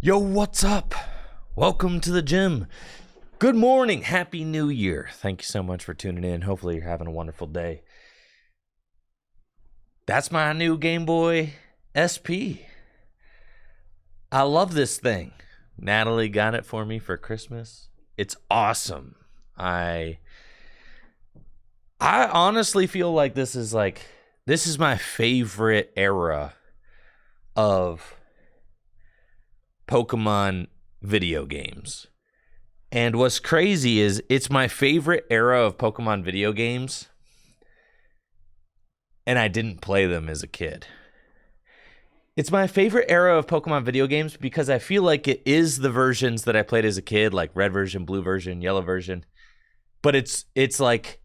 Yo, what's up? Welcome to the gym. Good morning. Happy New Year. Thank you so much for tuning in. Hopefully you're having a wonderful day. That's my new Game Boy SP. I love this thing. Natalie got it for me for Christmas. It's awesome. I honestly feel like this is my favorite era of Pokemon video games. And what's crazy is it's my favorite era of Pokemon video games, and I didn't play them as a kid. It's my favorite era of Pokemon video games because I feel like it is the versions that I played as a kid, like red version, blue version, yellow version. But it's like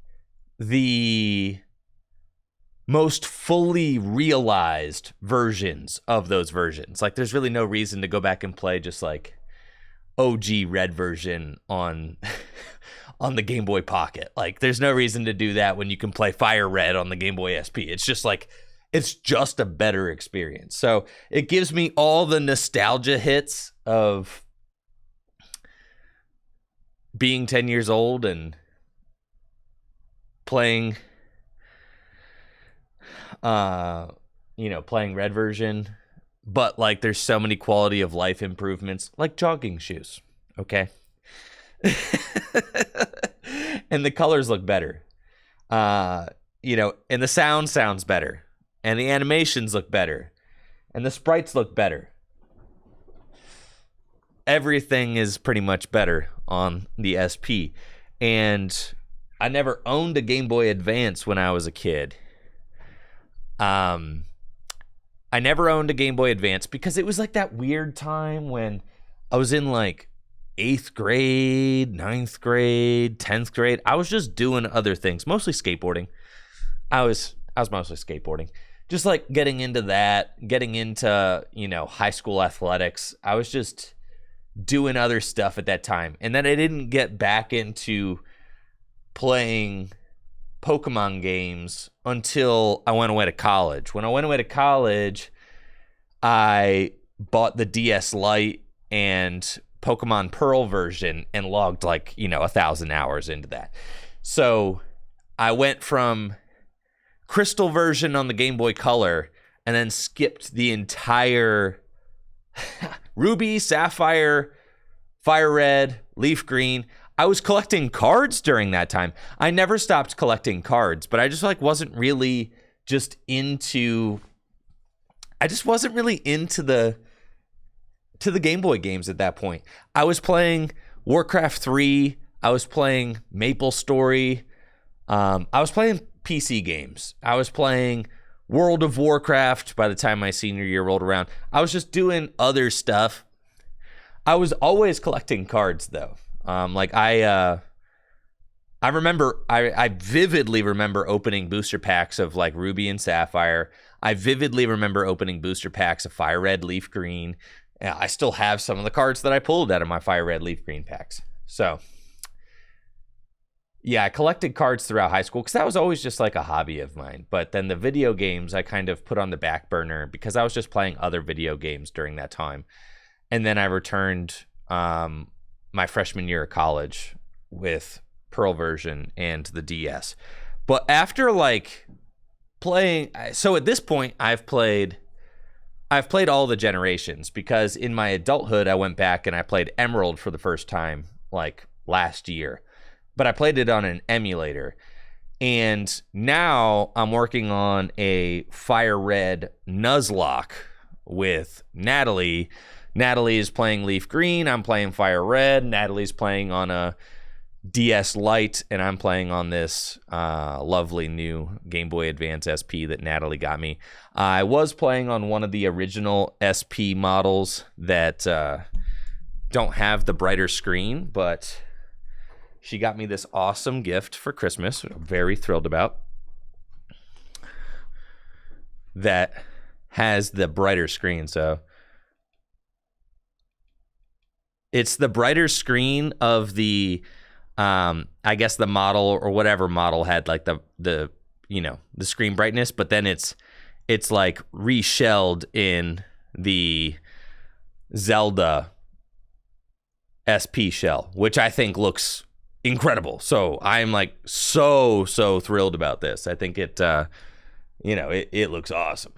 the most fully realized versions of those versions. Like there's really no reason to go back and play just like OG red version on on the Game Boy Pocket. Like there's no reason to do that when you can play Fire Red on the Game Boy SP. It's just like it's just a better experience. So it gives me all the nostalgia hits of being 10 years old and playing playing red version, but like there's so many quality of life improvements, like jogging shoes, okay? And the colors look better, and the sound sounds better, and the animations look better, and the sprites look better. Everything is pretty much better on the SP, and I never owned a Game Boy Advance when I was a kid. I never owned a Game Boy Advance because it was like that weird time when I was in like 8th grade, 9th grade, 10th grade. I was just doing other things, mostly skateboarding. I was mostly skateboarding. Just like getting into that, getting into, high school athletics. I was just doing other stuff at that time. And then I didn't get back into playing Pokemon games until I went away to college. When I went away to college, I bought the DS Lite and Pokemon Pearl version and logged 1,000 hours into that. So I went from Crystal version on the Game Boy Color and then skipped the entire Ruby, Sapphire, Fire Red, Leaf Green. I was collecting cards during that time. I never stopped collecting cards, but I just wasn't really into the Game Boy games at that point. I was playing Warcraft 3, I was playing Maple Story, I was playing PC games. I was playing World of Warcraft by the time my senior year rolled around. I was just doing other stuff. I was always collecting cards though. I vividly remember opening booster packs of like Ruby and Sapphire. I vividly remember opening booster packs of Fire Red, Leaf Green. I still have some of the cards that I pulled out of my Fire Red, Leaf Green packs. So yeah, I collected cards throughout high school because that was always just like a hobby of mine. But then the video games I kind of put on the back burner because I was just playing other video games during that time. And then I returned, my freshman year of college with Pearl version and the DS. But after playing, so at this point I've played all the generations because in my adulthood I went back and I played Emerald for the first time last year. But I played it on an emulator. And now I'm working on a Fire Red nuzlocke with Natalie. Natalie is playing Leaf Green. I'm playing Fire Red. Natalie's playing on a DS Lite, and I'm playing on this lovely new Game Boy Advance SP that Natalie got me. I was playing on one of the original SP models that don't have the brighter screen, but she got me this awesome gift for Christmas, which I'm very thrilled about, that has the brighter screen. So it's the brighter screen of the, I guess the model or whatever model had like the screen brightness, but then it's like reshelled in the Zelda SP shell, which I think looks incredible. So I'm like so thrilled about this. I think it it looks awesome.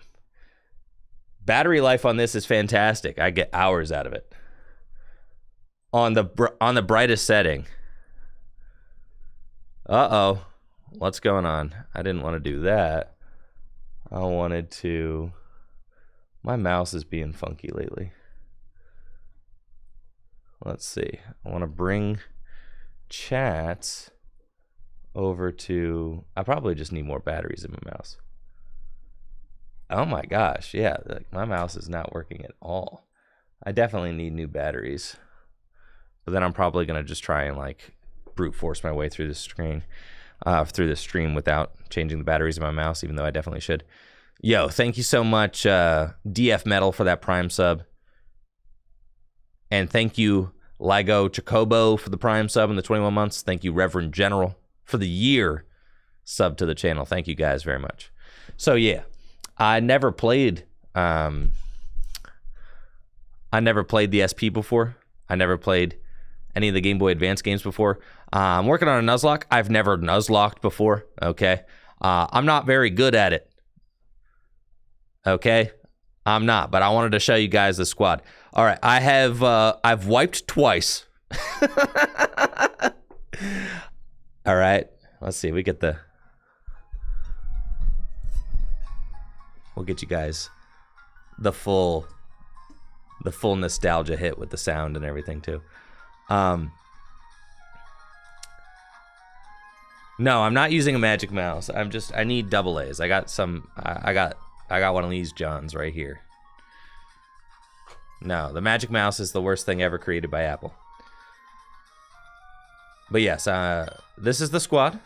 Battery life on this is fantastic. I get hours out of it. On the brightest setting. Uh-oh. What's going on? I didn't want to do that. I wanted to... My mouse is being funky lately. Let's see. I want to bring chat over to... I probably just need more batteries in my mouse. Oh my gosh. Yeah, my mouse is not working at all. I definitely need new batteries. But then I'm probably going to just try and like brute force my way through the screen. Through the stream without changing the batteries in my mouse, even though I definitely should. Yo, thank you so much, DF Metal, for that Prime sub. And thank you, Ligo Chocobo, for the Prime sub and the 21 months. Thank you, Reverend General, for the year sub to the channel. Thank you guys very much. So yeah, I never played the SP before. I never played any of the Game Boy Advance games before. I'm working on a nuzlocke. I've never nuzlocked before, okay? I'm not very good at it, okay? I'm not, but I wanted to show you guys the squad. All right, I've wiped twice. All right, let's see. We'll get you guys the full nostalgia hit with the sound and everything too. No, I'm not using a magic mouse. I need double A's. I got one of these Johns right here. No, the magic mouse is the worst thing ever created by Apple. But yes, this is the squad.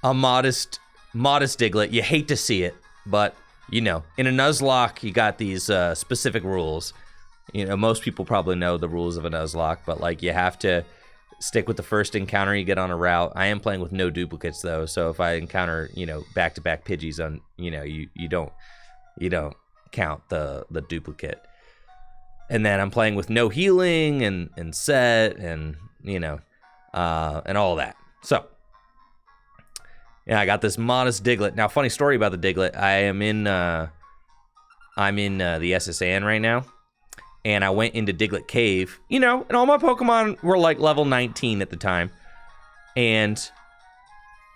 A modest Diglett. You hate to see it, but you know, in a nuzlocke, you got these specific rules. You know, most people probably know the rules of a nuzlocke, but like you have to stick with the first encounter you get on a route. I am playing with no duplicates though, so if I encounter, you know, back-to-back Pidgeys on, you know, you don't count the duplicate. And then I'm playing with no healing and set and, you know, and all that. So yeah, I got this modest Diglett. Now, funny story about the Diglett. I'm in the SSN right now. And I went into Diglett Cave, you know, and all my Pokemon were like level 19 at the time. And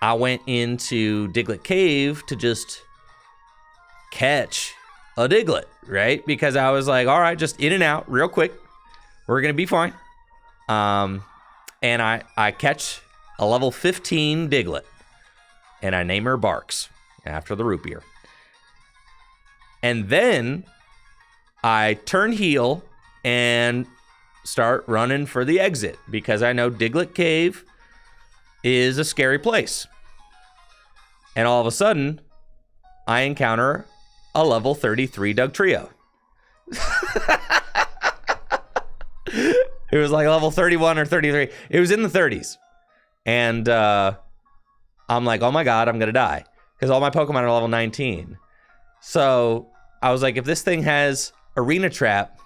I went into Diglett Cave to just catch a Diglett, right? Because I was like, all right, just in and out real quick. We're going to be fine. And I catch a level 15 Diglett. And I name her Barks after the root beer. And then I turn heel and start running for the exit because I know Diglett Cave is a scary place. And all of a sudden, I encounter a level 33 Dugtrio. It was like level 31 or 33. It was in the 30s. And I'm like, oh my God, I'm going to die. Because all my Pokemon are level 19. So I was like, if this thing has Arena Trap,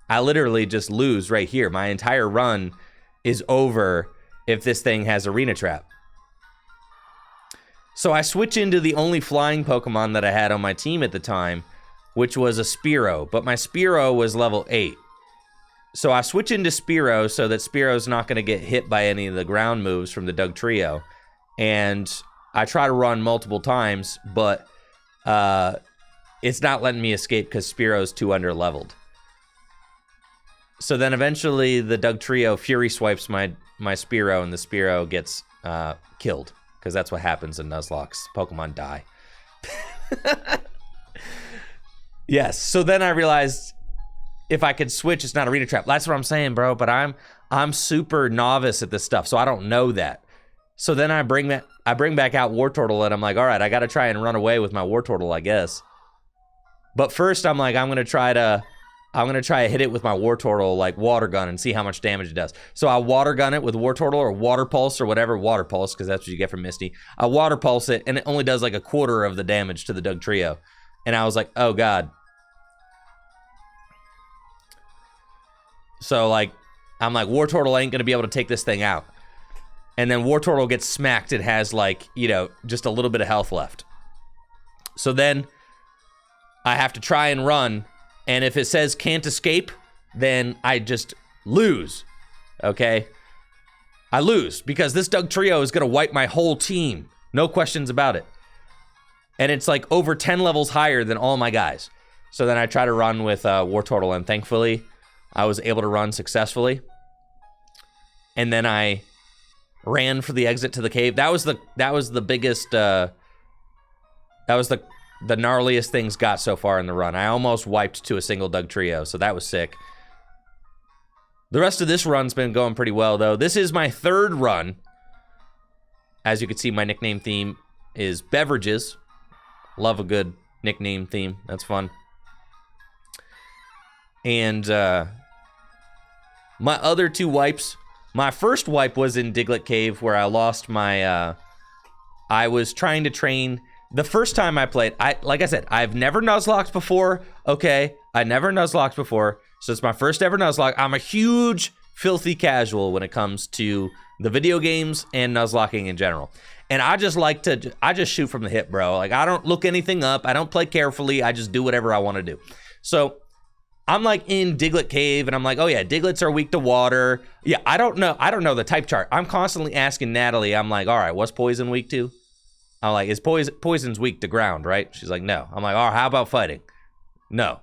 I literally just lose right here. My entire run is over if this thing has Arena Trap. So I switch into the only flying Pokemon that I had on my team at the time, which was a Spearow. But my Spearow was level 8. So I switch into Spearow so that Spearow's not going to get hit by any of the ground moves from the Dugtrio. And I try to run multiple times, but it's not letting me escape because Spearow's too under-leveled. So then eventually the Dugtrio Fury swipes my Spearow, and the Spearow gets killed. Because that's what happens in Nuzlocke's. Pokemon die. Yes, so then I realized if I could switch, it's not Arena Trap. That's what I'm saying, bro, but I'm super novice at this stuff, so I don't know that. So then I bring back out Wartortle, and I'm like, all right, I got to try and run away with my Wartortle, I guess. But first, I'm like, I'm gonna try to hit it with my Wartortle, like Water Gun, and see how much damage it does. So I Water Gun it with Wartortle or Water Pulse or whatever, Water Pulse, because that's what you get from Misty. I Water Pulse it, and it only does like a quarter of the damage to the Dugtrio. And I was like, oh God, So, like, I'm like, Wartortle ain't going to be able to take this thing out. And then Wartortle gets smacked. It has, like, you know, just a little bit of health left. So then I have to try and run. And if it says can't escape, then I just lose. Okay? I lose because this Dugtrio is going to wipe my whole team. No questions about it. And it's like over 10 levels higher than all my guys. So then I try to run with Wartortle, and thankfully I was able to run successfully. And then I ran for the exit to the cave. That was the biggest, that was the gnarliest things got so far in the run. I almost wiped to a single Dugtrio, so that was sick. The rest of this run's been going pretty well, though. This is my third run. As you can see, my nickname theme is beverages. Love a good nickname theme. That's fun. And my other two wipes, my first wipe was in Diglett Cave where I lost my, I was trying to train. The first time I played, like I said, I've never nuzlocked before. Okay, I never nuzlocked before. So it's my first ever nuzlocke. I'm a huge filthy casual when it comes to the video games and nuzlocking in general. And I just like to, I just shoot from the hip, bro. Like, I don't look anything up. I don't play carefully. I just do whatever I want to do. So I'm like in Diglett Cave and I'm like, oh yeah, Diglets are weak to water. Yeah, I don't know the type chart. I'm constantly asking Natalie, I'm like, all right, what's poison weak to? I'm like, is poison's weak to ground, right? She's like, no. I'm like, all right, how about fighting? No.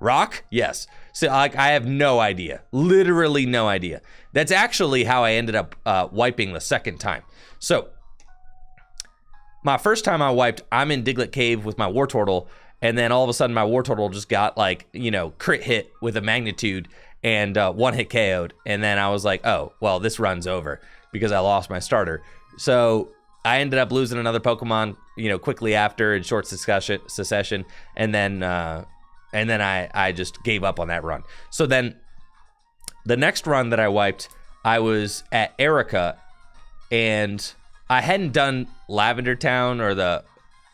Rock? Yes. So like, I have no idea. Literally no idea. That's actually how I ended up wiping the second time. So my first time I wiped, I'm in Diglett Cave with my Wartortle, and then all of a sudden my Wartortle just got, like, you know, crit hit with a magnitude and one hit KO'd. And then I was like, oh, well, this run's over because I lost my starter. So I ended up losing another Pokemon, you know, quickly after in short succession, and then I just gave up on that run. So then the next run that I wiped, I was at Erica, and I hadn't done Lavender Town or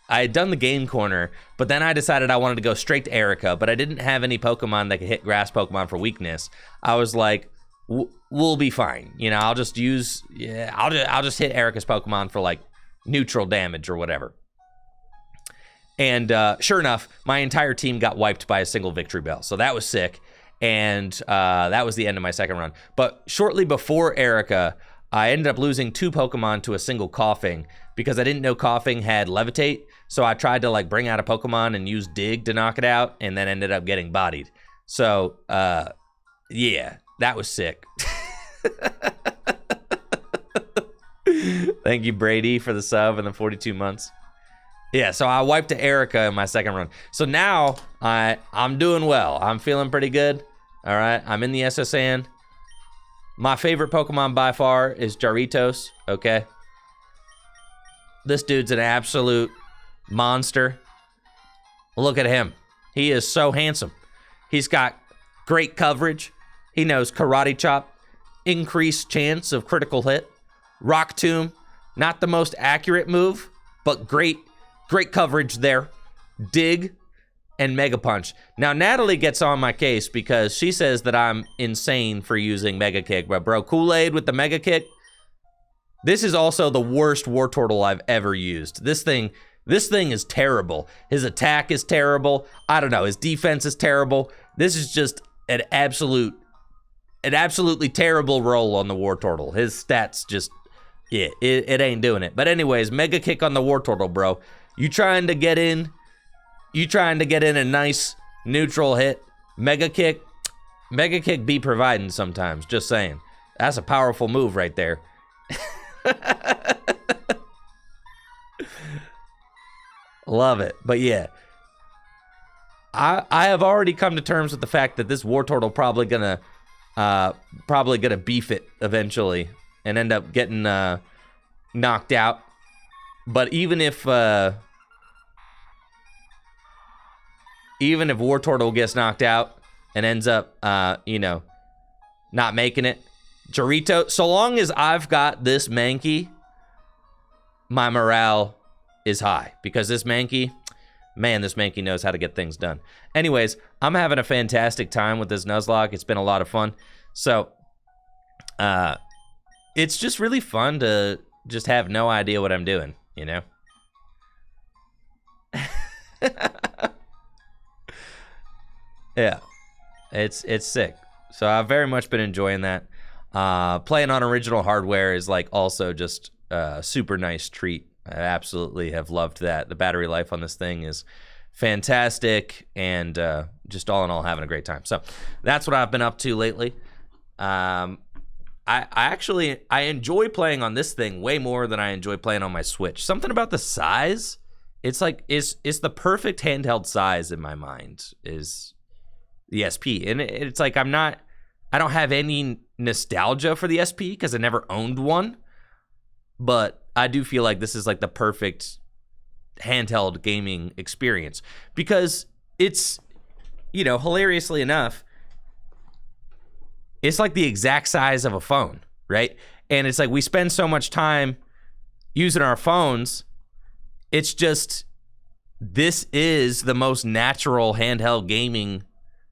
I had done the game corner, but then I decided I wanted to go straight to Erica, but I didn't have any Pokemon that could hit grass Pokemon for weakness. I was like, we'll be fine. You know, I'll just use, yeah, I'll just hit Erica's Pokemon for like neutral damage or whatever. And sure enough, my entire team got wiped by a single Victory Bell. So that was sick. And that was the end of my second run. But shortly before Erica, I ended up losing 2 Pokemon to a single Coughing because I didn't know Coughing had Levitate. So I tried to like bring out a Pokemon and use Dig to knock it out, and then ended up getting bodied. So yeah, that was sick. Thank you, Brady, for the sub and the 42 months. Yeah, so I wiped to Erica in my second run. So now I'm doing well. I'm feeling pretty good. All right, I'm in the SSN. My favorite Pokemon by far is Gyarados, okay? This dude's an absolute monster. Look at him. He is so handsome. He's got great coverage. He knows Karate Chop, increased chance of critical hit. Rock Tomb, not the most accurate move, but great coverage there. Dig and Mega Punch. Now, Natalie gets on my case because she says that I'm insane for using Mega Kick. But bro, Kool-Aid with the Mega Kick, this is also the worst Wartortle I've ever used. This thing is terrible. His attack is terrible. I don't know, his defense is terrible. This is just an absolutely terrible roll on the Wartortle. His stats just, yeah, it ain't doing it. But anyways, Mega Kick on the Wartortle, bro. You trying to get in a nice neutral hit. Mega Kick be providing sometimes, just saying. That's a powerful move right there. Love it. But yeah, I have already come to terms with the fact that this Wartortle probably gonna beef it eventually and end up getting knocked out. But even if Wartortle gets knocked out and ends up you know, not making it, Gyarados, so long as I've got this Mankey, my morale is high, because this Mankey, Man, this Mankey knows how to get things done. Anyways, I'm having a fantastic time with this nuzlocke. It's been a lot of fun. So, it's just really fun to just have no idea what I'm doing, you know? Yeah, it's sick. So I've very much been enjoying that. Playing on original hardware is like also just a super nice treat. I absolutely have loved that. The battery life on this thing is fantastic, and just all in all having a great time. So that's what I've been up to lately. I actually enjoy playing on this thing way more than I enjoy playing on my Switch. Something about the size, it's like is the perfect handheld size in my mind is the SP, and it's like I don't have any nostalgia for the SP because I never owned one, but I do feel like this is like the perfect handheld gaming experience because it's, you know, hilariously enough, it's like the exact size of a phone, right? And it's like we spend so much time using our phones. It's just, this is the most natural handheld gaming,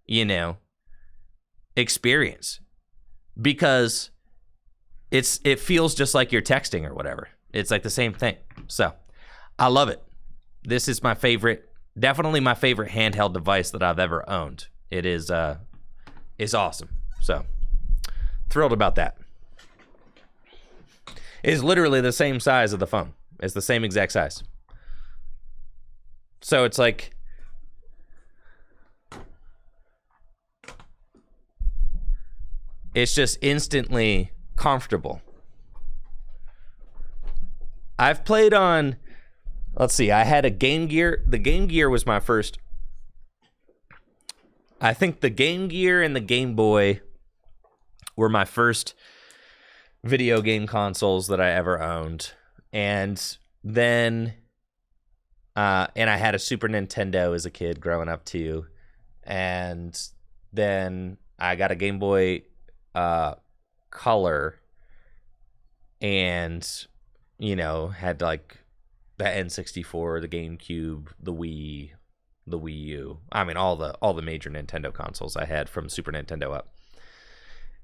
you know, experience because it feels just like you're texting or whatever. It's like the same thing. So I love it. This is my favorite, definitely my favorite handheld device that I've ever owned. It is awesome. So thrilled about that. It's literally the same size of the phone. It's the same exact size. So it's like, it's just instantly comfortable. I've played on, let's see, I had a Game Gear. The Game Gear was my first. I think the Game Gear and the Game Boy were my first video game consoles that I ever owned. And then, and I had a Super Nintendo as a kid growing up too. And then I got a Game Boy Color, and, you know, had like the N64, the GameCube, the Wii U. I mean, all the major Nintendo consoles I had from Super Nintendo up.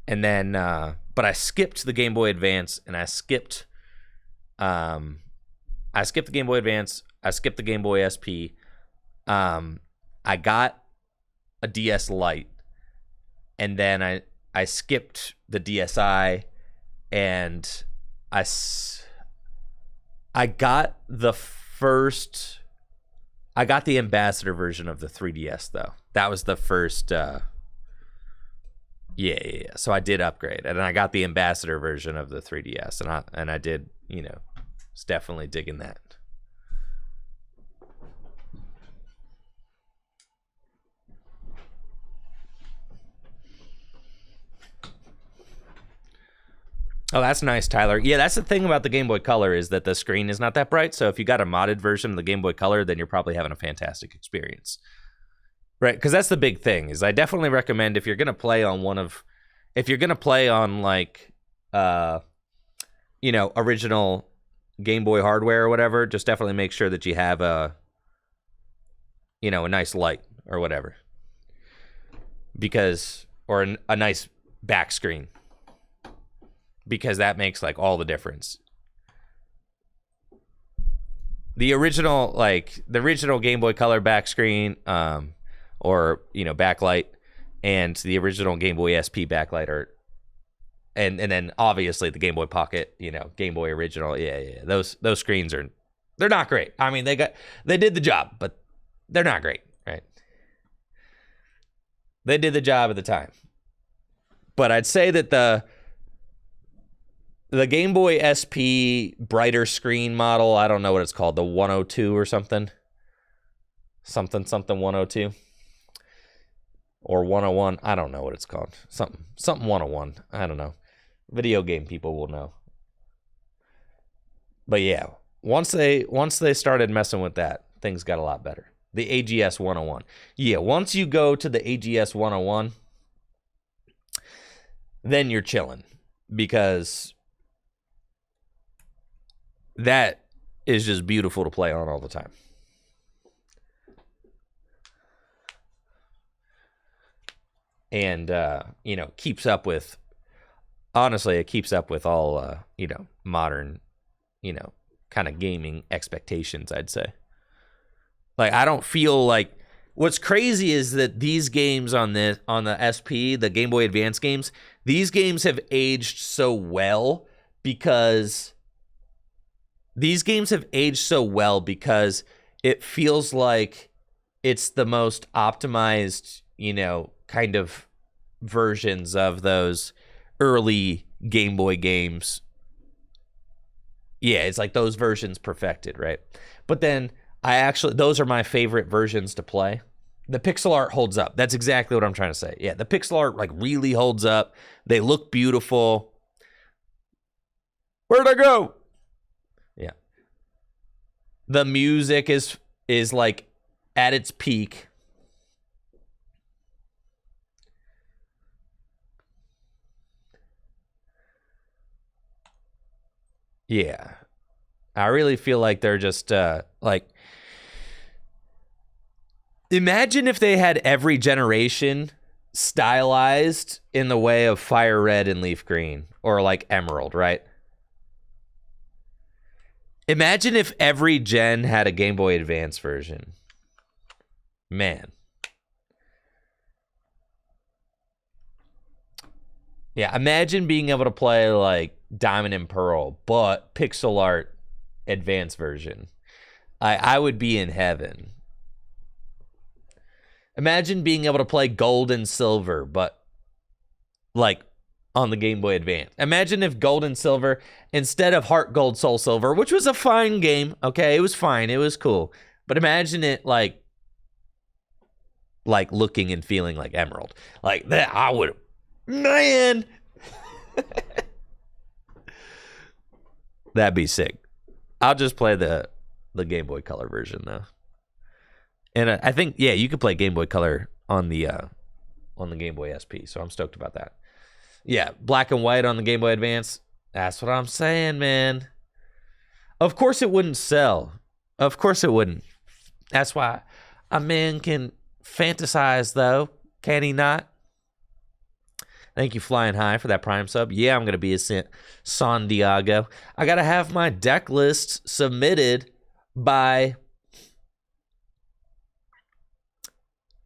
And then, but I skipped the Game Boy Advance, and I skipped the Game Boy Advance. I skipped the Game Boy SP. I got a DS Lite, and then I skipped the DSi, and I got the Ambassador version of the 3DS though. That was the first. Yeah. So I did upgrade, and I got the Ambassador version of the 3DS, and I did, you know, it's definitely digging that. Oh, that's nice, Tyler. Yeah, that's the thing about the Game Boy Color is that the screen is not that bright. So if you got a modded version of the Game Boy Color, then you're probably having a fantastic experience. Right, because that's the big thing is I definitely recommend if you're going to play on like, you know, original Game Boy hardware or whatever, just definitely make sure that you have a nice light or whatever. Because, or a nice back screen. Because that makes like all the difference. The original Game Boy Color back screen, or, you know, backlight, and the original Game Boy SP backlight and then obviously the Game Boy Pocket, you know, Game Boy original, yeah. Those screens they're not great. I mean, they did the job, but they're not great, right? They did the job at the time. But I'd say that the Game Boy SP brighter screen model, I don't know what it's called, the 102 or something. Something 102. Or 101, I don't know what it's called. Something 101, I don't know. Video game people will know. But yeah, once they started messing with that, things got a lot better. The AGS 101. Yeah, once you go to the AGS 101, then you're chilling, because that is just beautiful to play on all the time. and keeps up with, honestly, it keeps up with all modern kind of gaming expectations, I'd say. Like, I don't feel like, what's crazy is that these games on the SP, the Game Boy Advance games, these games have aged so well because it feels like it's the most optimized, kind of versions of those early Game Boy games. Yeah, it's like those versions perfected, right? But then those are my favorite versions to play. The pixel art holds up. That's exactly what I'm trying to say. Yeah, the pixel art like really holds up. They look beautiful. Where'd I go? Yeah. The music is like at its peak. Yeah. I really feel like they're just like, imagine if they had every generation stylized in the way of Fire Red and Leaf Green, or like Emerald, right? Imagine if every gen had a Game Boy Advance version. Man. Yeah, imagine being able to play like Diamond and Pearl, but pixel art advanced version. I would be in heaven. Imagine being able to play Gold and Silver, but like on the Game Boy Advance. Imagine if Gold and Silver, instead of Heart Gold, Soul Silver, which was a fine game, okay, it was fine, it was cool, but imagine it like looking and feeling like Emerald. Like that, I would, man. That'd be sick. I'll just play the Game Boy Color version though. And I think, yeah, you could play Game Boy Color on the Game Boy SP, so I'm stoked about that. Yeah, black and white on the Game Boy Advance. That's what I'm saying, man. Of course it wouldn't sell. Of course it wouldn't. That's why a man can fantasize, though. Can he not? Thank you, Flying High, for that Prime sub. Yeah, I'm going to be a San Diego. I got to have my deck list submitted by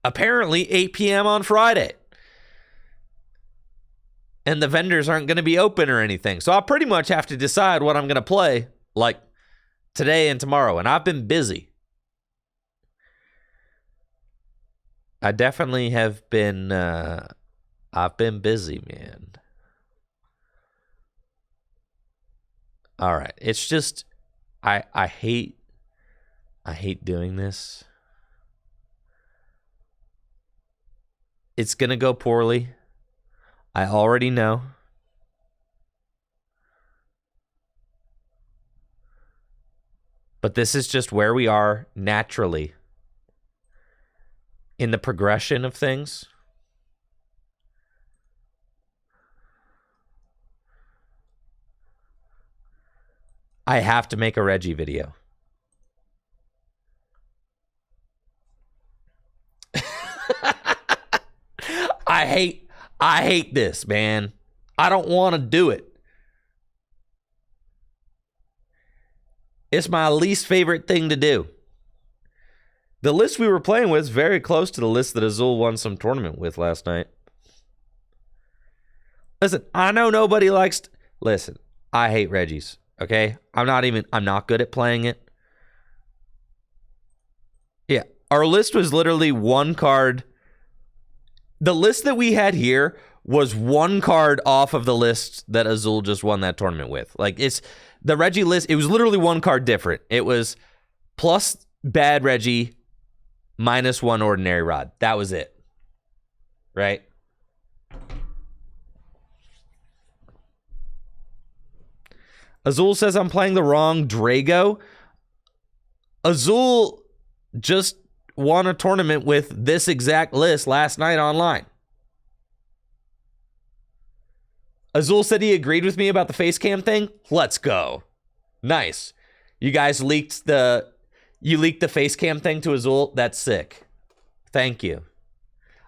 apparently 8 p.m. on Friday. And the vendors aren't going to be open or anything. So I'll pretty much have to decide what I'm going to play like today and tomorrow. And I've been busy. I definitely have been, I've been busy, man. All right. It's just, I hate doing this. It's going to go poorly. I already know. But this is just where we are naturally in the progression of things. I have to make a Reggie video. I hate this, man. I don't want to do it. It's my least favorite thing to do. The list we were playing with is very close to the list that Azul won some tournament with last night. Listen, I know nobody likes... Listen, I hate Regis, okay? I'm not good at playing it. Yeah, our list was literally one card... The list that we had here was one card off of the list that Azul just won that tournament with. Like, it's the Reggie list. It was literally one card different. It was plus bad Reggie, minus one ordinary rod. That was it. Right? Azul says I'm playing the wrong Drago. Azul just won a tournament with this exact list last night online. Azul said he agreed with me about the face cam thing. Let's go. Nice. You guys leaked the face cam thing to Azul. That's sick. Thank you.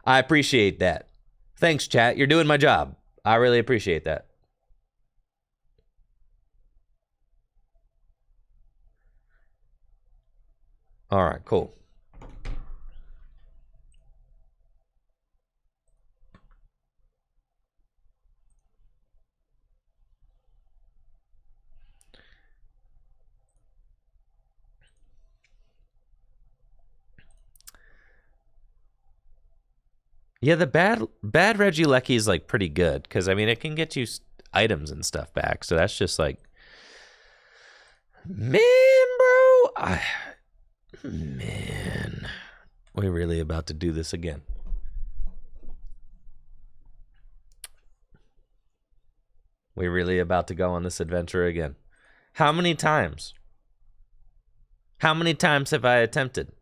I appreciate that. Thanks, chat. You're doing my job. I really appreciate that. All right, cool. Yeah, the bad Regieleki is like pretty good because I mean it can get you items and stuff back. So that's just like, man, bro, man, we're really about to do this again. We're really about to go on this adventure again. How many times? How many times have I attempted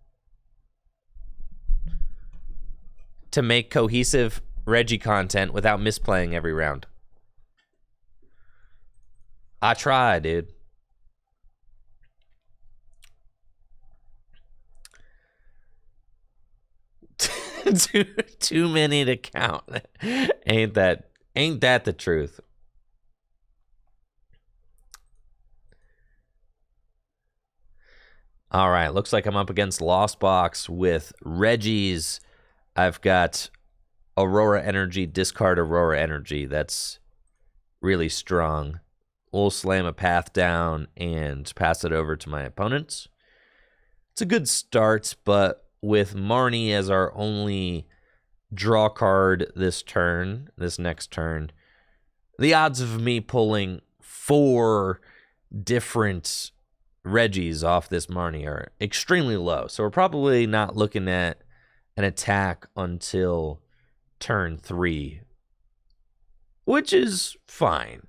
to make cohesive Reggie content without misplaying every round? I try, dude. too many to count. Ain't that the truth? All right, looks like I'm up against Lost Box with Regis. I've got Aurora Energy, discard Aurora Energy. That's really strong. We'll slam a path down and pass it over to my opponents. It's a good start, but with Marnie as our only draw card this next turn, the odds of me pulling 4 different Regis off this Marnie are extremely low. So we're probably not looking at an attack until turn 3, which is fine.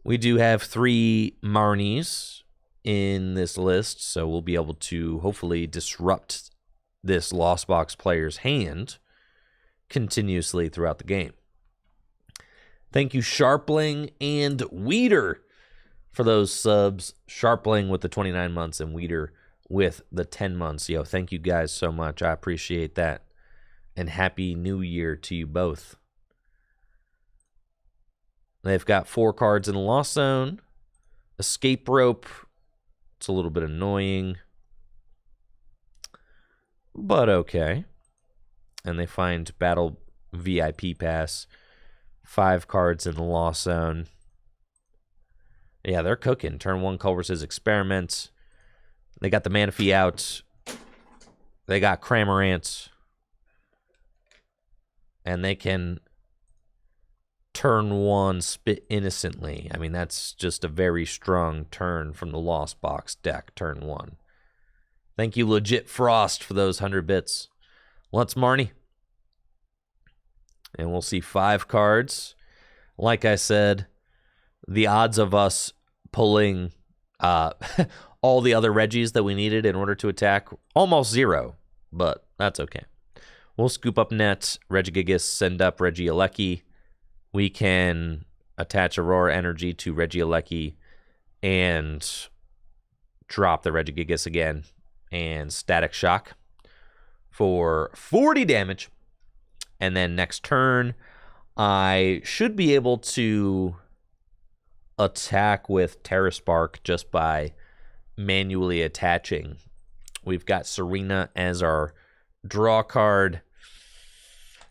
We do have 3 Marnies in this list, so we'll be able to hopefully disrupt this Lost Box player's hand continuously throughout the game. Thank you, Sharpling and Weeder, for those subs. Sharpling with the 29 months and Weeder with the 10 months. Yo, thank you guys so much. I appreciate that. And Happy New Year to you both. They've got 4 cards in the Lost Zone. Escape Rope. It's a little bit annoying, but okay. And they find Battle VIP Pass. 5 cards in the Lost Zone. Yeah, they're cooking. Turn 1, Culver's Experiment. They got the Manaphy out. They got Cramorant. And they can turn 1 Spit Innocently. I mean, that's just a very strong turn from the Lost Box deck, turn 1. Thank you, Legit Frost, for those 100 bits. Let's Marnie. And we'll see 5 cards. Like I said, the odds of us pulling all the other Regis that we needed in order to attack, almost 0, but that's okay. We'll scoop up Net, Regigigas, send up Regieleki. We can attach Aurora Energy to Regieleki and drop the Regigigas again and Static Shock for 40 damage. And then next turn, I should be able to attack with Terra Spark just by manually attaching. We've got Serena as our draw card.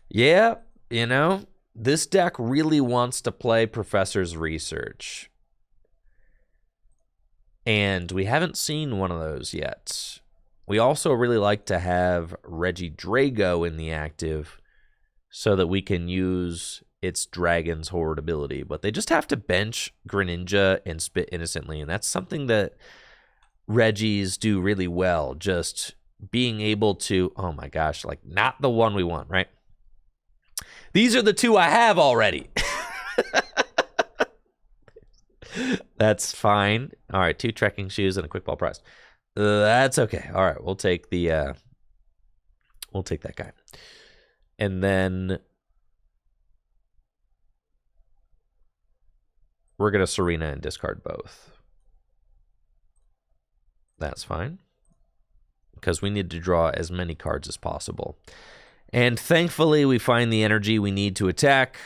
Yeah, you know, this deck really wants to play Professor's Research. And we haven't seen one of those yet. We also really like to have Regidrago in the active so that we can use its Dragon's Horde ability. But they just have to bench Greninja and Spit Innocently, and that's something that Regis do really well. Just being able to, oh my gosh, like not the one we want, right? These are the 2 I have already. That's fine. All right, 2 trekking shoes and a quick ball prize. That's okay. All right, we'll take that guy. And then we're going to Serena and discard both. That's fine, because we need to draw as many cards as possible. And thankfully, we find the energy we need to attack.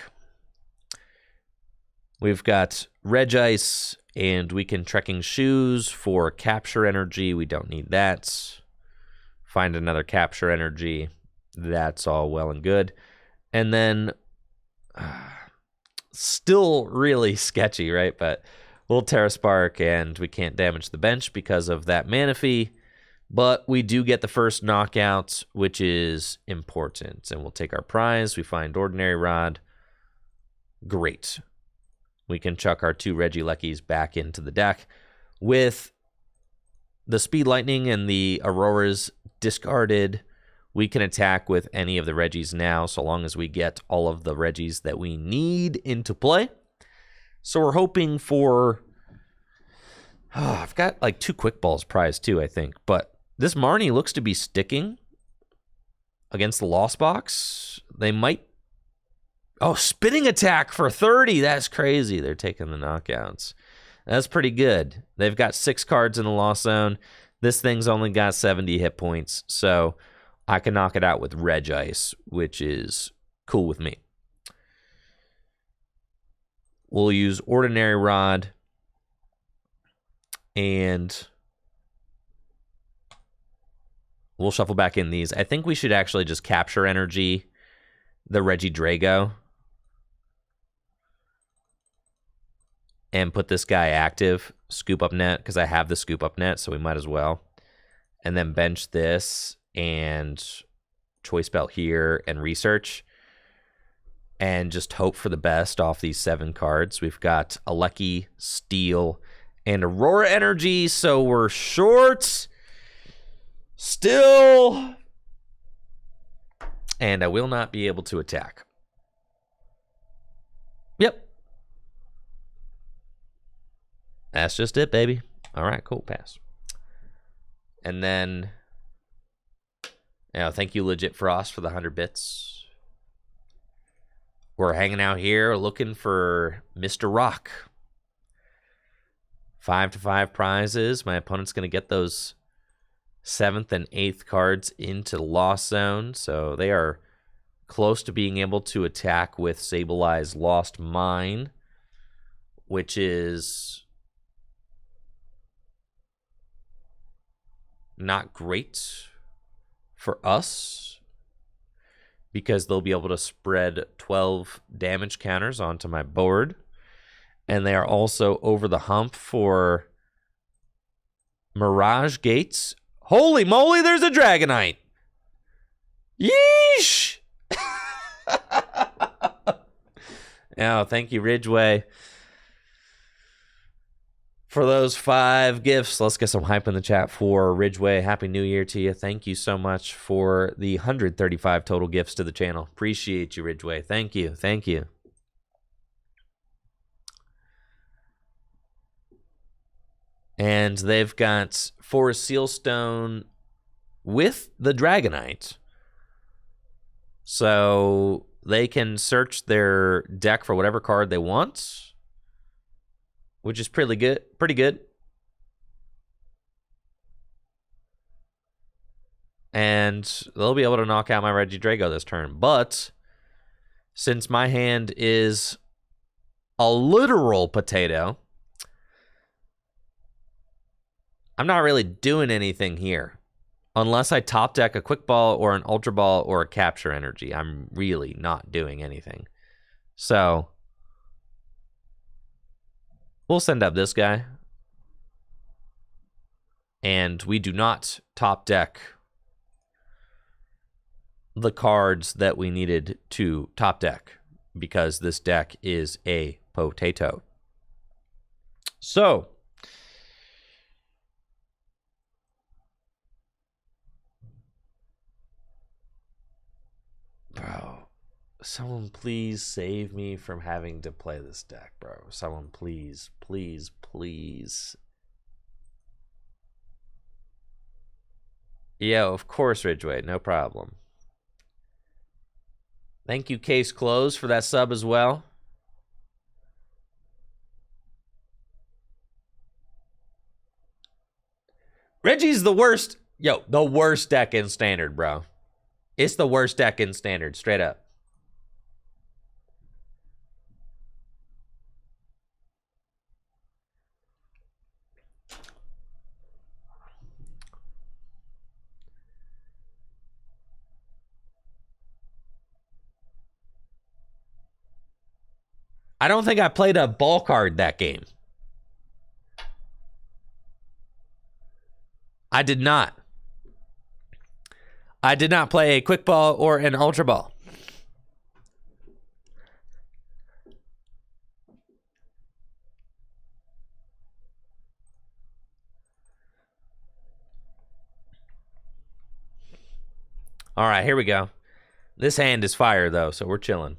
We've got Regis, and we can Trekking Shoes for capture energy. We don't need that. Find another capture energy. That's all well and good. And then, still really sketchy, right? But we'll Terra Spark, and we can't damage the bench because of that mana fee. But we do get the first knockout, which is important. And we'll take our prize. We find Ordinary Rod. Great. We can chuck our 2 Regielekis back into the deck. With the Speed Lightning and the Auroras discarded, we can attack with any of the Regis now, so long as we get all of the Regis that we need into play. So we're hoping for... I've got like 2 Quick Balls prized too, I think. But this Marnie looks to be sticking against the Lost Box. They might... Oh, Spinning Attack for 30. That's crazy. They're taking the knockouts. That's pretty good. They've got 6 cards in the Lost Zone. This thing's only got 70 hit points, so I can knock it out with Regis, which is cool with me. We'll use Ordinary Rod, and we'll shuffle back in these. I think we should actually just capture energy the Regidrago and put this guy active, Scoop Up Net, because I have the Scoop Up Net, so we might as well. And then bench this and Choice Belt here and Research, and just hope for the best off these 7 cards. We've got Aleki, Steel, and Aurora Energy, so we're short still, and I will not be able to attack. Yep. That's just it, baby. All right, cool, pass. And then, thank you, Legit Frost, for the 100 bits. We're hanging out here looking for Mr. Rock. 5-5 prizes. My opponent's going to get those 7th and 8th cards into the Lost Zone, so they are close to being able to attack with Sableye Lost Mine, which is not great for us because they'll be able to spread 12 damage counters onto my board. And they are also over the hump for Mirage Gates. Holy moly, there's a Dragonite! Yeesh! Oh, thank you, Ridgeway, for those 5 gifts. Let's get some hype in the chat for Ridgeway. Happy New Year to you. Thank you so much for the 135 total gifts to the channel. Appreciate you, Ridgeway. Thank you. Thank you. And they've got Forest Sealstone with the Dragonite. So they can search their deck for whatever card they want, which is pretty good. Pretty good. And they'll be able to knock out my Regidrago this turn. But since my hand is a literal potato, I'm not really doing anything here. Unless I top deck a Quick Ball or an Ultra Ball or a Capture Energy, I'm really not doing anything. So we'll send up this guy. And we do not top deck the cards that we needed to top deck because this deck is a potato. So bro, someone please save me from having to play this deck, bro. Someone please, please, please. Yeah, of course, Ridgeway, no problem. Thank you, Case Close, for that sub as well. Reggie's the worst. Yo, the worst deck in Standard, bro. It's the worst deck in Standard, straight up. I don't think I played a ball card that game. I did not. I did not play a quick ball or an ultra ball. All right, here we go. This hand is fire, though, so we're chilling.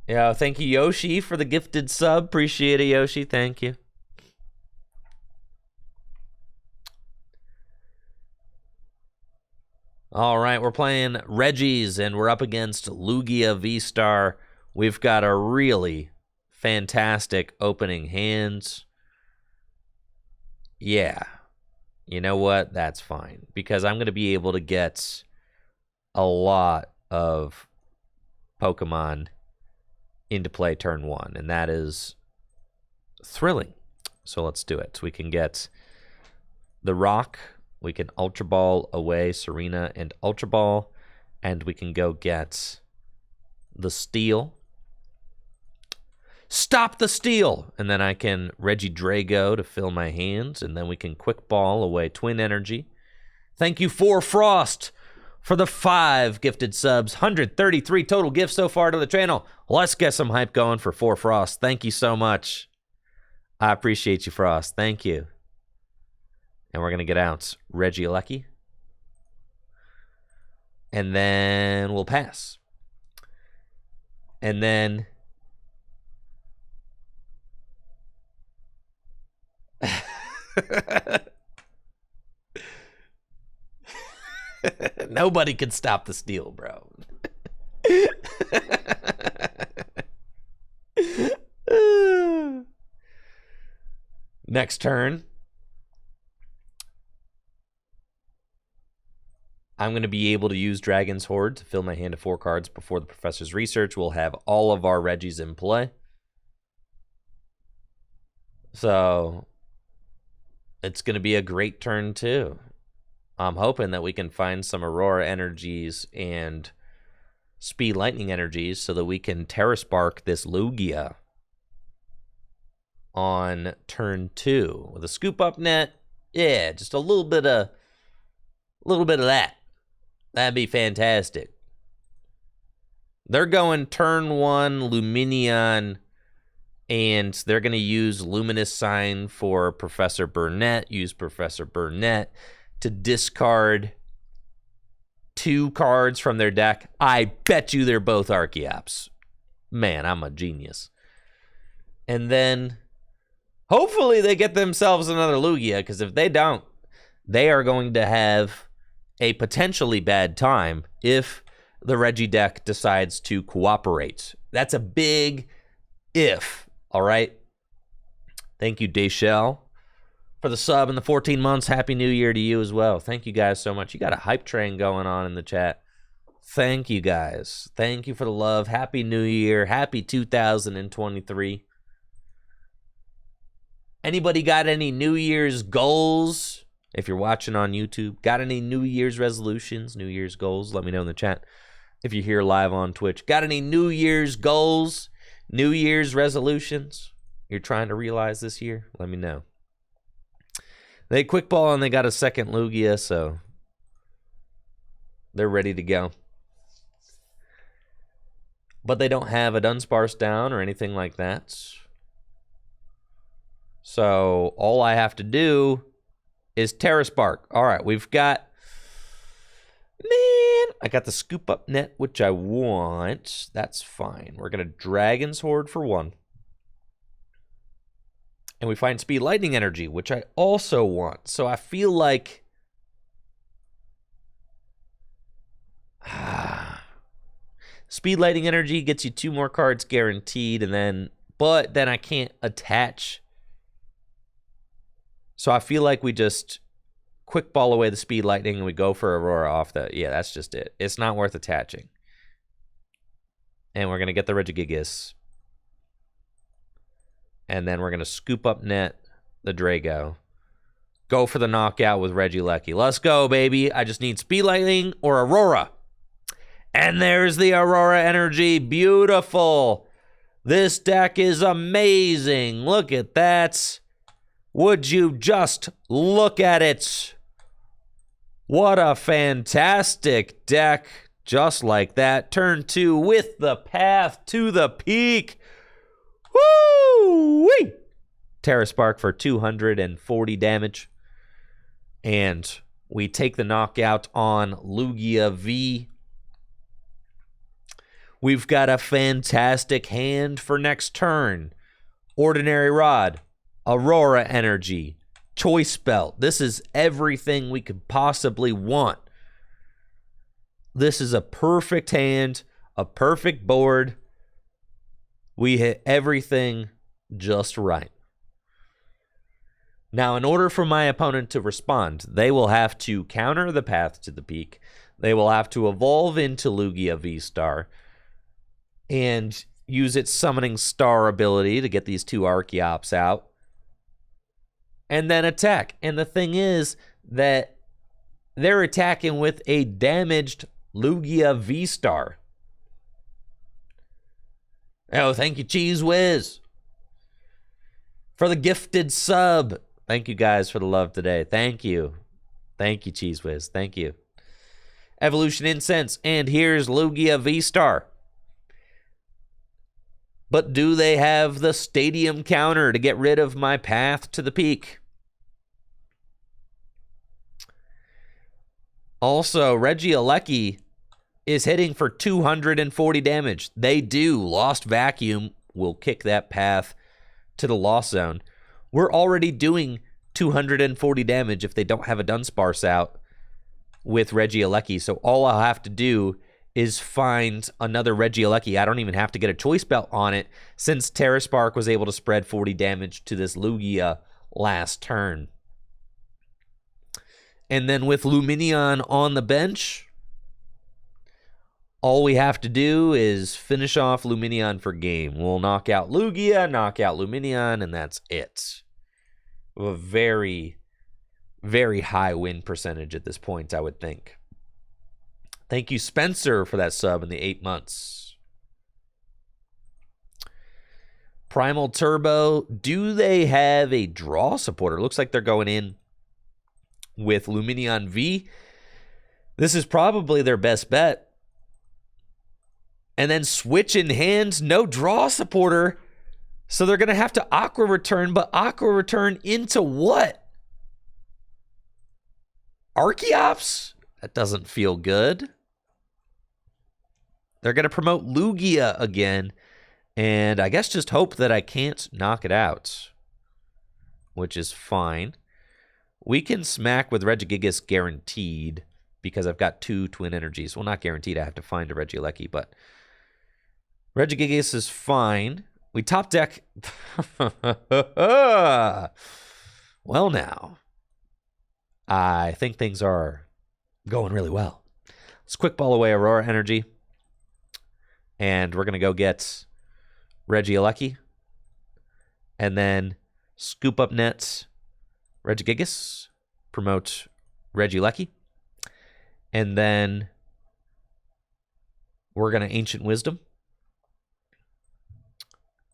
Yeah, thank you, Yoshi, for the gifted sub. Appreciate it, Yoshi. Thank you. All right, we're playing Regis, and we're up against Lugia V-Star. We've got a really fantastic opening hands. Yeah. You know what? That's fine, because I'm going to be able to get a lot of Pokemon into play turn one, and that is thrilling. So let's do it. We can get the Rock. We can Ultra Ball away Serena and Ultra Ball, and we can go get the Steel. Stop the Steel! And then I can Regidrago to fill my hands, and then we can Quick Ball away Twin Energy. Thank you, For Frost, for the 5 gifted subs. 133 total gifts so far to the channel. Let's get some hype going for For Frost. Thank you so much. I appreciate you, Frost. Thank you. And we're going to get out Regieleki. And then we'll pass. And then... Nobody can stop the Steel, bro. Next turn. I'm going to be able to use Dragon's Horde to fill my hand of 4 cards before the Professor's Research. We'll have all of our Regis in play. So, it's going to be a great turn, too. I'm hoping that we can find some Aurora energies and Speed Lightning energies so that we can Terra Spark this Lugia on turn 2 with a Scoop Up Net. Yeah, just a little bit of that. That'd be fantastic. They're going turn 1 Luminion, and they're going to use Luminous Sign for Professor Burnett. Use Professor Burnett to discard 2 cards from their deck. I bet you they're both Archeops. Man, I'm a genius. And then hopefully they get themselves another Lugia, because if they don't, they are going to have a potentially bad time if the Regi deck decides to cooperate. That's a big if, all right? Thank you, Dayshell, for the sub and the 14 months. Happy New Year to you as well. Thank you guys so much. You got a hype train going on in the chat. Thank you guys. Thank you for the love. Happy New Year. Happy 2023. Anybody got any New Year's goals? If you're watching on YouTube, got any New Year's resolutions, New Year's goals? Let me know in the chat. If you're here live on Twitch, got any New Year's goals, New Year's resolutions you're trying to realize this year? Let me know. They quick ball and they got a second Lugia, so they're ready to go. But they don't have a Dunsparce down or anything like that. So all I have to do is Terra Spark. All right, we've got... Man, I got the Scoop Up Net, which I want. That's fine. We're going to Dragon's Horde for 1. And we find Speed Lightning Energy, which I also want. So I feel like... Speed Lightning Energy gets you 2 more cards guaranteed, and then... But then I can't attach... So I feel like we just quick ball away the Speed Lightning, and we go for Aurora off the... Yeah, that's just it. It's not worth attaching. And we're going to get the Regieleki. And then we're going to scoop up net the Drago. Go for the knockout with Regieleki. Let's go, baby. I just need Speed Lightning or Aurora. And there's the Aurora energy. Beautiful. This deck is amazing. Look at that. Would you just look at it? What a fantastic deck. Just like that. Turn 2 with the path to the peak. Woo-wee! Terra Spark for 240 damage. And we take the knockout on Lugia V. We've got a fantastic hand for next turn. Ordinary Rod, Aurora Energy, Choice Belt. This is everything we could possibly want. This is a perfect hand, a perfect board. We hit everything just right. Now, in order for my opponent to respond, they will have to counter the path to the peak. They will have to evolve into Lugia V-Star and use its summoning star ability to get these 2 Archeops out. And then attack. And the thing is that they're attacking with a damaged Lugia V-Star. Oh, thank you, Cheese Whiz, for the gifted sub. Thank you guys for the love today. Thank you. Thank you, Cheese Whiz. Thank you. Evolution Incense. And here's Lugia V-Star. But do they have the stadium counter to get rid of my path to the peak? Also, Regieleki is hitting for 240 damage. They do. Lost Vacuum will kick that path to the loss zone. We're already doing 240 damage if they don't have a Dunsparce out with Regieleki. So all I'll have to do is find another Regieleki. I don't even have to get a Choice Belt on it since Terra Spark was able to spread 40 damage to this Lugia last turn. And then with Lumineon on the bench, all we have to do is finish off Lumineon for game. We'll knock out Lugia, knock out Lumineon, and that's it. A very, very high win percentage at this point, I would think. Thank you, Spencer, for that sub in the 8 months. Primal Turbo, do they have a draw supporter? Looks like they're going in with Lumineon V. This is probably their best bet. And then switch in hands, no draw supporter. So they're going to have to Aqua Return, but Aqua Return into what? Archeops? That doesn't feel good. They're going to promote Lugia again, and I guess just hope that I can't knock it out, which is fine. We can smack with Regieleki guaranteed because I've got 2 twin energies. Well, not guaranteed. I have to find a Regieleki, but Regieleki is fine. We top deck. Well, now, I think things are going really well. Let's quick ball away Aurora Energy. And we're going to go get Regieleki. And then scoop up nets Regieleki. Promote Regieleki. And then we're going to Ancient Wisdom.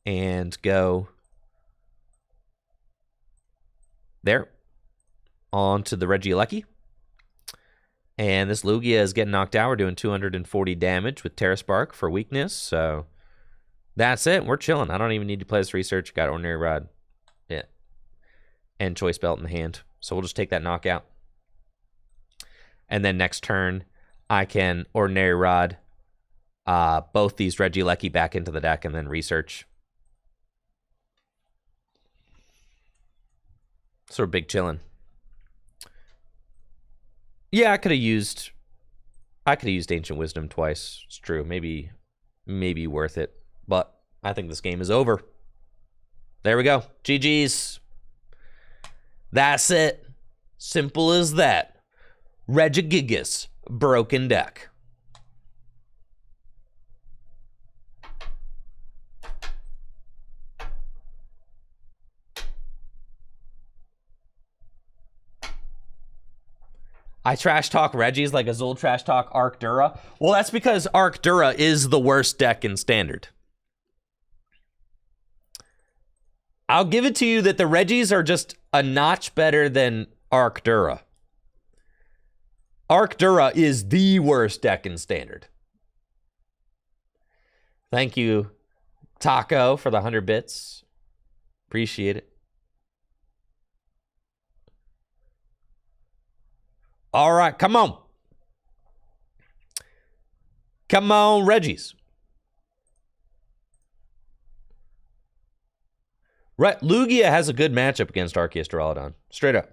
And go there. On to the Regieleki. And this Lugia is getting knocked out. We're doing 240 damage with Terra Spark for weakness. So that's it. We're chilling. I don't even need to play this research. Got Ordinary Rod. Yeah. And Choice Belt in the hand. So we'll just take that knockout. And then next turn, I can Ordinary Rod both these Regieleki back into the deck and then research. So we're big chilling. Yeah, I could have used Ancient Wisdom twice. It's true. Maybe worth it. But I think this game is over. There we go. GG's. That's it. Simple as that. Regieleki, broken deck. I trash talk Regis like Azul trash talk Arcdura. Well, that's because Arcdura is the worst deck in Standard. I'll give it to you that the Regis are just a notch better than Arcdura. Arcdura is the worst deck in Standard. Thank you, Taco, for the 100 bits. Appreciate it. All right, come on. Come on, Regis. Right, Lugia has a good matchup against Arceus Duraludon. Straight up.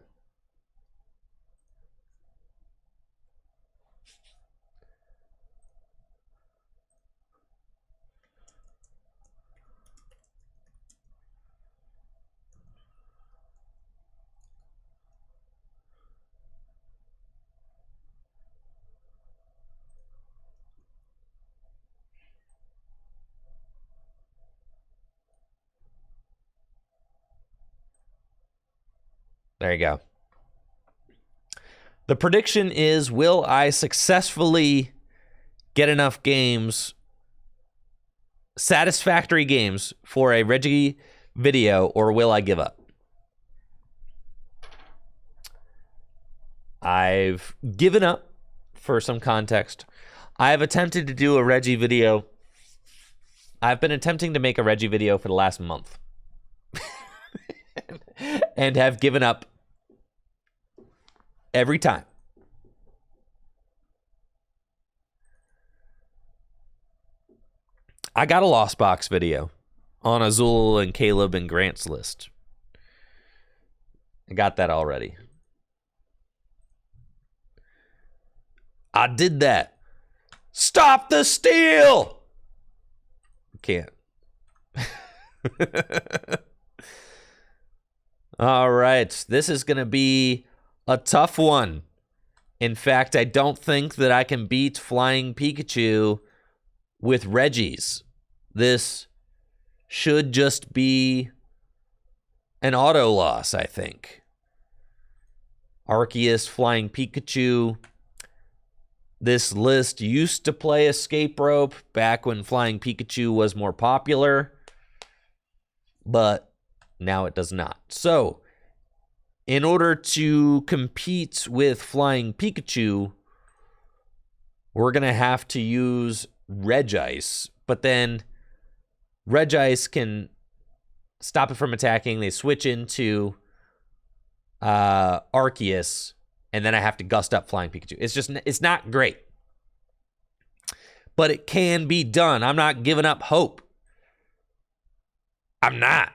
There you go. The prediction is, will I successfully get enough games, satisfactory games, for a Reggie video, or will I give up? I've given up, for some context. I've attempted to do a Reggie video. I've been attempting to make a Reggie video for the last month. And have given up every time. I got a Lost Box video on Azul and Caleb and Grant's list. I got that already. I did that. Stop the steal! Can't. All right. This is going to be a tough one. In fact, I don't think that I can beat Flying Pikachu with Regis. This should just be an auto loss, I think. Arceus, Flying Pikachu. This list used to play Escape Rope back when Flying Pikachu was more popular, but now it does not. So, in order to compete with Flying Pikachu, we're going to have to use Regis, but then Regis can stop it from attacking. They switch into Arceus, and then I have to gust up Flying Pikachu. It's not great. But it can be done. I'm not giving up hope. I'm not.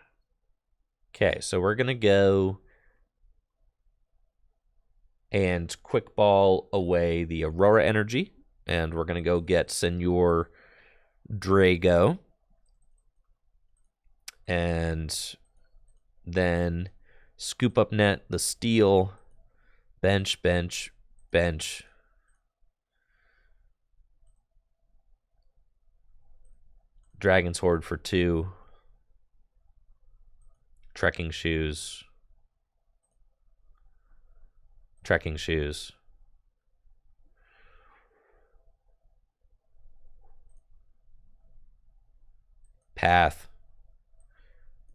Okay, so we're going to go and quick ball away the Aurora Energy. And we're going to go get Senor Drago. And then scoop up net the Steel. Bench, bench, bench. Dragon's Horde for 2. Trekking Shoes. Trekking Shoes. Path.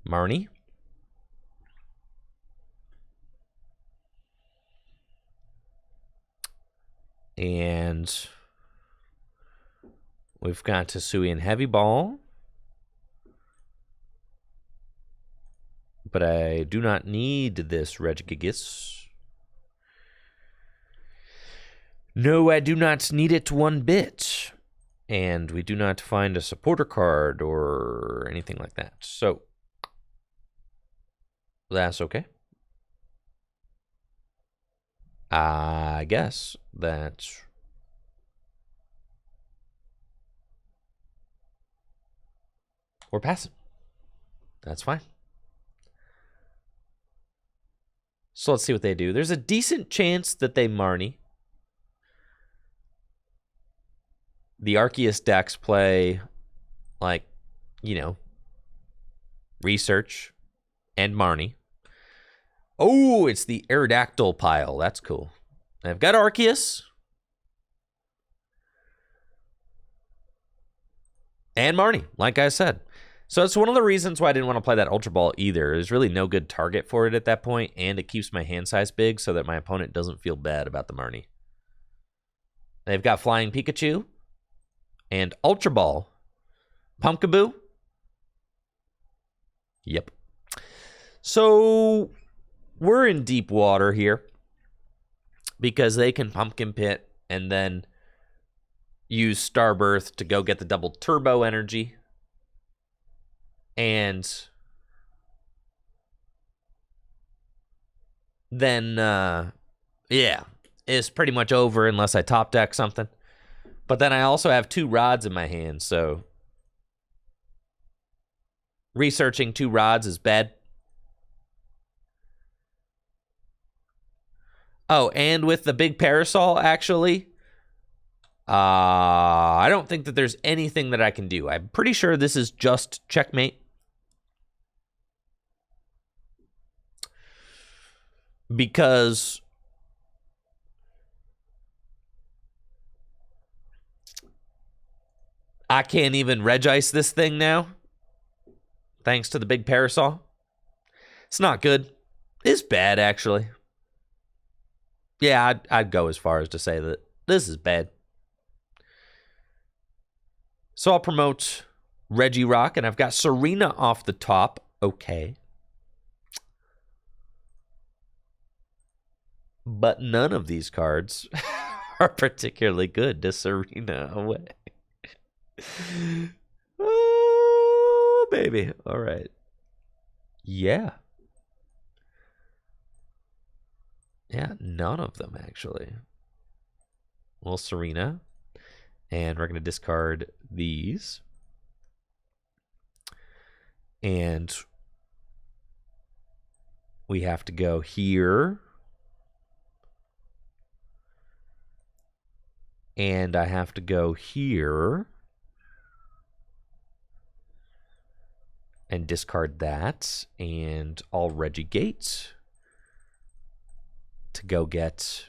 Marnie. And we've got Hisuian Heavy Ball. But I do not need this Regieleki. No, I do not need it one bit. And we do not find a supporter card or anything like that. So, that's okay. I guess that we're passing. That's fine. So let's see what they do. There's a decent chance that they Marnie. The Arceus decks play, like, you know, Research and Marnie. Oh, it's the Aerodactyl pile. That's cool. I've got Arceus. And Marnie, like I said. So it's one of the reasons why I didn't want to play that Ultra Ball either. There's really no good target for it at that point, and it keeps my hand size big so that my opponent doesn't feel bad about the Marnie. They've got Flying Pikachu and Ultra Ball. Pumpkaboo. Yep. So we're in deep water here because they can Pumpkin Pit and then use Starbirth to go get the double turbo energy. And then, yeah, it's pretty much over unless I top deck something. But then I also have 2 rods in my hand, so researching 2 rods is bad. Oh, and with the big parasol, actually, I don't think that there's anything that I can do. I'm pretty sure this is just checkmate. Because I can't even Regice this thing now, thanks to the big parasol. It's not good. It's bad, actually. Yeah, I'd go as far as to say that this is bad. So I'll promote Regieleki, and I've got Serena off the top. Okay. But none of these cards are particularly good to Serena away. Oh, baby. All right. Yeah. Yeah, none of them, actually. Well, Serena. And we're going to discard these. And we have to go here. And I have to go here. And discard that. And I'll Regigate to go get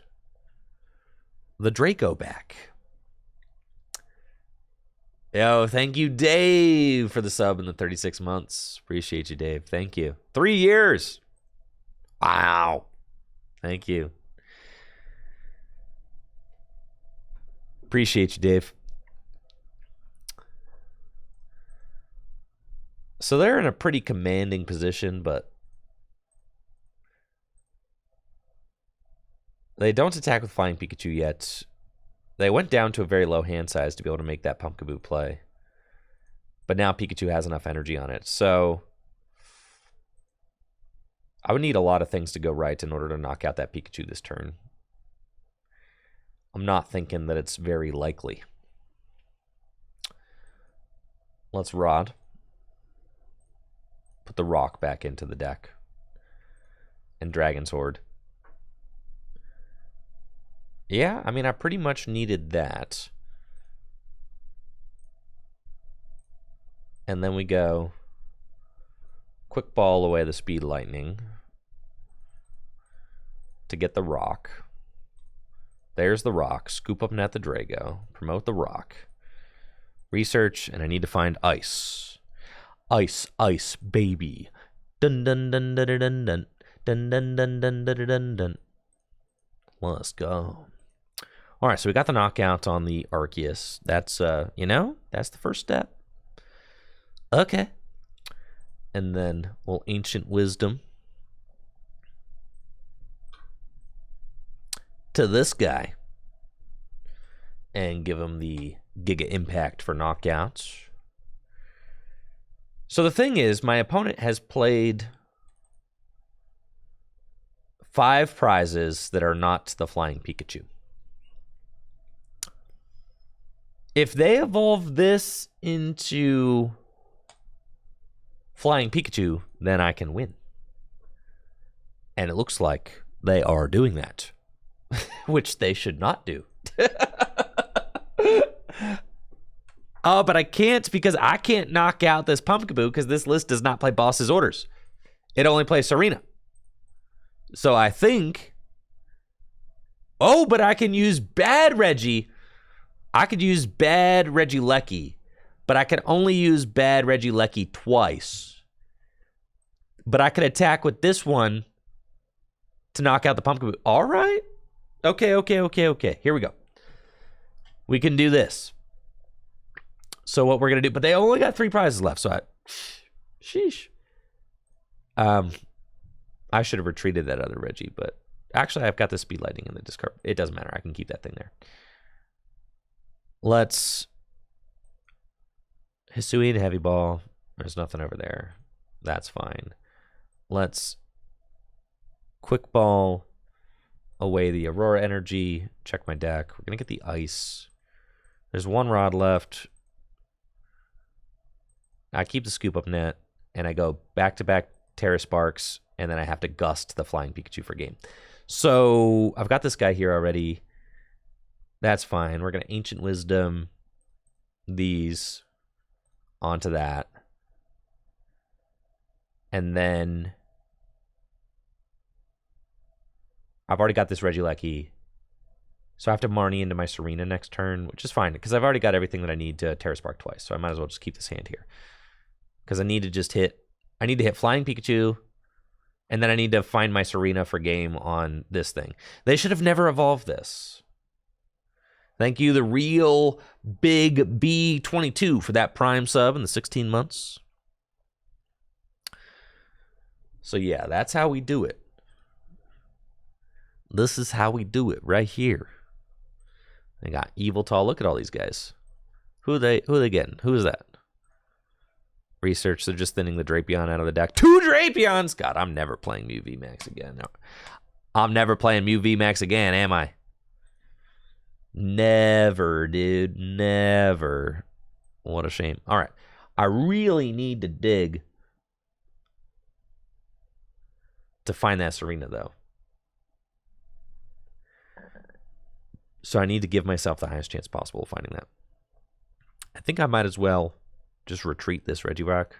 the Draco back. Yo, thank you, Dave, for the sub in the 36 months. Appreciate you, Dave. Thank you. 3 years. Wow. Thank you. Appreciate you, Dave. So they're in a pretty commanding position, but they don't attack with Flying Pikachu yet. They went down to a very low hand size to be able to make that Pumpkaboo play. But now Pikachu has enough energy on it. So I would need a lot of things to go right in order to knock out that Pikachu this turn. I'm not thinking that it's very likely. Let's Rod. Put the Rock back into the deck. And Dragon's Horde. Yeah, I mean, I pretty much needed that. And then we go Quick Ball away the Speed Lightning to get the Rock. There's the Rock. Scoop up Net the Drago. Promote the Rock. Research, and I need to find Ice. Ice, ice, baby. Dun dun dun dun dun dun dun dun dun dun dun dun dun dun. Let's go. All right, so we got the knockout on the Arceus. That's you know, that's the first step. Okay. And then we'll Ancient Wisdom to this guy and give him the Giga Impact for knockouts. So the thing is, my opponent has played 5 prizes that are not the Flying Pikachu. If they evolve this into Flying Pikachu, then I can win. And it looks like they are doing that, which they should not do. Oh, but I can't because I can't knock out this Pumpkaboo because this list does not play Boss's Orders. It only plays Serena. So I think... Oh, but I can use bad Reggie. I could use bad Regieleki, but I could only use bad Regieleki twice. But I could attack with this one to knock out the Pumpkaboo. All right. Okay. Here we go. We can do this. So what we're going to do, but they only got 3 prizes left, so sheesh. I should have retreated that other Reggie, but actually I've got the speed lightning in the discard. It doesn't matter. I can keep that thing there. Let's Hisui and Heavy Ball. There's nothing over there. That's fine. Let's Quick Ball away the Aurora Energy. Check my deck. We're going to get the Ice. There's 1 rod left. I keep the Scoop Up Net, and I go back-to-back Terra Sparks, and then I have to Gust the Flying Pikachu for game. So I've got this guy here already. That's fine. We're going to Ancient Wisdom these onto that. And then I've already got this Regieleki. So I have to Marnie into my Serena next turn, which is fine, because I've already got everything that I need to Terra Spark twice. So I might as well just keep this hand here. Because I need to hit Flying Pikachu, and then I need to find my Serena for game on this thing. They should have never evolved this. Thank you, the real big B22, for that Prime sub in the 16 months. So yeah, that's how we do it. This is how we do it right here. They got Evil Tall. Look at all these guys. Who are they getting? Who is that? Research, they're just thinning the Drapion out of the deck. 2 Drapions! God, I'm never playing Mew VMAX again. No. I'm never playing Mew VMAX again, am I? Never, dude. Never. What a shame. All right. I really need to dig to find that Serena, though. So I need to give myself the highest chance possible of finding that. I think I might as well just retreat this Regirock.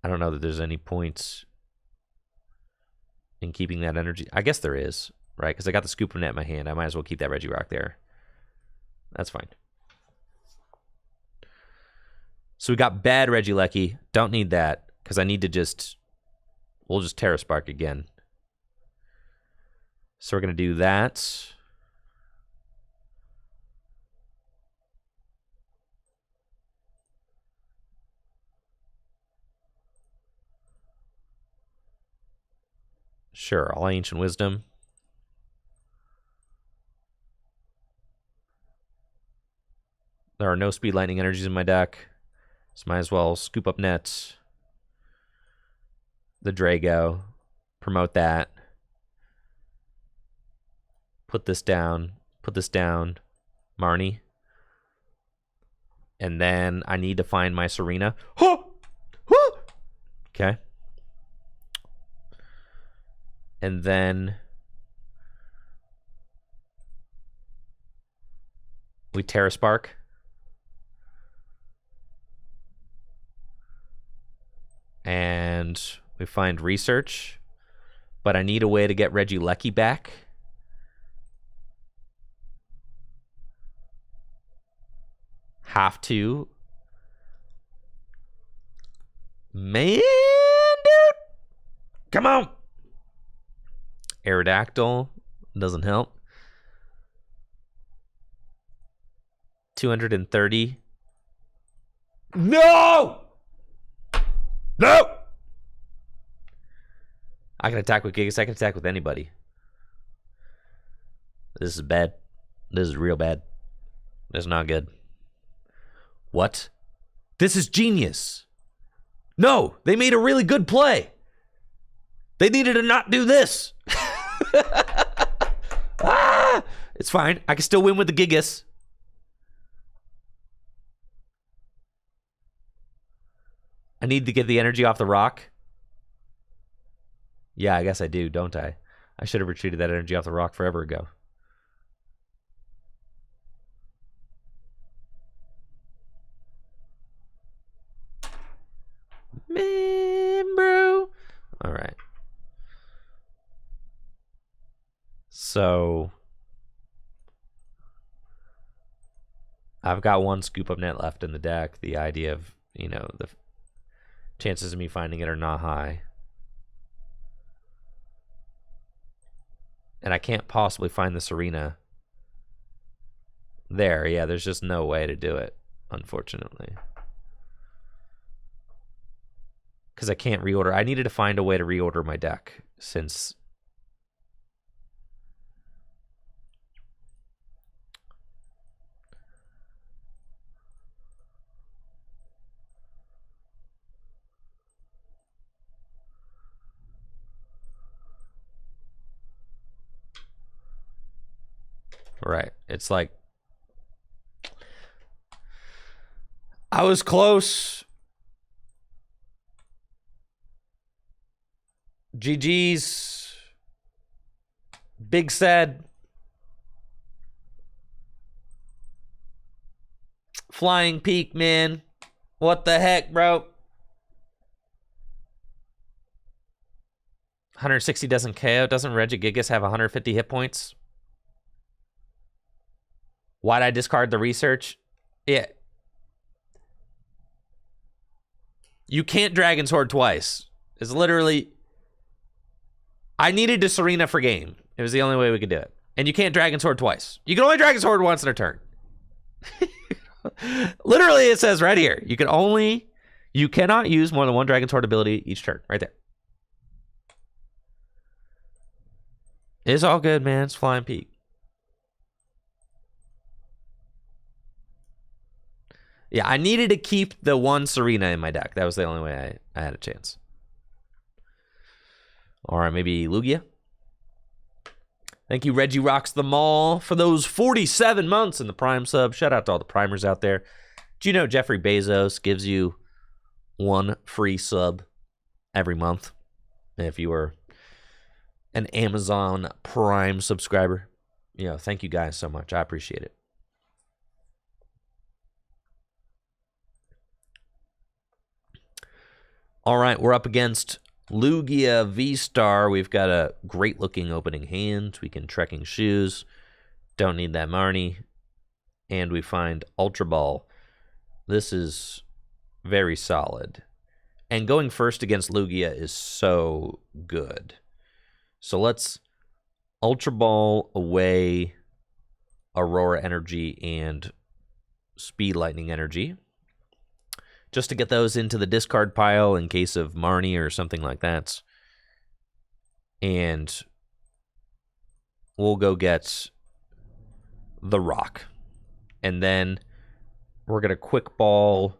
I don't know that there's any points in keeping that energy. I guess there is, right? Because I got the Scoop Net in my hand. I might as well keep that Regirock there. That's fine. So we got bad Regieleki. Don't need that because I need to just... We'll just Terra Spark again. So we're going to do that. Sure, I'll Ancient Wisdom. There are no Speed Lightning energies in my deck. So might as well Scoop Up Nets. The Drago. Promote that. Put this down. Put this down. Marnie. And then I need to find my Serena. Okay. And then we Terra Spark. And we find Research. But I need a way to get Regieleki back. Have to. Man, dude. Come on. Aerodactyl doesn't help. 230. No! No! I can attack with Gigas. I can attack with anybody. This is bad. This is real bad. This is not good. What? This is genius. No, they made a really good play. They needed to not do this. It's fine. I can still win with the Gigas. I need to get the energy off the rock. Yeah, I guess I do, don't I? I should have retreated that energy off the rock forever ago. Man, bro. All right. So I've got one scoop of net left in the deck. The idea of, you know, the chances of me finding it are not high. And I can't possibly find this arena there. Yeah, there's just no way to do it, unfortunately. Because I can't reorder. I needed to find a way to reorder my deck since... Right. It's like... I was close. GG's. Big sad. Flying Peak, man. What the heck, bro? 160 doesn't KO. Doesn't Regieleki have 150 hit points? Why'd I discard the research? Yeah. You can't Dragon's Horde twice. It's literally... I needed to Serena for game. It was the only way we could do it. And you can't Dragon's Horde twice. You can only Dragon's Horde once in a turn. Literally, it says right here. You cannot use more than one Dragon's Horde ability each turn. Right there. It's all good, man. It's Flying Peak. Yeah, I needed to keep the one Serena in my deck. That was the only way I had a chance. All right, maybe Lugia. Thank you, Reggie Rocks the Mall, for those 47 months in the Prime sub. Shout out to all the Primers out there. Do you know Jeffrey Bezos gives you one free sub every month if you are an Amazon Prime subscriber? You know, thank you guys so much. I appreciate it. All right, we're up against Lugia V-Star. We've got a great-looking opening hand. We can Trekking Shoes. Don't need that Marnie. And we find Ultra Ball. This is very solid. And going first against Lugia is so good. So let's Ultra Ball away Aurora Energy and Speed Lightning Energy, just to get those into the discard pile in case of Marnie or something like that. And we'll go get the Rock. And then we're going to Quick Ball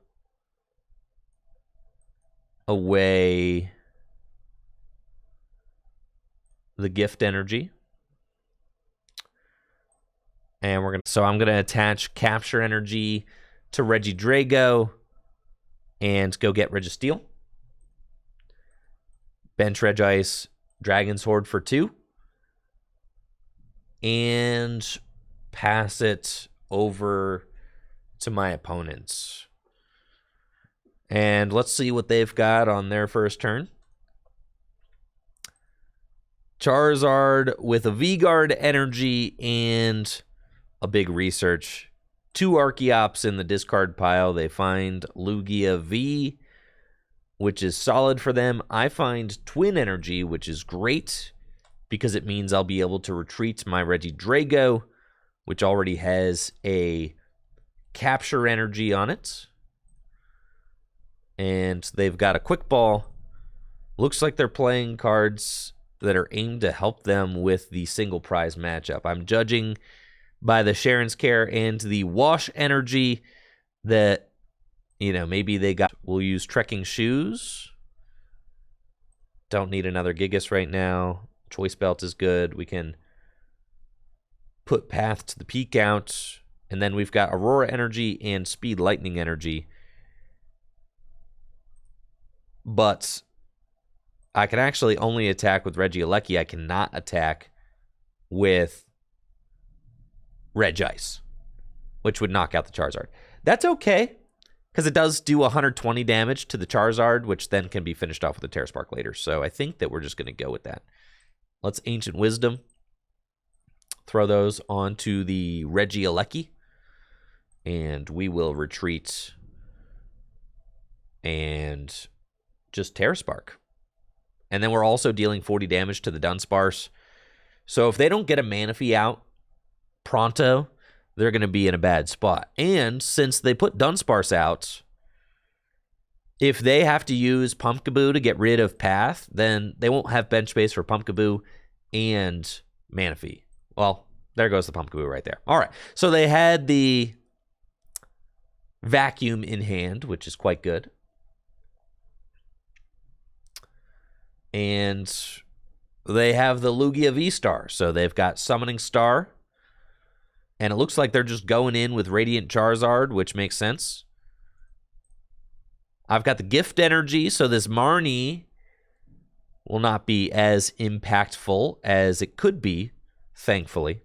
away the Gift Energy. And I'm going to attach Capture Energy to Regidrago and go get Registeel. Bench Regice, Dragon's Horde for 2. And pass it over to my opponents. And let's see what they've got on their first turn. Charizard with a V-Guard Energy and a big Research. 2 Archeops in the discard pile. They find Lugia V, which is solid for them. I find Twin Energy, which is great because it means I'll be able to retreat my Regidrago, which already has a Capture Energy on it. And they've got a Quick Ball. Looks like they're playing cards that are aimed to help them with the single prize matchup. I'm judging by the Sharon's Care and the Wash Energy that, you know, maybe they got... We'll use Trekking Shoes. Don't need another Gigas right now. Choice Belt is good. We can put Path to the Peak out. And then we've got Aurora Energy and Speed Lightning Energy. But I can actually only attack with Regieleki. I cannot attack with Regis, which would knock out the Charizard. That's okay, because it does do 120 damage to the Charizard, which then can be finished off with a Terra Spark later. So I think that we're just going to go with that. Let's Ancient Wisdom. Throw those onto the Regieleki. And we will retreat and just Terra Spark. And then we're also dealing 40 damage to the Dunsparce. So if they don't get a Manaphy out pronto, they're going to be in a bad spot. And since they put Dunsparce out, if they have to use Pumpkaboo to get rid of Path, then they won't have bench space for Pumpkaboo and Manaphy. Well, there goes the Pumpkaboo right there. All right. So they had the Vacuum in hand, which is quite good. And they have the Lugia V-Star. So they've got Summoning Star. And it looks like they're just going in with Radiant Charizard, which makes sense. I've got the Gift Energy, so this Marnie will not be as impactful as it could be, thankfully.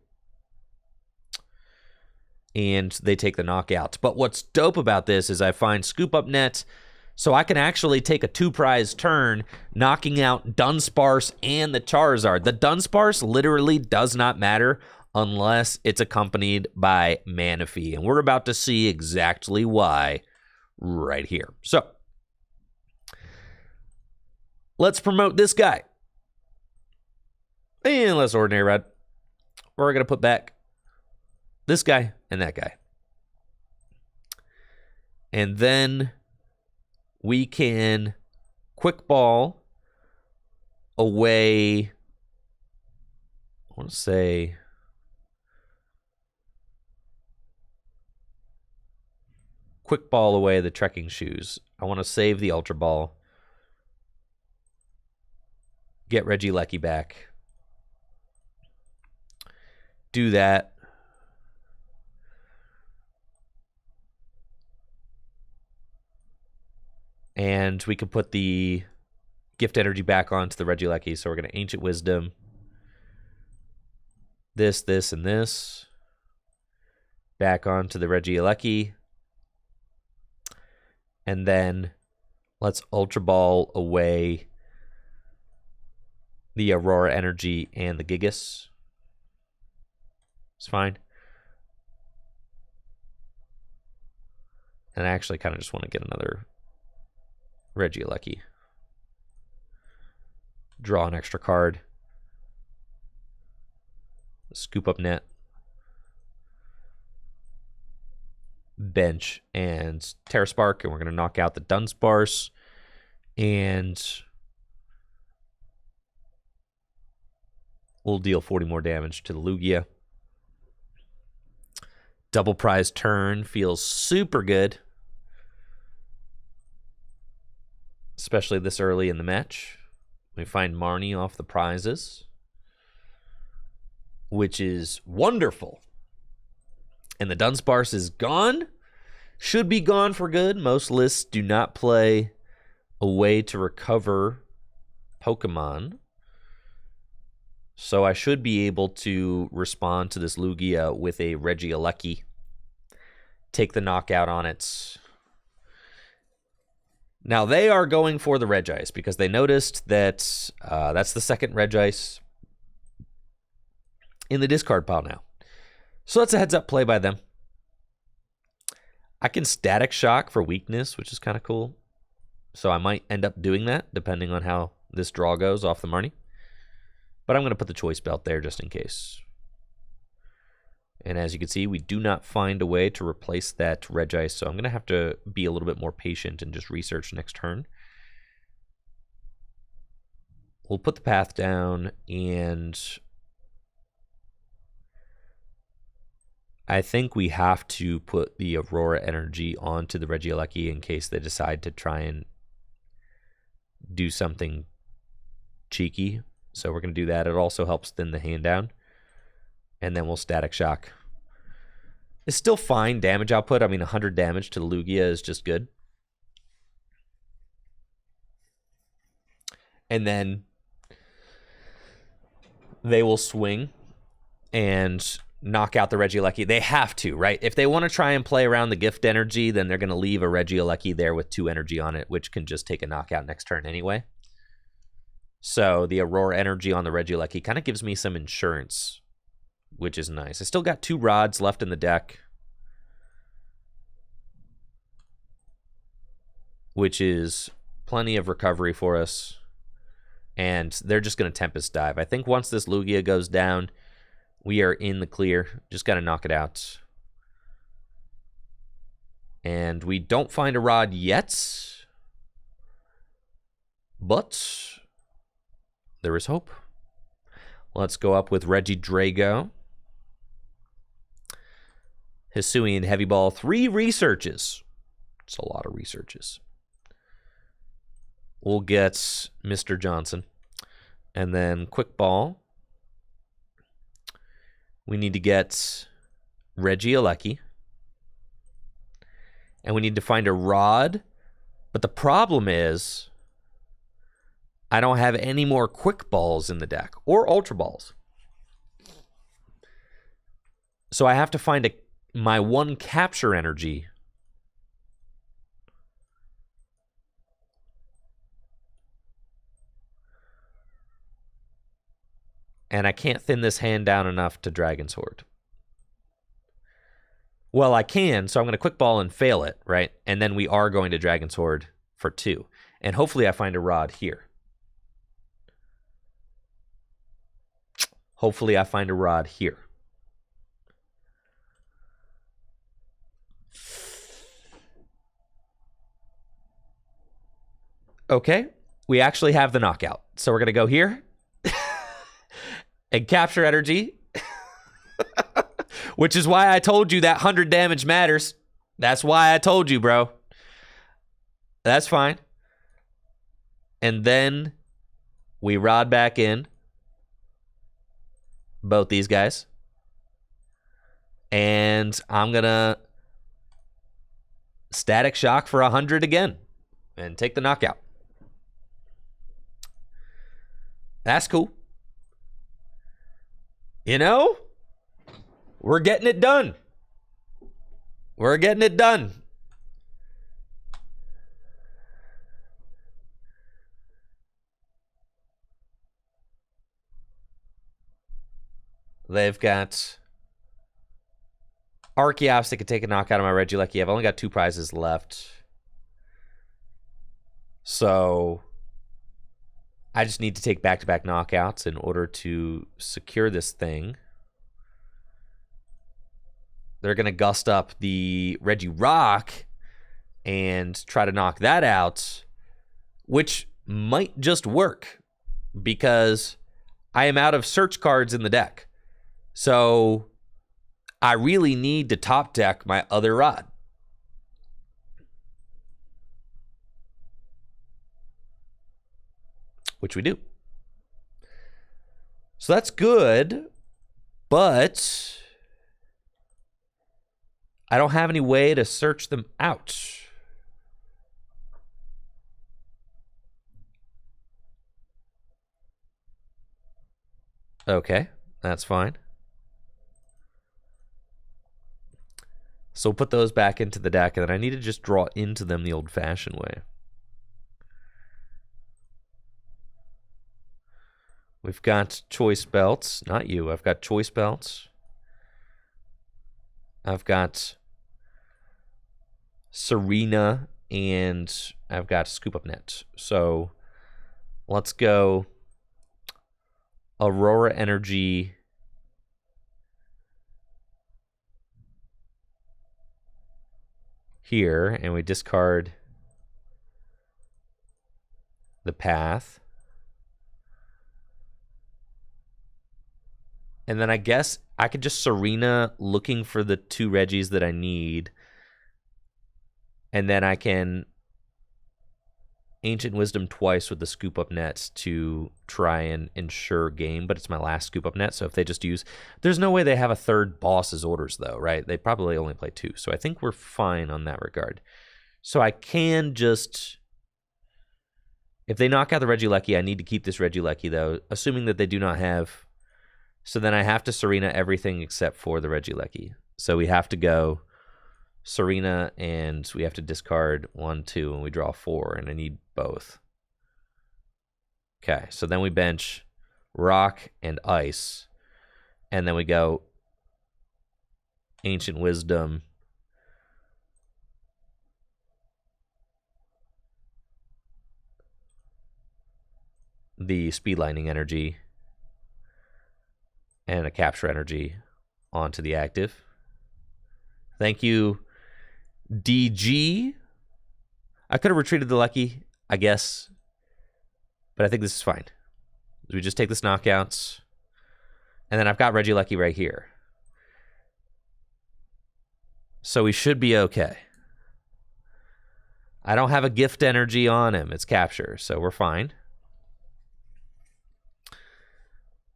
And they take the knockout. But what's dope about this is I find Scoop Up Net, so I can actually take a 2-prize turn, knocking out Dunsparce and the Charizard. The Dunsparce literally does not matter unless it's accompanied by Manaphy. And we're about to see exactly why right here. So, let's promote this guy. And less Ordinary Red. We're going to put back this guy and that guy. And then we can Quick Ball away. I want to say Quick Ball away the Trekking Shoes. I want to save the Ultra Ball. Get Regieleki back. Do that. And we can put the Gift Energy back onto the Regieleki. So we're going to Ancient Wisdom. This, and this. Back onto the Regieleki. And then let's Ultra Ball away the Aurora Energy and the Gigas. It's fine. And I actually kind of just want to get another Regieleki. Draw an extra card. Scoop Up Net. Bench and Terra Spark, and we're going to knock out the Dunsparce, and we'll deal 40 more damage to the Lugia. Double prize turn feels super good, especially this early in the match. We find Marnie off the prizes, which is wonderful. And the Dunsparce is gone. Should be gone for good. Most lists do not play a way to recover Pokemon. So I should be able to respond to this Lugia with a Regieleki. Take the knockout on it. Now they are going for the Regis because they noticed that that's the second Regis in the discard pile now. So that's a heads-up play by them. I can Static Shock for weakness, which is kind of cool. So I might end up doing that, depending on how this draw goes off the Marnie. But I'm going to put the Choice Belt there just in case. And as you can see, we do not find a way to replace that Regis, so I'm going to have to be a little bit more patient and just research next turn. We'll put the Path down, and I think we have to put the Aurora Energy onto the Regieleki in case they decide to try and do something cheeky. So we're going to do that. It also helps thin the hand down. And then we'll Static Shock. It's still fine damage output. I mean, 100 damage to the Lugia is just good. and then they will swing and knock out the Regieleki. They have to, right? If they want to try and play around the gift energy, then they're going to leave a Regieleki there with 2 energy on it, which can just take a knockout next turn anyway. So the Aurora energy on the Regieleki kind of gives me some insurance, which is nice. I still got 2 rods left in the deck, which is plenty of recovery for us. And they're just going to Tempest Dive. I think once this Lugia goes down, we are in the clear. Just got to knock it out. And we don't find a rod yet. But there is hope. Let's go up with Regidrago. Hisuian Heavy Ball. 3 researches. It's a lot of researches. We'll get Mr. Johnson. And then Quick Ball. We need to get Regieleki. And we need to find a rod. But the problem is, I don't have any more Quick Balls in the deck. Or Ultra Balls. So I have to find my 1 capture energy. And I can't thin this hand down enough to Dragon's Horde. Well, I can, so I'm going to Quick Ball and fail it, right? And then we are going to Dragon's Horde for 2. And hopefully I find a rod here. Hopefully I find a rod here. Okay, we actually have the knockout. So we're going to go here. And capture energy. Which is why I told you that 100 damage matters. That's why I told you, bro. That's fine. And then we rod back in. Both these guys. And I'm going to Static Shock for 100 again. And take the knockout. That's cool. You know, we're getting it done. We're getting it done. They've got Archeops that could take a knockout of my Regieleki. I've only got 2 prizes left. So I just need to take back-to-back knockouts in order to secure this thing. They're going to gust up the Regirock and try to knock that out, which might just work because I am out of search cards in the deck. So I really need to top deck my other rod. Which we do. So that's good, but I don't have any way to search them out. Okay, that's fine. So we'll put those back into the deck, and then I need to just draw into them the old-fashioned way. We've got choice belts. Not you. I've got choice belts. I've got Serena, and I've got Scoop Up Net. So let's go Aurora Energy. Here, and we discard the path. And then I guess I could just Serena looking for the 2 Regis that I need. And then I can Ancient Wisdom twice with the Scoop Up Net to try and ensure game. But it's my last Scoop Up Net, so if they just use... There's no way they have a 3rd boss's orders, though, right? They probably only play 2. So I think we're fine on that regard. So I can just If they knock out the Regieleki, I need to keep this Regieleki, though, assuming that they do not have. So then I have to Serena everything except for the Regieleki. So we have to go Serena, and we have to discard 1, 2, and we draw 4, and I need both. Okay, so then we bench Rock and Ice, and then we go Ancient Wisdom, the Speed Lightning Energy, and a Capture Energy onto the active. Thank you, DG. I could have retreated the Lucky, I guess, but I think this is fine. We just take this knockouts, and then I've got Regieleki right here. So we should be okay. I don't have a gift energy on him. It's capture, so we're fine.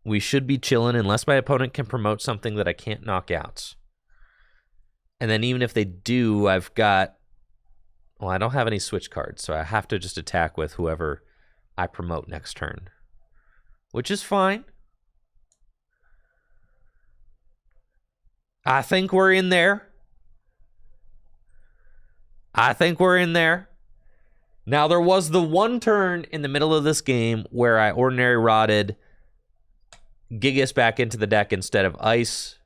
We should be chilling unless my opponent can promote something that I can't knock out. And then even if they do, I've got... Well, I don't have any switch cards, so I have to just attack with whoever I promote next turn. Which is fine. I think we're in there. I think we're in there. Now, there was the one turn in the middle of this game where I ordinary rotted Gigas back into the deck instead of Ice,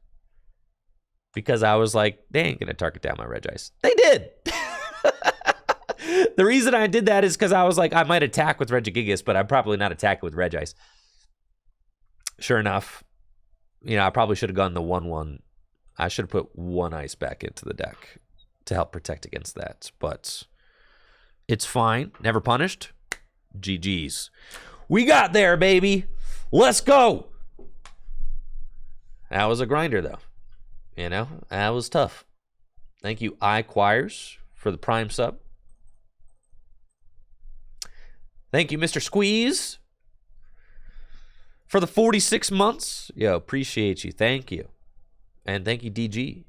because I was like, they ain't going to target down my Regis. They did. The reason I did that is because I was like, I might attack with Regigigas, but I'm probably not attacking with Regis. Sure enough, I probably should have gone the 1/1. I should have put 1 Ice back into the deck to help protect against that, but it's fine. Never punished. GG's. We got there, baby. Let's go. That was a grinder, though. That was tough. Thank you, iQuires, for the Prime sub. Thank you, Mr. Squeeze, for the 46 months. Yo, appreciate you. Thank you. And thank you, DG.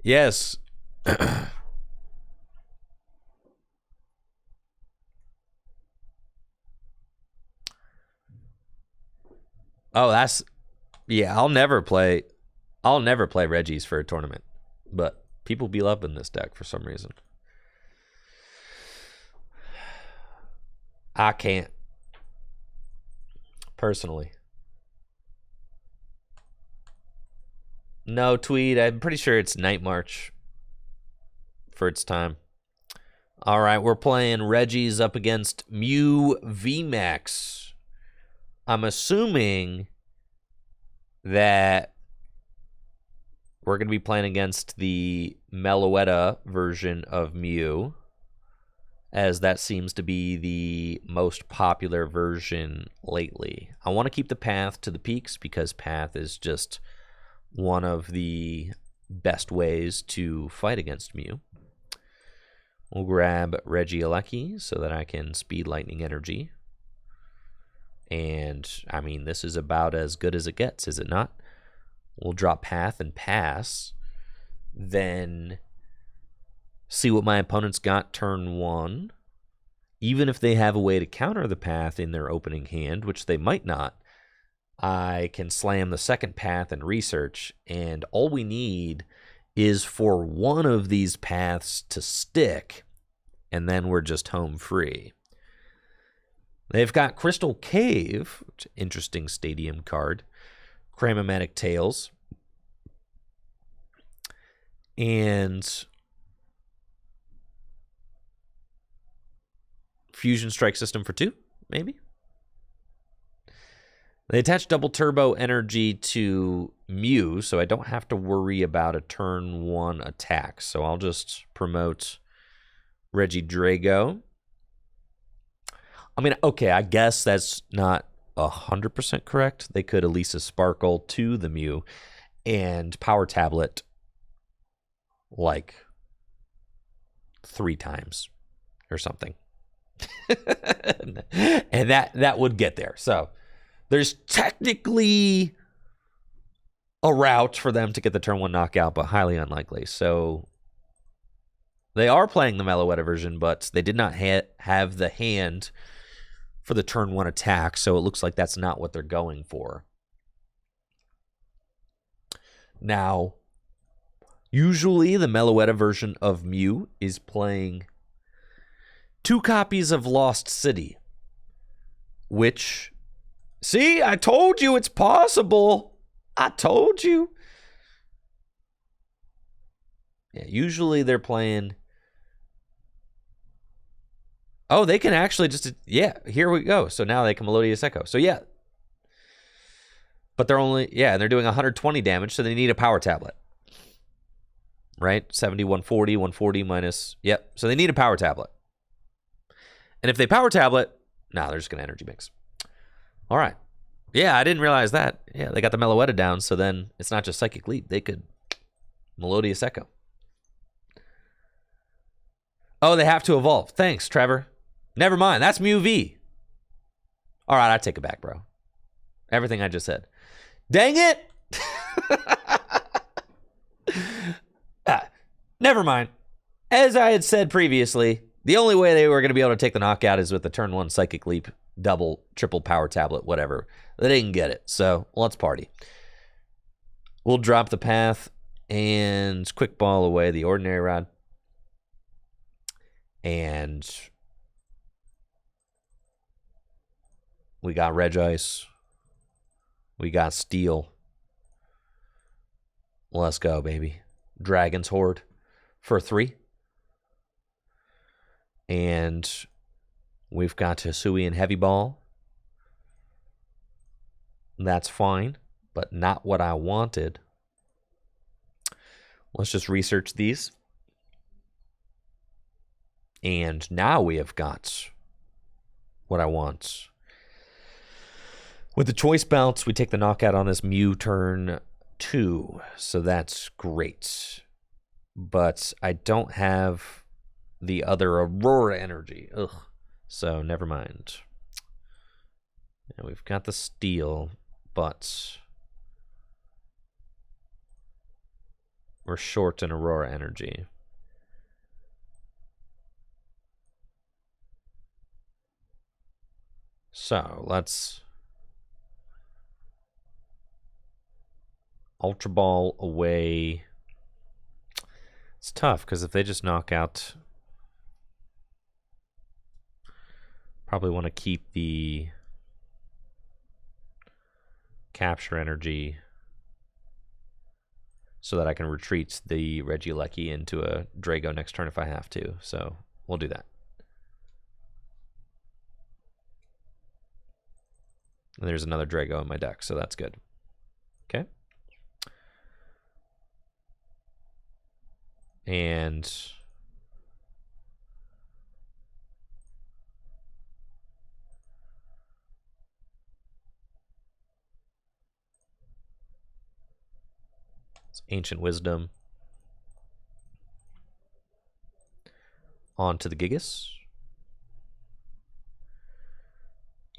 Yes. Oh, that's... Yeah, I'll never play Regis for a tournament. But people be loving this deck for some reason. I can't. Personally. No, Tweed. I'm pretty sure it's Night March for its time. All right, we're playing Regis up against Mew VMAX. I'm assuming that we're going to be playing against the Meloetta version of Mew, as that seems to be the most popular version lately. I want to keep the Path to the peaks because Path is just one of the best ways to fight against Mew. We'll grab Regieleki so that I can Speed Lightning Energy. And, I mean, this is about as good as it gets, is it not? We'll drop Path and pass. Then see what my opponent's got turn 1. Even if they have a way to counter the Path in their opening hand, which they might not, I can slam the second Path and research. And all we need is for one of these paths to stick, and then we're just home free. They've got Crystal Cave, which is an interesting stadium card, Cramomatic Tails, and Fusion Strike System for 2, maybe? They attach Double Turbo Energy to Mew, so I don't have to worry about a turn 1 attack. So I'll just promote Regidrago. I mean, okay, I guess that's not 100% correct. They could Elisa Sparkle to the Mew and Power Tablet like 3 times or something. And that would get there. So There's technically a route for them to get the turn 1 knockout, but highly unlikely. So they are playing the Meloetta version, but they did not have the hand for the turn 1 attack, so it looks like that's not what they're going for. Now, usually the Meloetta version of Mew is playing 2 copies of Lost City, which, see, I told you it's possible. I told you. Yeah, usually they're playing. Oh, they can actually just, yeah, here we go. So now they can Melodious Echo. So yeah. But they're only, yeah, they're doing 120 damage, so they need a power tablet. Right? 70, 140, 140 minus, yep. So they need a power tablet. And if they power tablet, nah, they're just going to energy mix. All right. Yeah, I didn't realize that. Yeah, they got the Meloetta down, so then it's not just Psychic Leap. They could Melodious Echo. Oh, they have to evolve. Thanks, Trevor. Never mind. That's Mew V. All right, I take it back, bro. Everything I just said. Dang it! Never mind. As I had said previously, the only way they were going to be able to take the knockout is with the turn 1 Psychic Leap, double, triple power tablet, whatever. They didn't get it, so let's party. We'll drop the path and quick ball away the Ordinary Rod. And we got Regis. We got Steel. Let's go, baby. Dragon's Horde for 3. And we've got Hisui and Heavy Ball. That's fine, but not what I wanted. Let's just research these. And now we have got what I want. With the choice bounce, we take the knockout on this Mew turn 2. So that's great. But I don't have the other Aurora energy. Ugh. So never mind. And we've got the Steel, but we're short in Aurora energy. So let's Ultra Ball away. It's tough because if they just knock out, probably want to keep the capture energy so that I can retreat the Regieleki into a Drago next turn if I have to. So we'll do that. And there's another Drago in my deck, so that's good. Okay. And it's Ancient Wisdom onto the Gigas.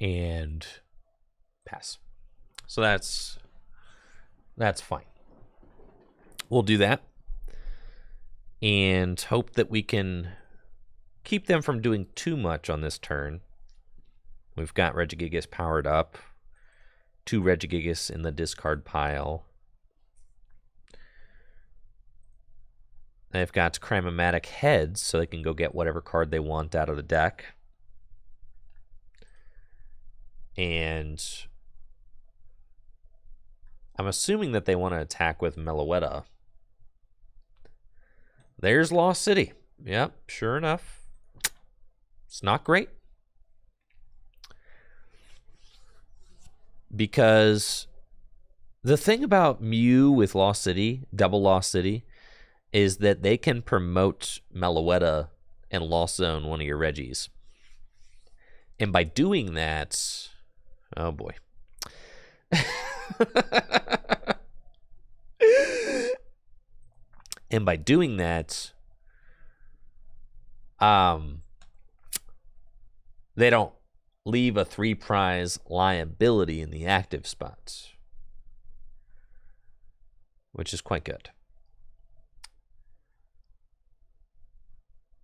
And pass. So that's fine. We'll do that. And hope that we can keep them from doing too much on this turn. We've got Regigigas powered up. 2 Regigigas in the discard pile. They've got Cramomatic Heads, so they can go get whatever card they want out of the deck. And I'm assuming that they want to attack with Meloetta. There's Lost City. Yep, sure enough. It's not great. Because the thing about Mew with Lost City, double Lost City, is that they can promote Meloetta and Lost Zone one of your Regis. And by doing that, oh boy. And by doing that, they don't leave a 3 prize liability in the active spots, which is quite good.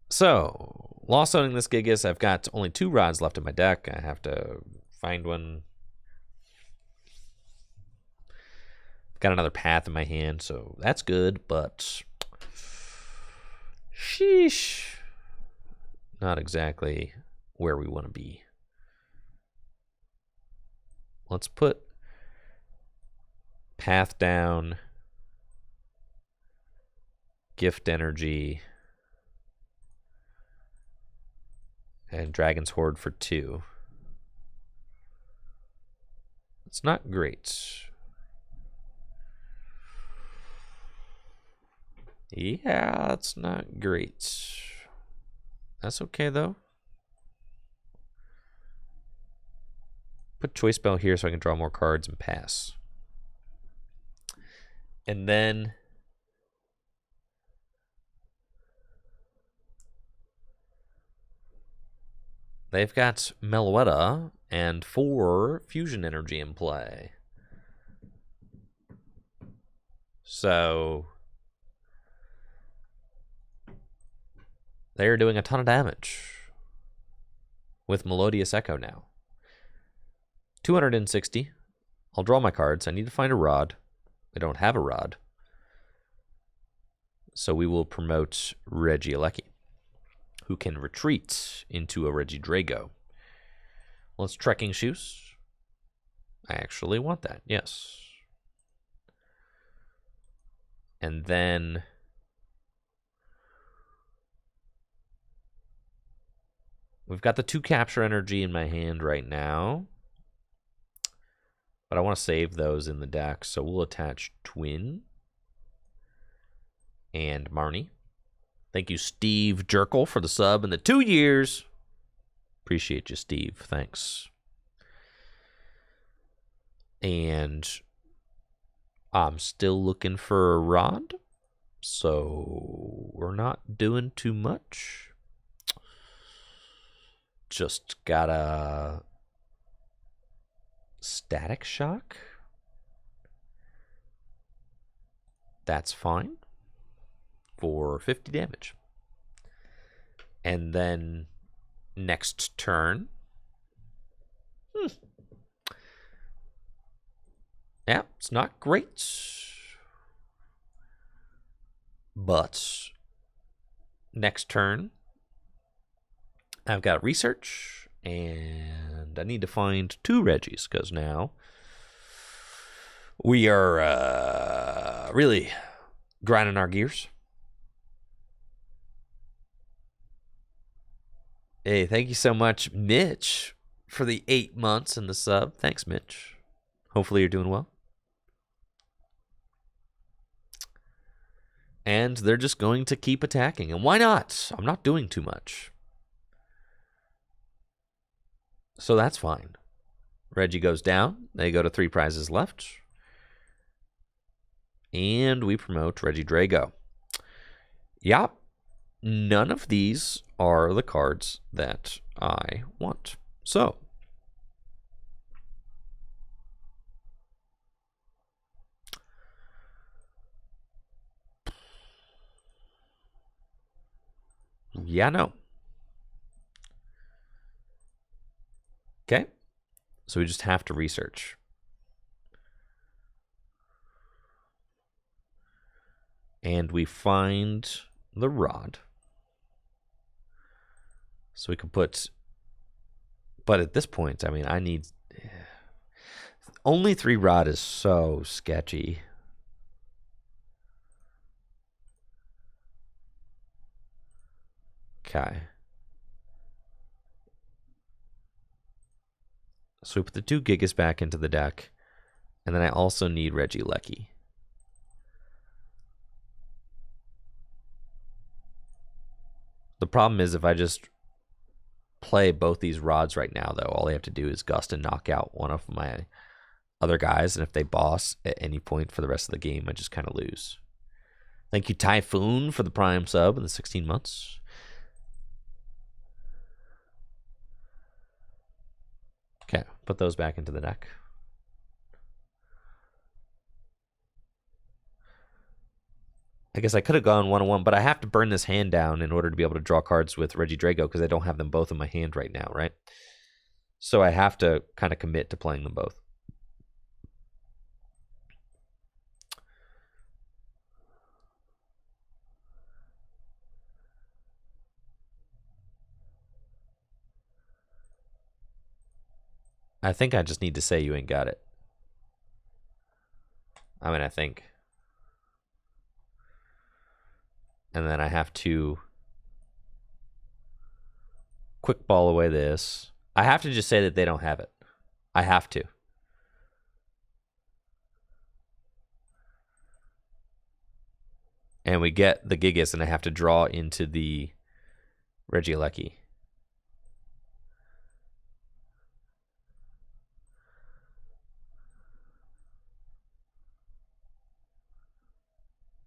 So, lost owning this Gigas. I've got only 2 rods left in my deck. I have to find one. I've got another path in my hand, so that's good, but sheesh. Not exactly where we want to be. Let's put path down, gift energy, and Dragon's Horde for 2. It's not great. Yeah, it's not great. That's okay, though. Put Choice Bell here so I can draw more cards and pass. And then they've got Meloetta and 4 fusion energy in play. So they're doing a ton of damage with Melodious Echo now. 260. I'll draw my cards. I need to find a rod. I don't have a rod. So we will promote Regieleki, who can retreat into a Regidrago. Well, it's Trekking Shoes. I actually want that, yes. And then we've got the 2 capture energy in my hand right now. But I want to save those in the deck, so we'll attach Twin and Marnie. Thank you, Steve Jerkel, for the sub and the 2 years. Appreciate you, Steve. Thanks. And I'm still looking for a rod, so we're not doing too much. Just gotta Static Shock. That's fine for 50 damage. And then next turn. Yeah, it's not great. But next turn, I've got Research, and I need to find 2 Regis, because now we are really grinding our gears. Hey, thank you so much, Mitch, for the 8 months in the sub. Thanks, Mitch. Hopefully you're doing well. And they're just going to keep attacking. And why not? I'm not doing too much. So that's fine. Reggie goes down. They go to 3 prizes left. And we promote Regidrago. Yep. None of these are the cards that I want. So yeah, no. Okay. So we just have to research. And we find the rod. So we can put, but at this point, I mean, I need, only 3 rod is so sketchy. Okay. So we put the 2 Gigas back into the deck. And then I also need Regieleki. The problem is if I just play both these rods right now, though, all I have to do is gust and knock out one of my other guys. And if they boss at any point for the rest of the game, I just kind of lose. Thank you, Typhoon, for the Prime sub in the 16 months. Okay, put those back into the deck. I guess I could have gone 1-1, but I have to burn this hand down in order to be able to draw cards with Regieleki because I don't have them both in my hand right now, right? So I have to kind of commit to playing them both. I think I just need to say you ain't got it. I mean, I think. And then I have to quick ball away this. I have to just say that they don't have it. I have to. And we get the Gigas, and I have to draw into the Regieleki.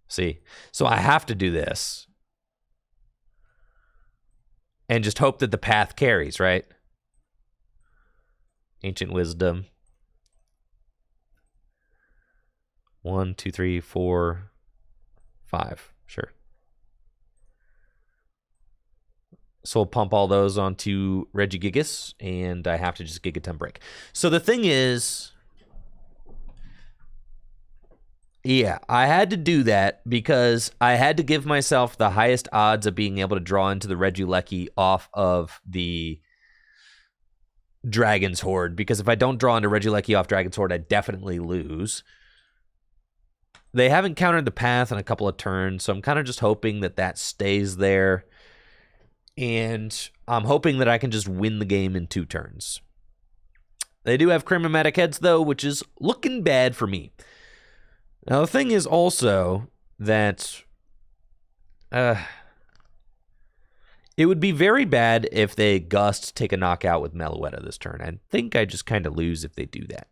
See? So I have to do this. And just hope that the path carries, right? Ancient Wisdom. 1, 2, 3, 4, 5. Sure. So we'll pump all those onto Regigigas, and I have to just Gigaton break. So the thing is, yeah, I had to do that because I had to give myself the highest odds of being able to draw into the Regieleki off of the Dragon's Horde, because if I don't draw into Regieleki off Dragon's Horde, I definitely lose. They haven't countered the path in a couple of turns, so I'm kind of just hoping that that stays there. And I'm hoping that I can just win the game in 2 turns. They do have Chromatic Heads, though, which is looking bad for me. Now, the thing is also that it would be very bad if they Gust take a knockout with Meloetta this turn. I think I just kind of lose if they do that.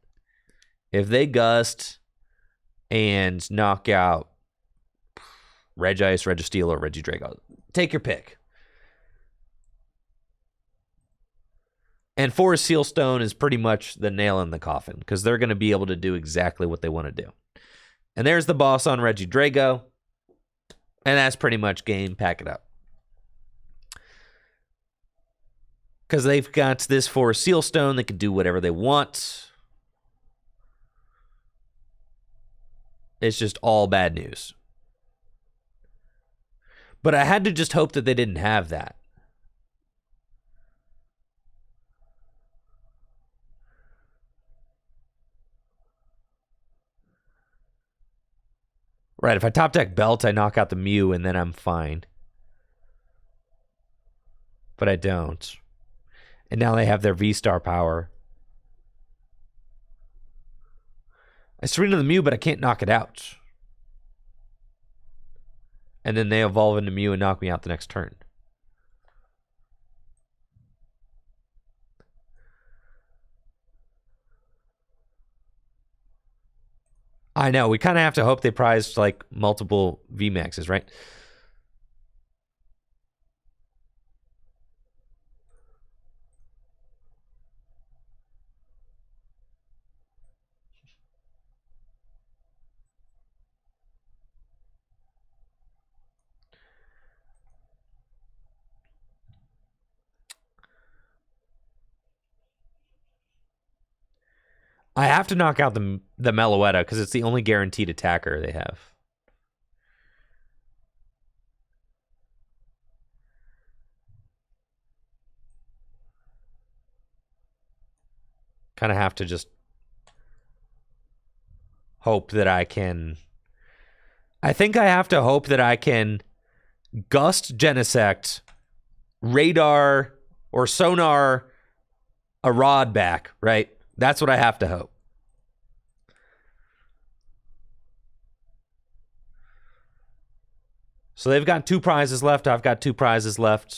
If they Gust and knock out Regice, Registeel, or Regidrago, take your pick. And Forest Sealstone is pretty much the nail in the coffin because they're going to be able to do exactly what they want to do. And there's the boss on Regidrago. And that's pretty much game. Pack it up. Because they've got this Forest Sealstone. They can do whatever they want. It's just all bad news. But I had to just hope that they didn't have that. Right, if I top deck Belt, I knock out the Mew, and then I'm fine. But I don't. And now they have their V-Star power. I surrender the Mew, but I can't knock it out. And then they evolve into Mew and knock me out the next turn. I know, we kind of have to hope they prize like multiple VMAXs, right? I have to knock out the Meloetta because it's the only guaranteed attacker they have. Kind of have to just hope that I can... I think I have to hope that I can Gust Genesect, Radar, or Sonar a Rod back, right? That's what I have to hope. So they've got 2 prizes left. I've got 2 prizes left.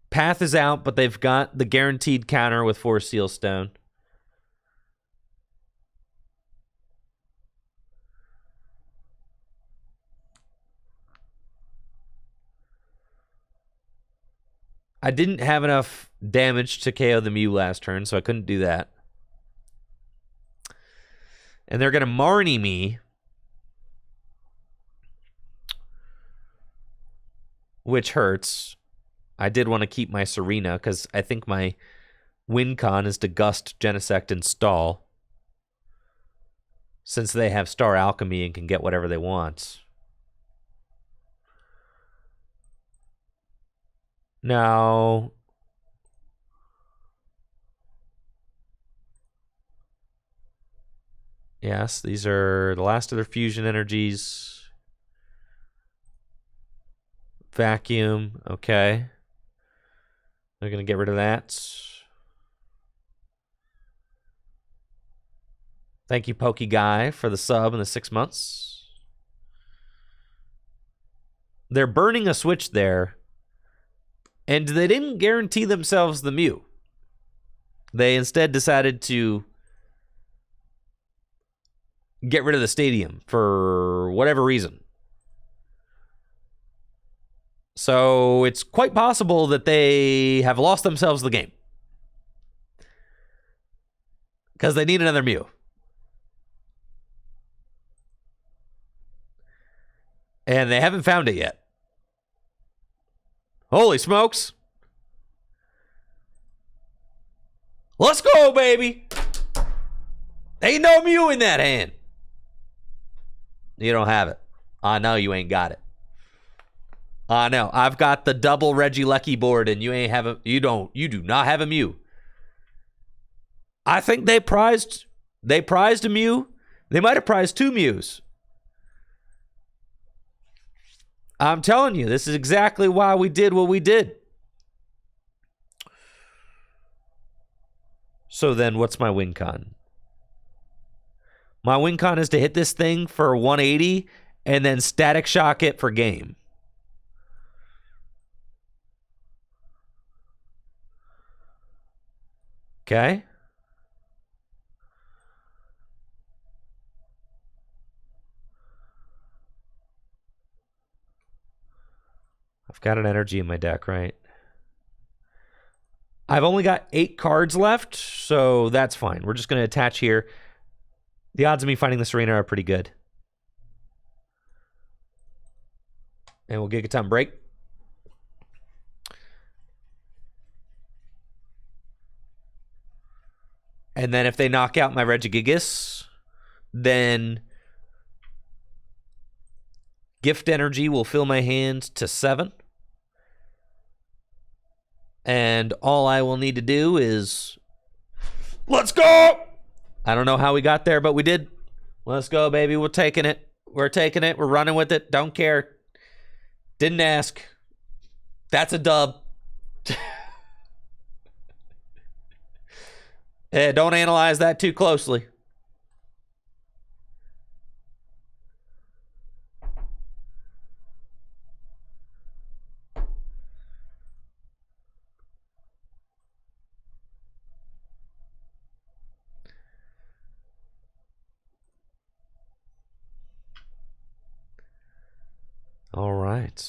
Path is out, but they've got the guaranteed counter with 4 Sealstone. I didn't have enough damage to KO the Mew last turn, so I couldn't do that. And they're going to Marnie me, which hurts. I did want to keep my Serena, because I think my win con is to Gust, Genesect, and Stall, since they have Star Alchemy and can get whatever they want. Now, yes, these are the last of their fusion energies. Vacuum, okay. They're going to get rid of that. Thank you, Pokey Guy, for the sub and the 6 months. They're burning a switch there, and they didn't guarantee themselves the Mew. They instead decided to get rid of the stadium for whatever reason. So it's quite possible that they have lost themselves the game, because they need another Mew. And they haven't found it yet. Holy smokes. Let's go, baby. Ain't no Mew in that hand. You don't have it. I know you ain't got it. I know. I've got the double Regieleki board, and you ain't have a. You do not have a Mew. I think they prized a Mew. They might have prized 2 Mews. I'm telling you, this is exactly why we did what we did. So then, what's my win con? My win con is to hit this thing for 180 and then static shock it for game. Okay. I've got an energy in my deck, right? I've only got 8 cards left, so that's fine. We're just going to attach here. The odds of me finding this arena are pretty good. And we'll Gigaton break. And then if they knock out my Regigigas, then Gift Energy will fill my hand to 7. And all I will need to do is... Let's go! I don't know how we got there, but we did. Let's go, baby. We're taking it. We're taking it. We're running with it. Don't care. Didn't ask. That's a dub. Yeah, don't analyze that too closely. All right.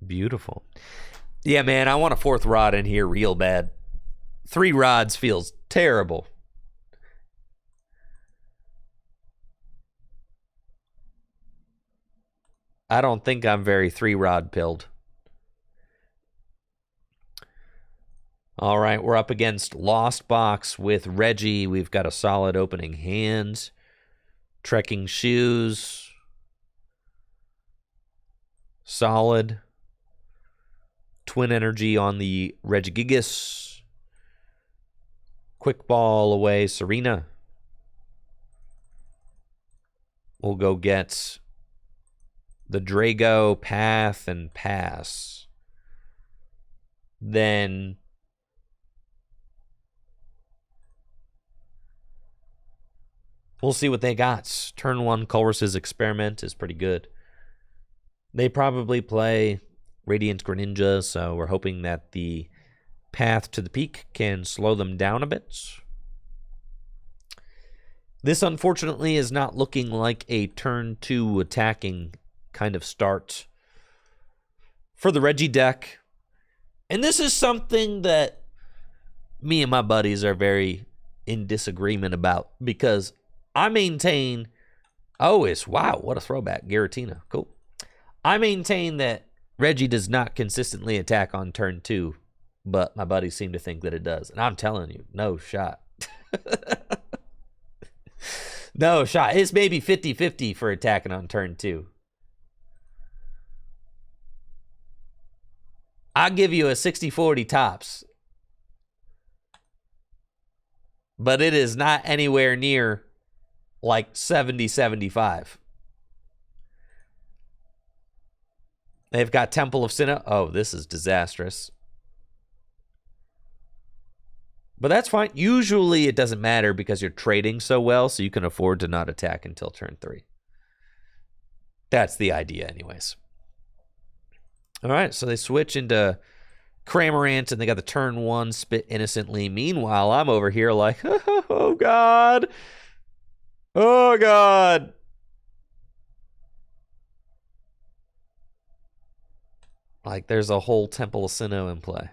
Beautiful. Yeah, man, I want a 4th rod in here real bad. 3 rods feels terrible. I don't think I'm very 3-rod pilled. All right, we're up against Lost Box with Reggie. We've got a solid opening hand. Trekking Shoes. Solid. Twin Energy on the Regigigas. Quick Ball away, Serena. We'll go get the Drago, Path, and Pass. Then we'll see what they got. Turn 1, Colress's Experiment is pretty good. They probably play Radiant Greninja, so we're hoping that the Path to the Peak can slow them down a bit. This, unfortunately, is not looking like a turn 2 attacking kind of start for the Reggie deck. And this is something that me and my buddies are very in disagreement about, because I maintain, wow, what a throwback, Giratina, cool. I maintain that Reggie does not consistently attack on turn 2, but my buddies seem to think that it does. And I'm telling you, no shot. No shot. It's maybe 50-50 for attacking on turn 2. I'll give you a 60-40 tops. But it is not anywhere near like 70-75. They've got Temple of Sinnoh. Oh, this is disastrous. But that's fine. Usually it doesn't matter because you're trading so well, so you can afford to not attack until turn 3. That's the idea anyways. All right, so they switch into Cramorant, and they got the turn 1 Spit Innocently. Meanwhile, I'm over here like, oh, God. Oh, God. Like, there's a whole Temple of Sinnoh in play.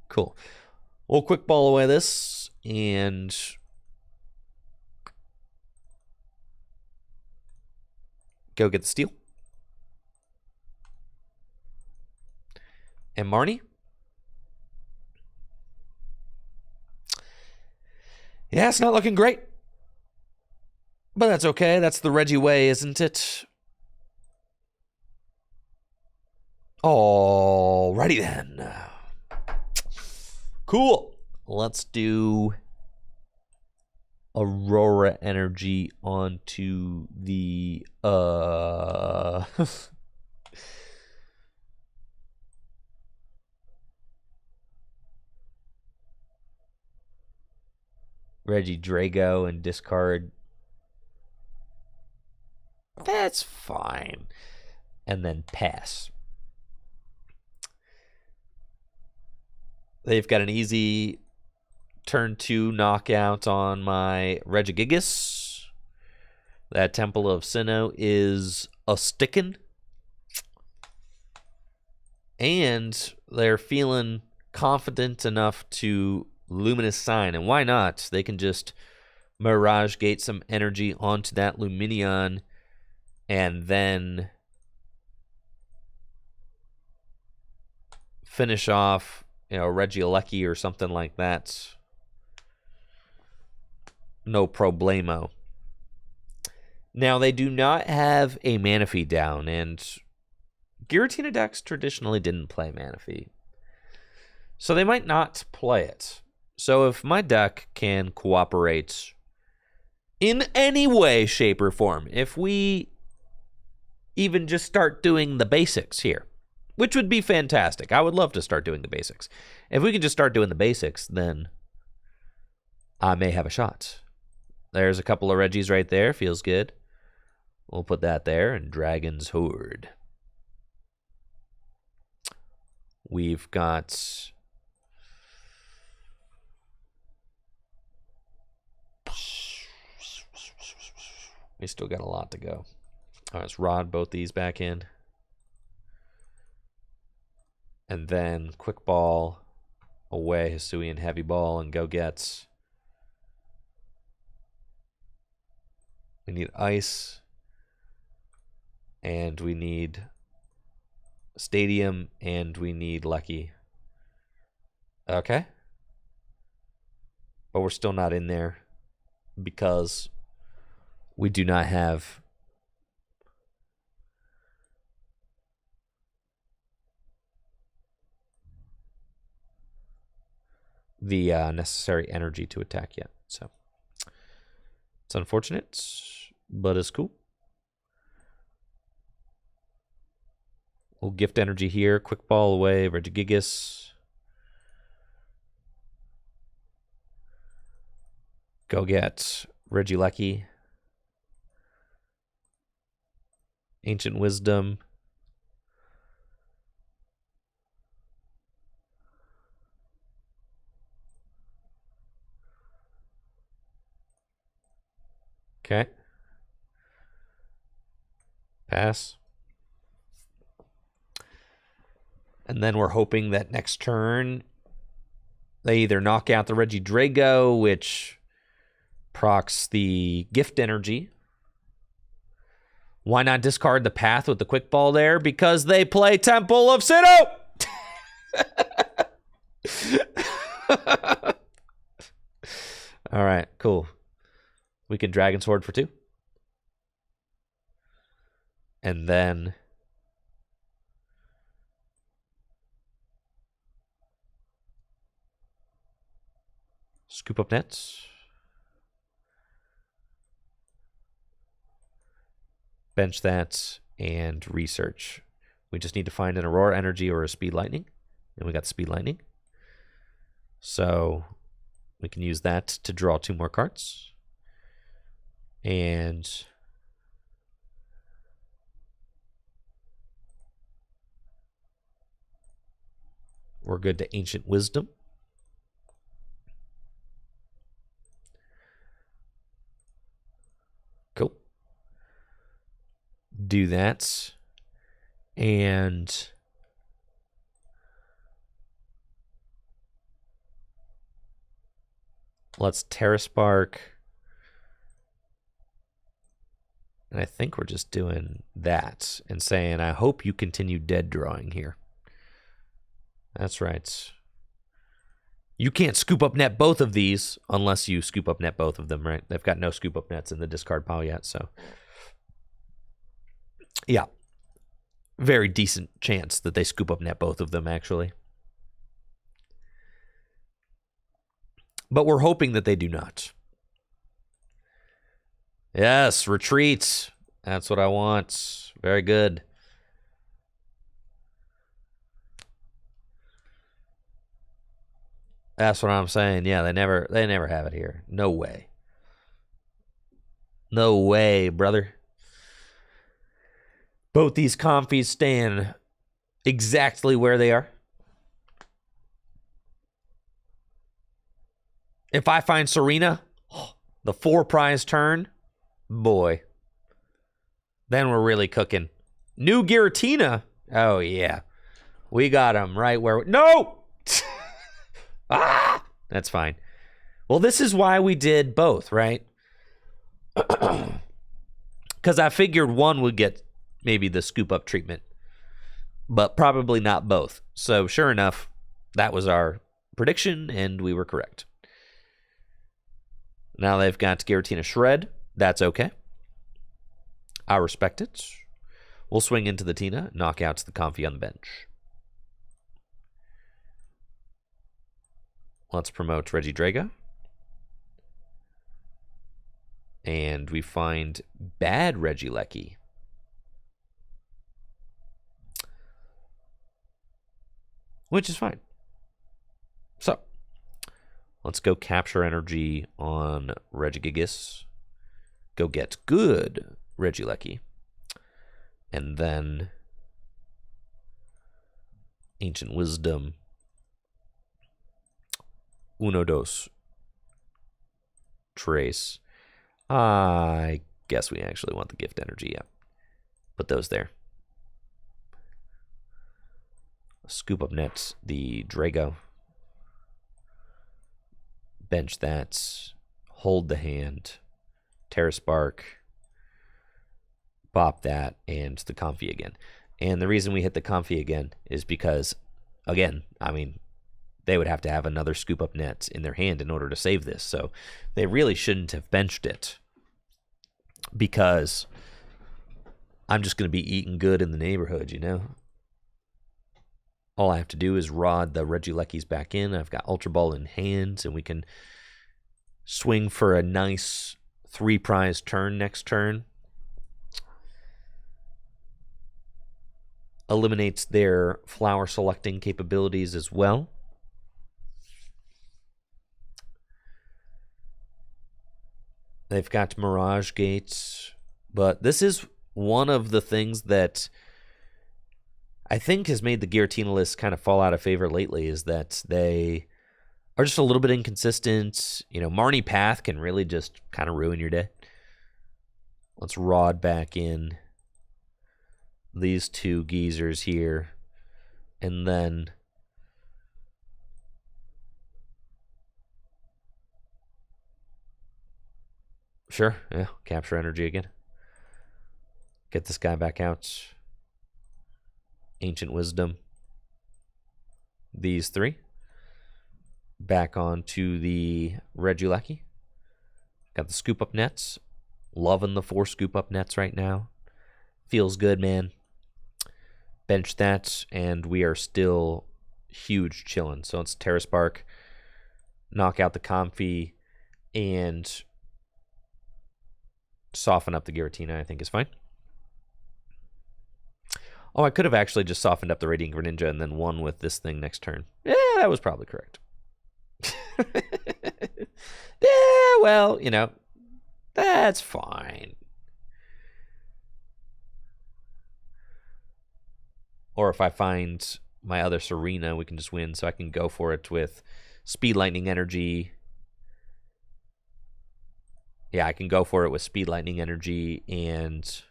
Cool. We'll quick ball away this, and go get the steal. And Marnie? Yeah, it's not looking great. But that's okay. That's the Reggie way, isn't it? Alrighty then. Cool. Let's do Aurora Energy onto the Reggie Drago and discard. That's fine. And then pass. They've got an easy turn 2 knockout on my Regieleki. That Temple of Sinnoh is a stickin'. And they're feeling confident enough to Luminous Sign. And why not? They can just Mirage Gate some energy onto that Luminion, and then finish off, Regieleki or something like that. No problemo. Now, they do not have a Manaphy down, and Giratina decks traditionally didn't play Manaphy. So they might not play it. So if my deck can cooperate in any way, shape, or form, if we even just start doing the basics here, which would be fantastic. I would love to start doing the basics. If we can just start doing the basics, then I may have a shot. There's a couple of Reggies right there. Feels good. We'll put that there. And Dragon's Horde. We've got... We still got a lot to go. All right, let's rod both these back in. And then quick ball away, Hisuian heavy ball, and go get. We need ice. And we need stadium, and we need Lecky. Okay. But we're still not in there because we do not have the necessary energy to attack yet. So it's unfortunate, but it's cool. We'll gift energy here. Quick ball away. Regieleki. Go get Regieleki. Ancient Wisdom. Okay. Pass. And then we're hoping that next turn they either knock out the Regieleki, which procs the gift energy. Why not discard the path with the quick ball there? Because they play Temple of Sinnoh! All right, cool. We can Dragon Sword for 2. And then scoop up nets. Bench that and research. We just need to find an Aurora Energy or a Speed Lightning. And we got the Speed Lightning. So we can use that to draw 2 more cards. And we're good to Ancient Wisdom. Cool. Do that. And let's Terra Spark. And I think we're just doing that and saying, I hope you continue dead drawing here. That's right. You can't scoop up net both of these unless you scoop up net both of them, right? They've got no scoop up nets in the discard pile yet, so. Yeah. Very decent chance that they scoop up net both of them, actually. But we're hoping that they do not. Yes, retreat. That's what I want. Very good. That's what I'm saying. Yeah, they never have it here. No way. No way, brother. Both these comfies stand exactly where they are. If I find Serena, the 4 prize turn, boy, then we're really cooking. New Giratina. Oh, yeah. We got him right where... No! Ah! That's fine. Well, this is why we did both, right? Because I figured one would get maybe the scoop up treatment, but probably not both. So sure enough, that was our prediction, and we were correct. Now they've got Giratina Shred. That's okay. I respect it. We'll swing into the Tina, knock out the Comfy on the bench. Let's promote Regieleki. And we find bad Regieleki. Which is fine. So, let's go capture energy on Regis. Go get good Regieleki. And then Ancient Wisdom. Uno, dos. Trace. I guess we actually want the gift energy, yeah. Put those there. Scoop up nets, the Drago. Bench that. Hold the hand. Terra Spark. Bop that, and the Comfy again. And the reason we hit the Comfy again is because, again, I mean, they would have to have another scoop up net in their hand in order to save this. So they really shouldn't have benched it, because I'm just going to be eating good in the neighborhood, you know? All I have to do is rod the Regielekis back in. I've got Ultra Ball in hand, and we can swing for a nice 3 prize turn next turn. Eliminates their flower selecting capabilities as well. They've got Mirage Gates, but this is one of the things that I think has made the Giratina list kind of fall out of favor lately, is that they are just a little bit inconsistent. You know, Marnie Path can really just kind of ruin your day. Let's rod back in these 2 geezers here. And then sure, yeah, capture energy again. Get this guy back out. Ancient Wisdom. These three. Back onto the Regieleki. Got the scoop up nets. Loving the 4 scoop up nets right now. Feels good, man. Bench that, and we are still huge chilling. So it's Terra Spark, knock out the Comfy, and soften up the Giratina, I think is fine. Oh, I could have actually just softened up the Radiant Greninja and then won with this thing next turn. Yeah, that was probably correct. Yeah, well, you know, that's fine. Or if I find my other Serena, we can just win. So I can go for it with Speed Lightning Energy. Yeah, I can go for it with Speed Lightning Energy and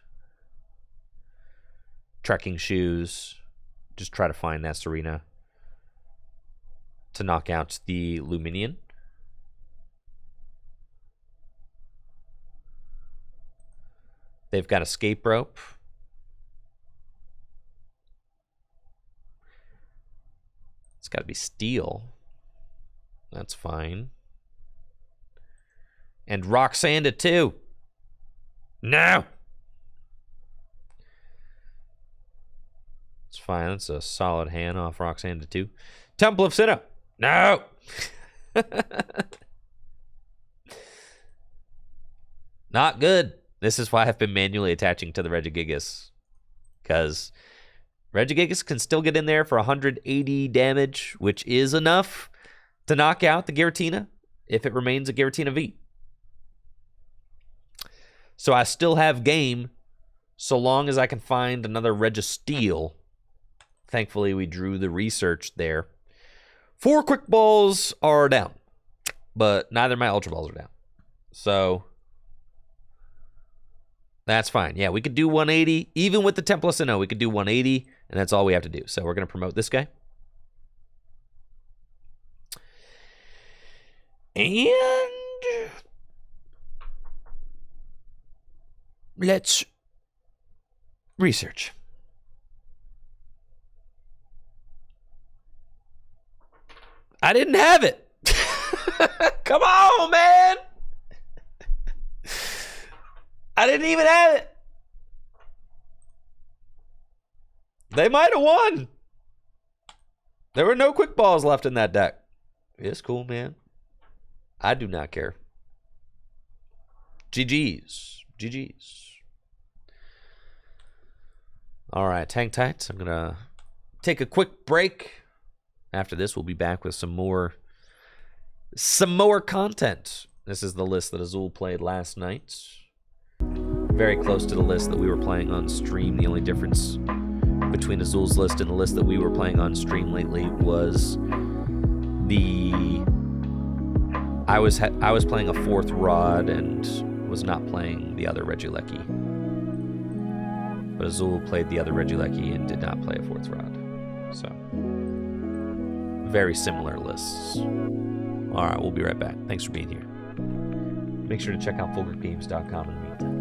Trekking Shoes. Just try to find that Serena to knock out the Luminion. They've got Escape Rope. It's got to be Steel. That's fine. And Roxanda too. No! It's fine. That's a solid hand off Roxanda too. Temple of Sinnoh. No! Not good. This is why I've been manually attaching to the Regigigas. Because Regigigas can still get in there for 180 damage, which is enough to knock out the Giratina if it remains a Giratina V. So I still have game so long as I can find another Registeel. Thankfully, we drew the research there. 4 Quick Balls are down, but neither of my Ultra Balls are down. So that's fine. Yeah, we could do 180. Even with the Temple of Sinnoh, we could do 180, and that's all we have to do. So we're going to promote this guy. And let's research. I didn't have it. Come on, man. I didn't even have it. They might have won. There were no Quick Balls left in that deck. It's cool, man. I do not care. GG's. GG's. All right, hang tight. I'm going to take a quick break. After this, we'll be back with some more content. This is the list that Azul played last night. Very close to the list that we were playing on stream. The only difference between Azul's list and the list that we were playing on stream lately was I was playing a 4th Rod and was not playing the other Regieleki. But Azul played the other Regieleki and did not play a 4th Rod. So very similar lists. All right, we'll be right back. Thanks for being here. Make sure to check out fullgripgames.com in the meantime.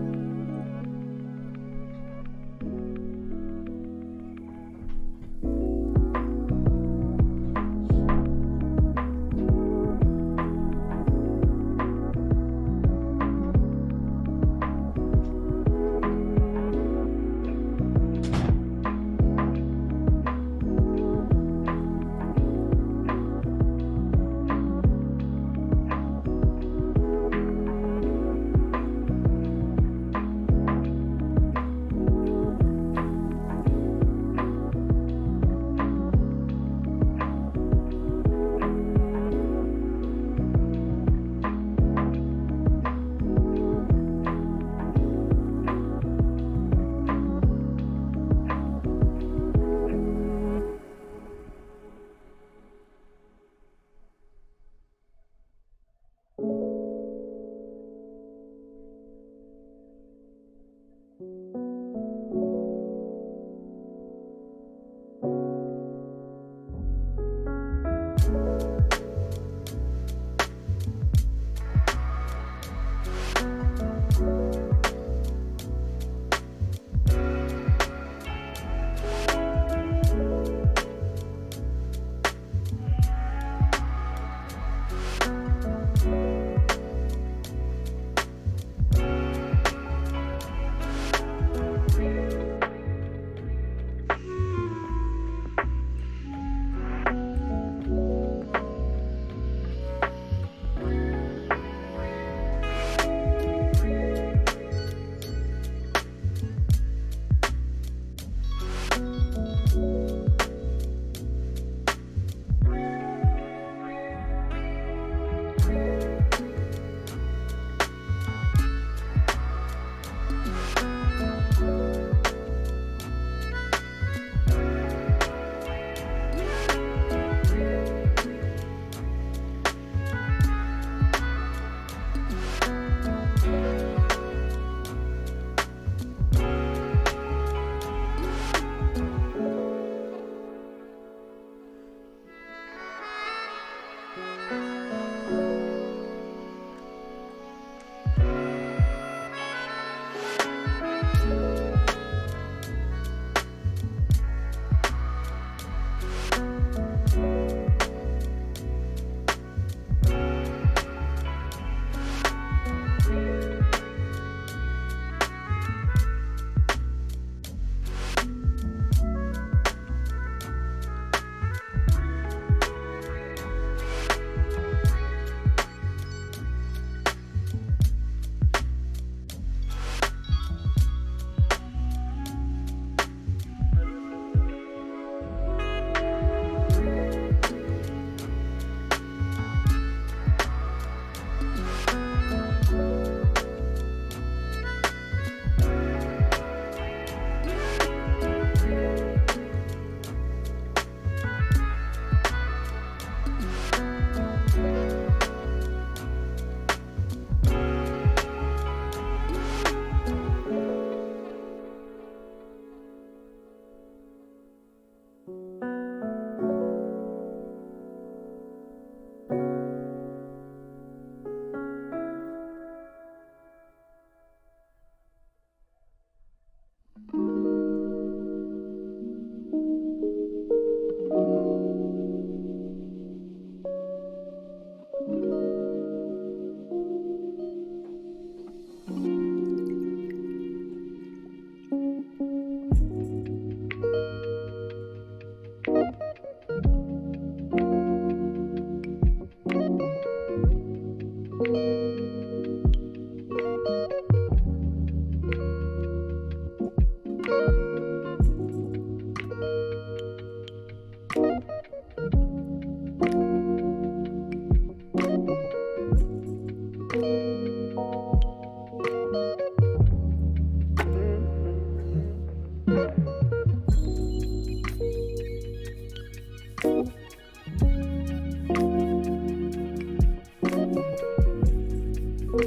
All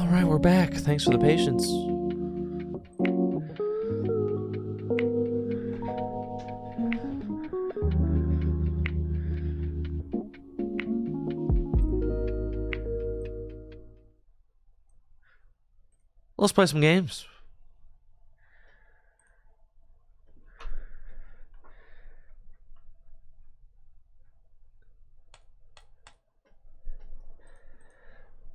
right, we're back. Thanks for the patience. Let's play some games.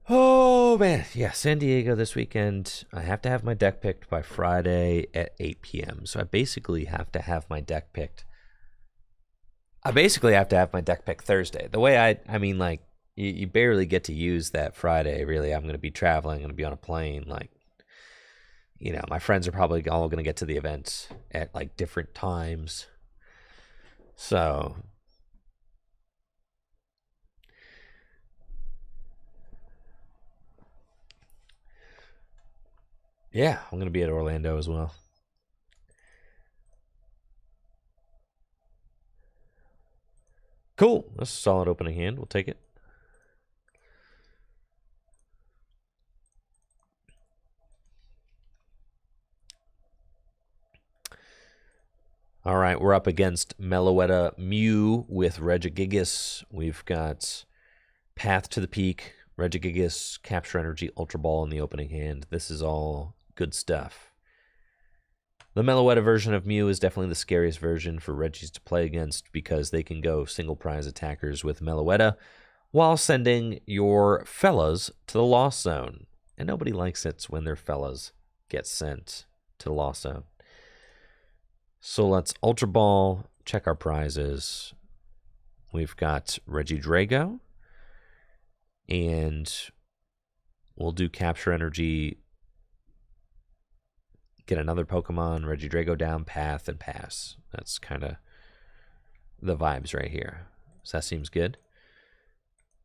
Oh, man. Yeah, San Diego this weekend. I have to have my deck picked by Friday at 8 p.m. So I basically have to have my deck picked. Thursday. The way I mean, like, you barely get to use that Friday, really. I'm going to be traveling. I'm going to be on a plane. Like, you know, my friends are probably all going to get to the event at, like, different times. So... yeah, I'm going to be at Orlando as well. Cool. That's a solid opening hand. We'll take it. All right, we're up against Meloetta Mew with Regieleki. We've got Path to the Peak, Regieleki, Capture Energy, Ultra Ball in the opening hand. This is all good stuff. The Meloetta version of Mew is definitely the scariest version for Regis to play against because they can go single prize attackers with Meloetta while sending your fellas to the Lost Zone. And nobody likes it when their fellas get sent to the Lost Zone. So let's Ultra Ball, check our prizes. We've got Regieleki, and we'll do Capture Energy, get another Pokemon, Regieleki down, Path, and pass. That's kind of the vibes right here. So that seems good.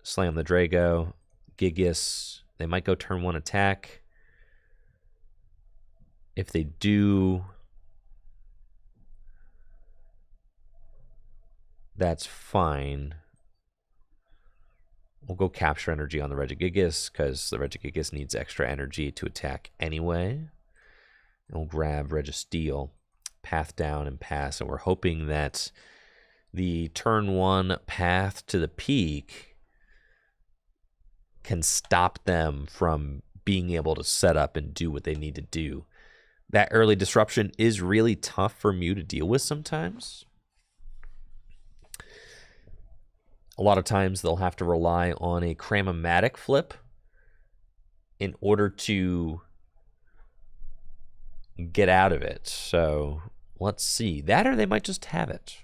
Slam the Drago, Gigas. They might go turn 1 attack. If they do... that's fine. We'll go Capture Energy on the Regieleki because the Regieleki needs extra energy to attack anyway. And we'll grab Registeel, Path down, and pass. And we're hoping that the turn 1 Path to the Peak can stop them from being able to set up and do what they need to do. That early disruption is really tough for Mew to deal with sometimes. A lot of times they'll have to rely on a Cram-O-Matic flip in order to get out of it. So let's see. That or they might just have it.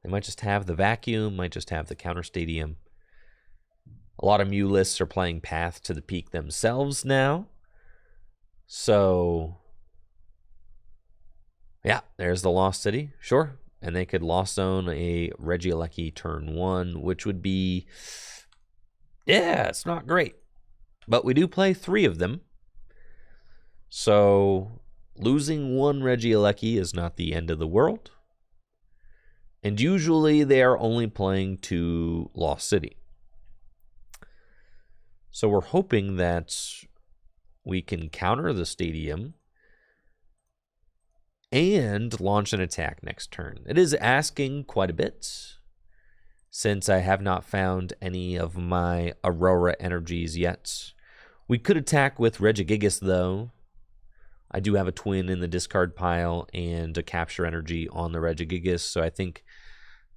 They might just have the Vacuum, might just have the Counter Stadium. A lot of Mew lists are playing Path to the Peak themselves now. So, yeah, there's the Lost City. Sure. And they could Lost Zone a Regieleki turn 1, which would be... yeah, it's not great. But we do play 3 of them. So losing 1 Regieleki is not the end of the world. And usually they are only playing to Lost City. So we're hoping that we can counter the stadium and launch an attack next turn. It is asking quite a bit, since I have not found any of my Aurora energies yet. We could attack with Regieleki, though. I do have a twin in the discard pile and a Capture Energy on the Regieleki, so I think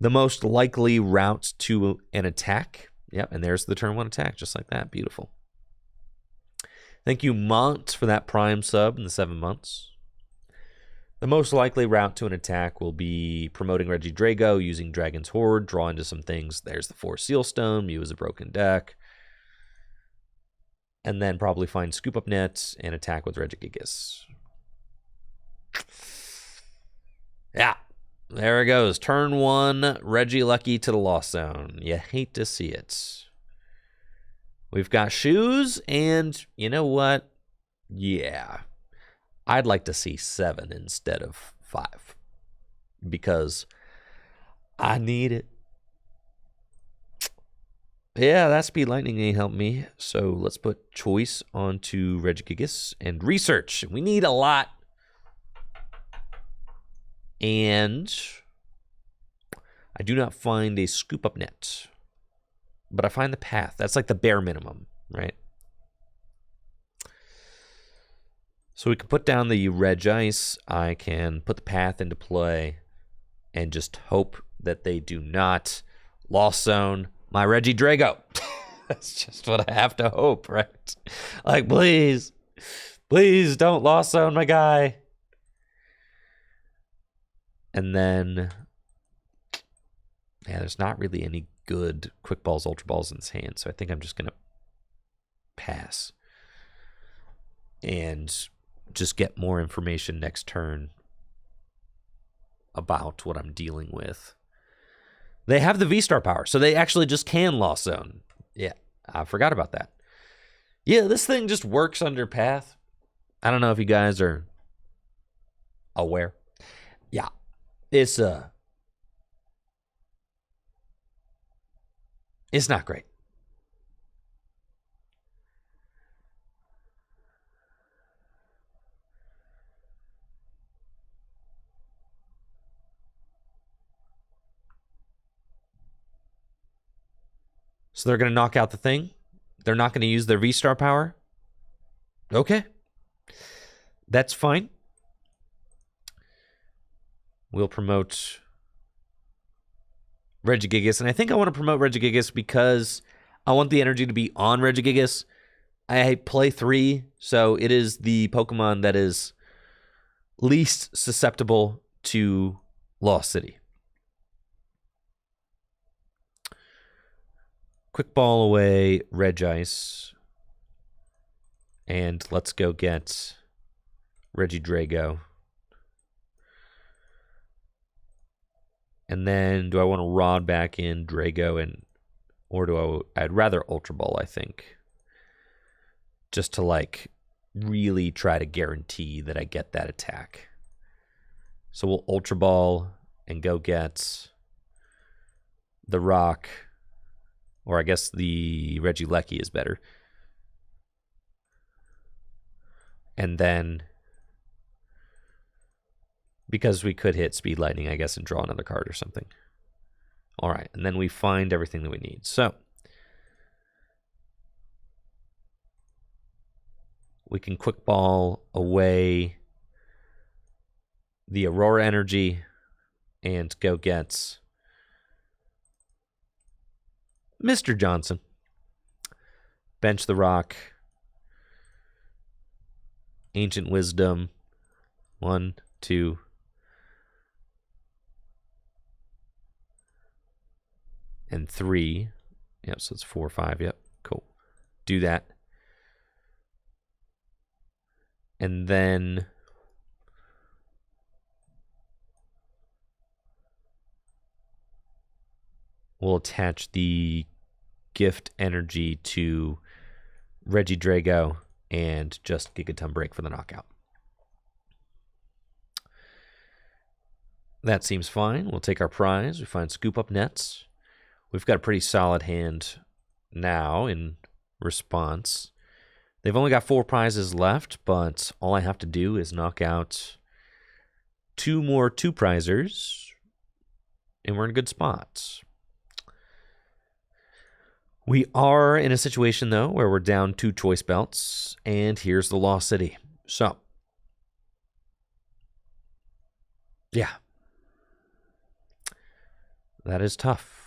the most likely route to an attack. Yep, and there's the turn 1 attack, just like that. Beautiful. Thank you, Mont, for that Prime sub in the 7 months. The most likely route to an attack will be promoting Regieleki, using Dragon's Horde, draw into some things. There's the 4 Sealstone, Mew is a broken deck. And then probably find Scoop Up Net and attack with Regieleki. There it goes. Turn 1, Regieleki to the Lost Zone. You hate to see it. We've got shoes, and you know what? Yeah. I'd like to see 7 instead of 5. Because I need it. Yeah, that speed lightning ain't helped me. So let's put choice onto Regieleki and research. We need a lot. And I do not find a scoop up net. But I find the path. That's like the bare minimum, right? So we can put down the Regis. I can put the path into play and just hope that they do not Lost Zone my Regidrago. That's just what I have to hope, right? Like, please don't Lost Zone my guy. And then, yeah, there's not really any good quick balls, ultra balls in his hand, so I think I'm just going to pass and just get more information next turn about what I'm dealing with. They have the V-Star power, so they actually just can Lost Zone. Yeah, I forgot about that. Yeah, this thing just works under path. I don't know if you guys are aware. Yeah, it's not great. So they're going to knock out the thing. They're not going to use their V-Star power. Okay. That's fine. We'll promote Regieleki, and I think I want to promote Regieleki because I want the energy to be on Regieleki. I play 3, so it is the Pokemon that is least susceptible to Lost City. Quick ball away, Regis. And let's go get Regidrago. And then do I want to Rod back in Drago or I'd rather Ultra Ball, I think. Just to like really try to guarantee that I get that attack. So we'll Ultra Ball and go get the Rock. Or I guess the Regieleki is better. And then, because we could hit Speed Lightning, I guess, and draw another card or something. All right, and then we find everything that we need. So, we can Quick Ball away the Aurora Energy and go get Mr. Johnson. Bench the Rock. Ancient Wisdom. 1, 2. And 3. Yep, so it's 4, 5. Yep, cool. Do that. And then we'll attach the gift energy to Regidrago and just Gigaton Break for the knockout. That seems fine. We'll take our prize. We find Scoop Up Nets. We've got a pretty solid hand now in response. They've only got 4 prizes left, but all I have to do is knock out 2 more 2-prizers, and we're in a good spot. We are in a situation, though, where we're down 2 choice belts, and here's the Lost City. So, yeah. That is tough.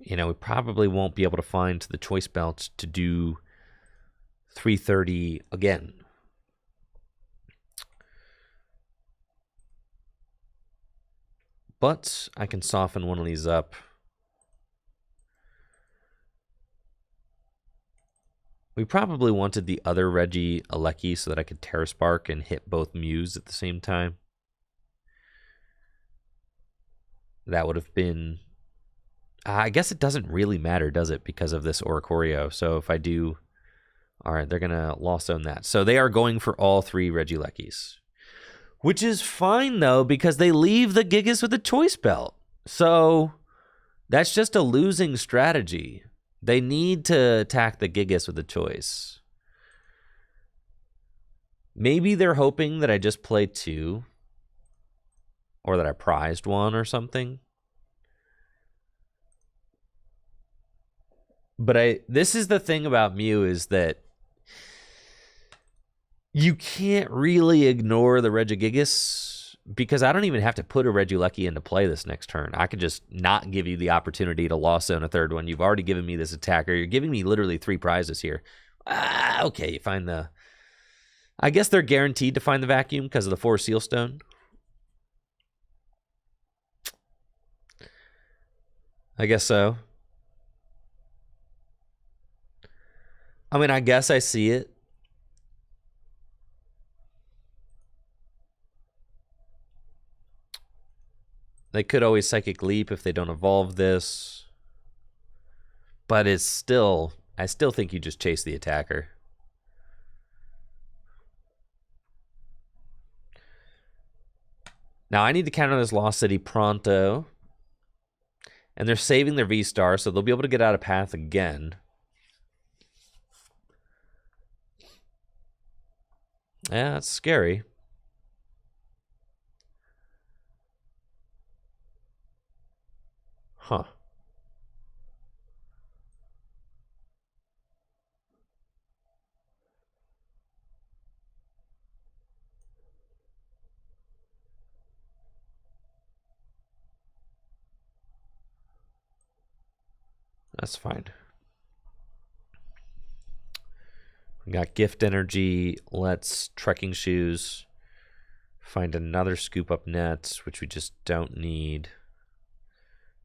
You know, we probably won't be able to find the choice belt to do 330 again. But I can soften one of these up. We probably wanted the other Regieleki so that I could Terra Spark and hit both Mews at the same time. That would have been... I guess it doesn't really matter, does it? Because of this Oricorio. So if I do... All right, they're going to Lost Zone that. So they are going for all 3 Regielekis. Which is fine, though, because they leave the Gigas with a Choice Belt. So that's just a losing strategy. They need to attack the Gigas with a choice. Maybe they're hoping that I just play 2. Or that I prized 1 or something. But this is the thing about Mew is that you can't really ignore the Regigigas because I don't even have to put a Regieleki into play this next turn. I could just not give you the opportunity to Lost Zone a 3rd one. You've already given me this attacker. You're giving me literally 3 prizes here. Okay, you find the... I guess they're guaranteed to find the vacuum because of the 4 Sealstone. I guess so. I mean, I guess I see it. They could always Psychic Leap if they don't evolve this. But it's still... I still think you just chase the attacker. Now, I need to counter this Lost City pronto. And they're saving their V-Star, so they'll be able to get out of path again. Yeah, that's scary. Huh. That's fine. We got Gift Energy. Let's Trekking Shoes. Find another Scoop Up Nets, which we just don't need.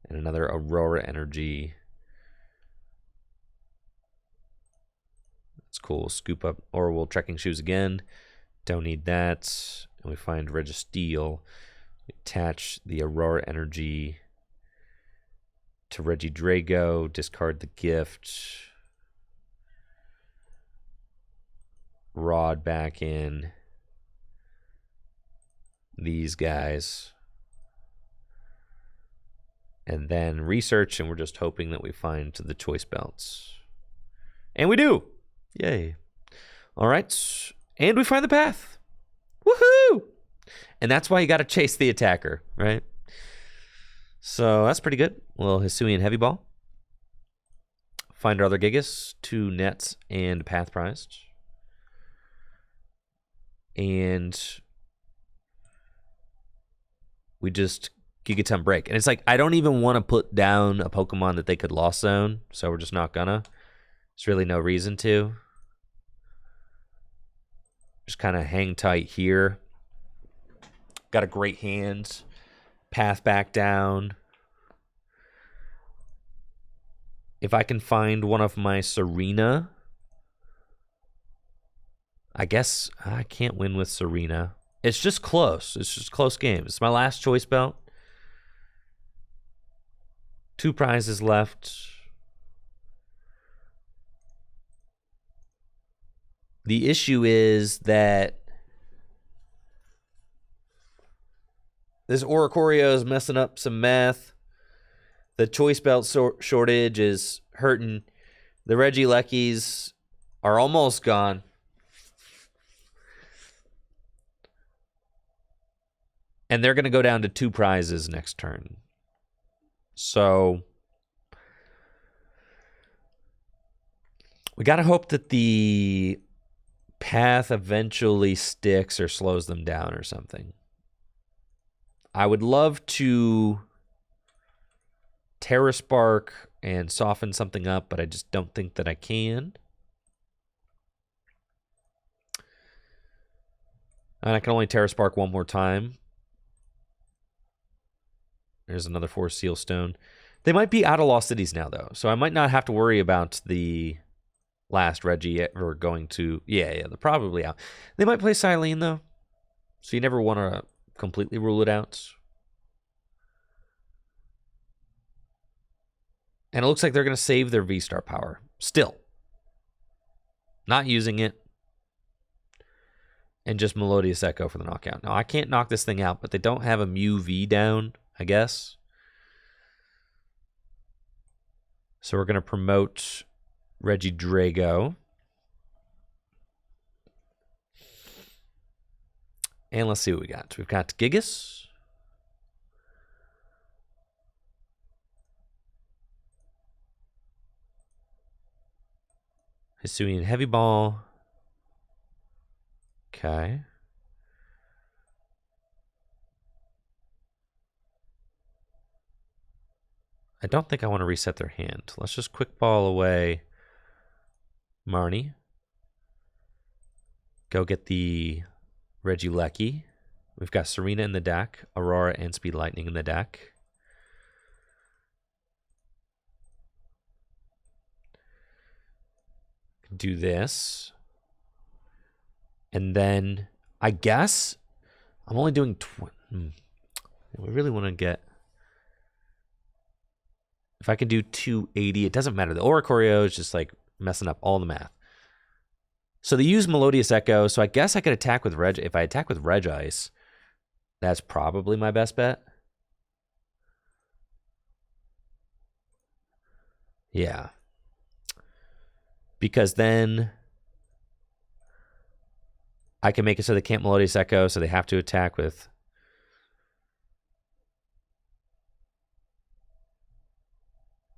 And another Aurora Energy. That's cool. Scoop Up, or we'll Trekking Shoes again. Don't need that. And we find Registeel. Attach the Aurora Energy to Regidrago. Discard the gift. Rod back in. These guys. And then research, and we're just hoping that we find the choice belts. And we do! Yay. All right. And we find the path. Woohoo! And that's why you got to chase the attacker, right? So that's pretty good. A little Hisuian Heavy Ball. Find our other Gigas. 2 nets and path prized. And we just Gigaton break. And it's like, I don't even want to put down a Pokemon that they could Lost Zone, so we're just not gonna. There's really no reason to. Just kind of hang tight here. Got a great hand. Path back down. If I can find one of my Serena, I guess I can't win with Serena. It's just close. It's just close games. It's my last choice belt. 2 prizes left. The issue is that this Oricorio is messing up some math. The choice belt shortage is hurting. The Regielekis are almost gone. And they're going to go down to 2 prizes next turn. So we got to hope that the path eventually sticks or slows them down or something. I would love to Terra Spark and soften something up, but I just don't think that I can. And I can only Terra Spark 1 more time. There's another 4 Sealstone. They might be out of Lost Cities now, though, so I might not have to worry about the last Reggie ever going to... Yeah, they're probably out. They might play Silene, though. So you never want to completely rule it out. And it looks like they're going to save their V-Star power. Still. Not using it. And just Melodious Echo for the knockout. Now, I can't knock this thing out, but they don't have a Mew V down, I guess. So we're going to promote Regieleki. And let's see what we got. We've got Gigas. Hisuian Heavy Ball. Okay. I don't think I want to reset their hand. Let's just quick ball away Marnie. Go get the Regieleki. We've got Serena in the deck, Aurora and Speed Lightning in the deck. Do this. And then I guess I'm only doing... We really want to get... If I can do 280, it doesn't matter. The Oricorio is just like messing up all the math. So they use Melodious Echo, so I guess I could attack with Reg. If I attack with Regice, that's probably my best bet. Yeah. Because then I can make it so they can't Melodious Echo, so they have to attack with...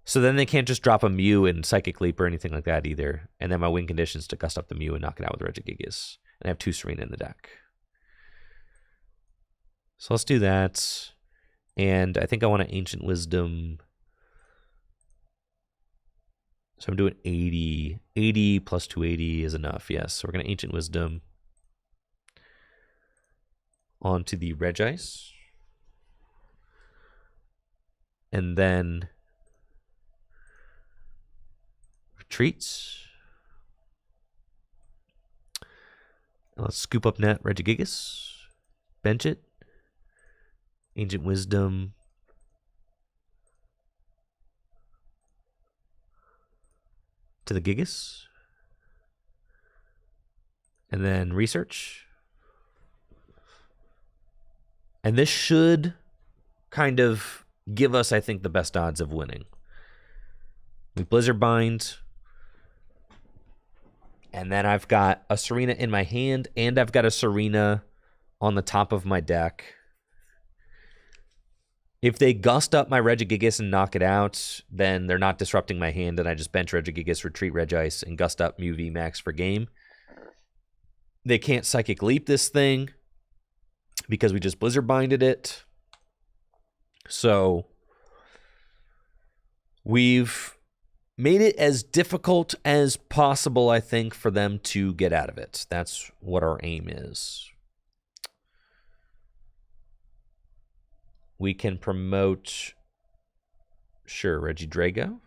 So then they can't just drop a Mew and Psychic Leap or anything like that either. And then my win conditions to gust up the Mew and knock it out with Regigigas. And I have 2 Serena in the deck. So let's do that. And I think I want an Ancient Wisdom. So I'm doing 80. 80 plus 280 is enough, yes. So we're going to Ancient Wisdom onto the Regice. And then retreats. And let's scoop up net Regigigas. Bench it. Ancient Wisdom. To the Gigas. And then research. And this should kind of give us, I think, the best odds of winning. We Blizzard Bind. And then I've got a Serena in my hand, and I've got a Serena on the top of my deck. If they gust up my Regigigas and knock it out, then they're not disrupting my hand, and I just bench Regigigas, retreat Regice, and gust up Mew V Max for game. They can't Psychic Leap this thing because we just Blizzard Binded it. So we've made it as difficult as possible, I think, for them to get out of it. That's what our aim is. We can promote, sure, Regieleki.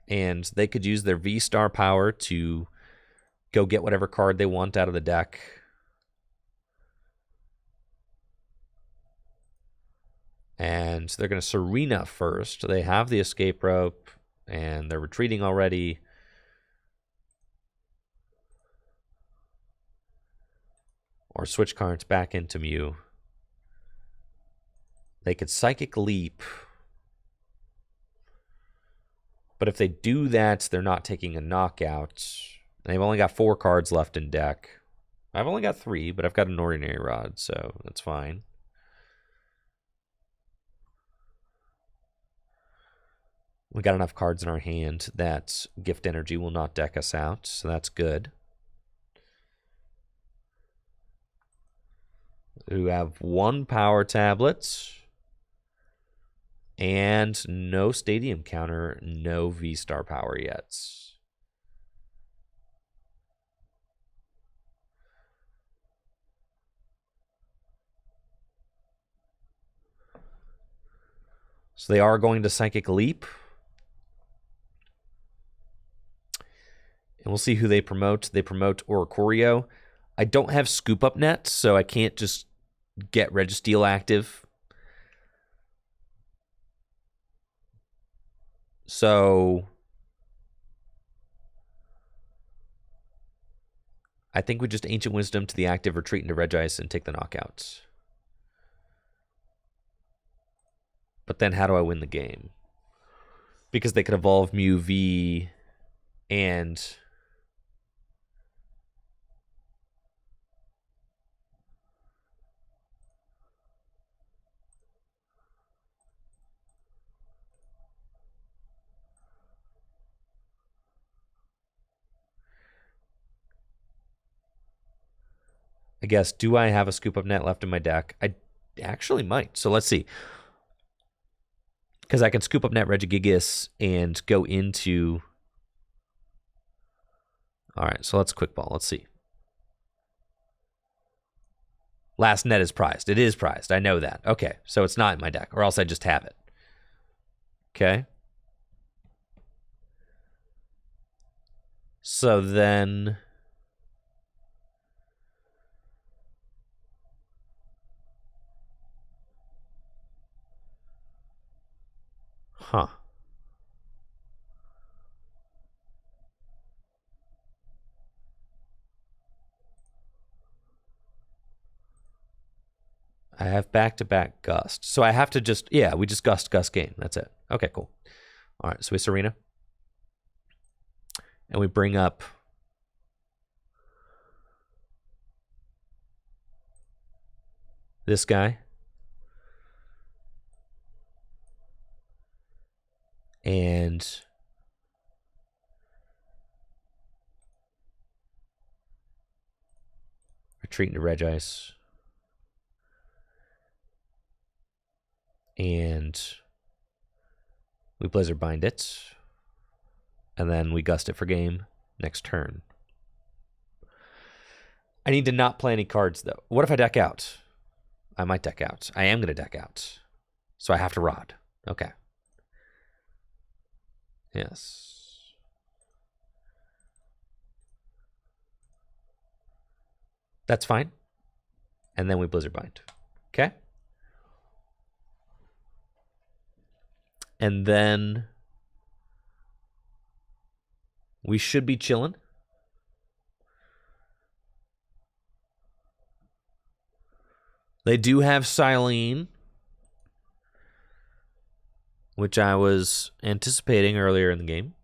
And they could use their V-Star power to go get whatever card they want out of the deck. And they're going to Serena first. They have the escape rope, and they're retreating already. Or switch cards back into Mew. They could Psychic Leap. But if they do that, they're not taking a knockout. They've only got 4 cards left in deck. I've only got 3, but I've got an Ordinary Rod, so that's fine. We got enough cards in our hand that Gift Energy will not deck us out, so that's good. We have 1 Power Tablet. And no Stadium Counter, no V-Star power yet. So they are going to Psychic Leap. And we'll see who they promote. They promote Oricorio. I don't have Scoop Up Net, so I can't just get Registeel active. So I think we just Ancient Wisdom to the active, retreat into Regis, and take the knockouts. But then how do I win the game? Because they could evolve Mew V and... I guess, do I have a Scoop Up Net left in my deck? I actually might. So let's see. Because I can Scoop Up Net Regieleki and go into... All right, so let's quick ball. Let's see. Last net is prized. It is prized. I know that. Okay, so it's not in my deck, or else I just have it. Okay. So then... Huh. I have back-to-back Gust. So I have to just... Yeah, we just Gust game. That's it. Okay, cool. All right, so we Serena. And we bring up... this guy. And... retreat into Regis. And we Blizzard Bind it. And then we Gust it for game next turn. I need to not play any cards, though. What if I deck out? I might deck out. I am going to deck out. So I have to Rod. Okay. Yes. That's fine. And then we Blizzard Bind. Okay? And then we should be chilling. They do have Silene, which I was anticipating earlier in the game.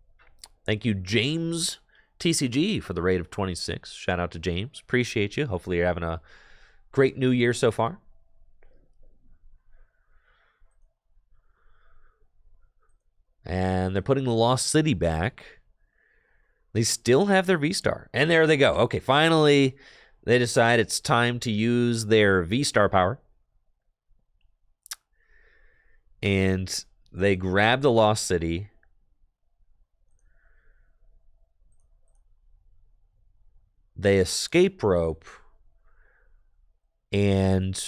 Thank you, James TCG, for the raid of 26. Shout out to James. Appreciate you. Hopefully you're having a great new year so far. And they're putting the Lost City back. They still have their V-Star. And there they go. Okay, finally, they decide it's time to use their V-Star power. And they grab the Lost City. They escape rope. And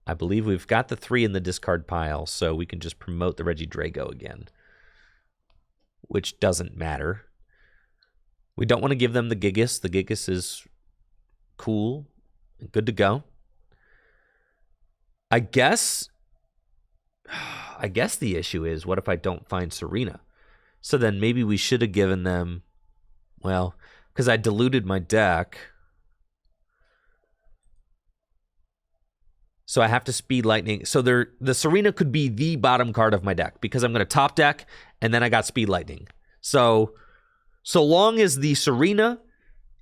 I believe we've got the 3 in the discard pile, so we can just promote the Regidrago again, which doesn't matter. We don't want to give them the Gigas. The Gigas is cool and good to go. I guess the issue is, what if I don't find Serena? So then maybe we should have given them, well, because I diluted my deck. So I have to Speed Lightning. So the Serena could be the bottom card of my deck because I'm going to top deck and then I got Speed Lightning. So long as the Serena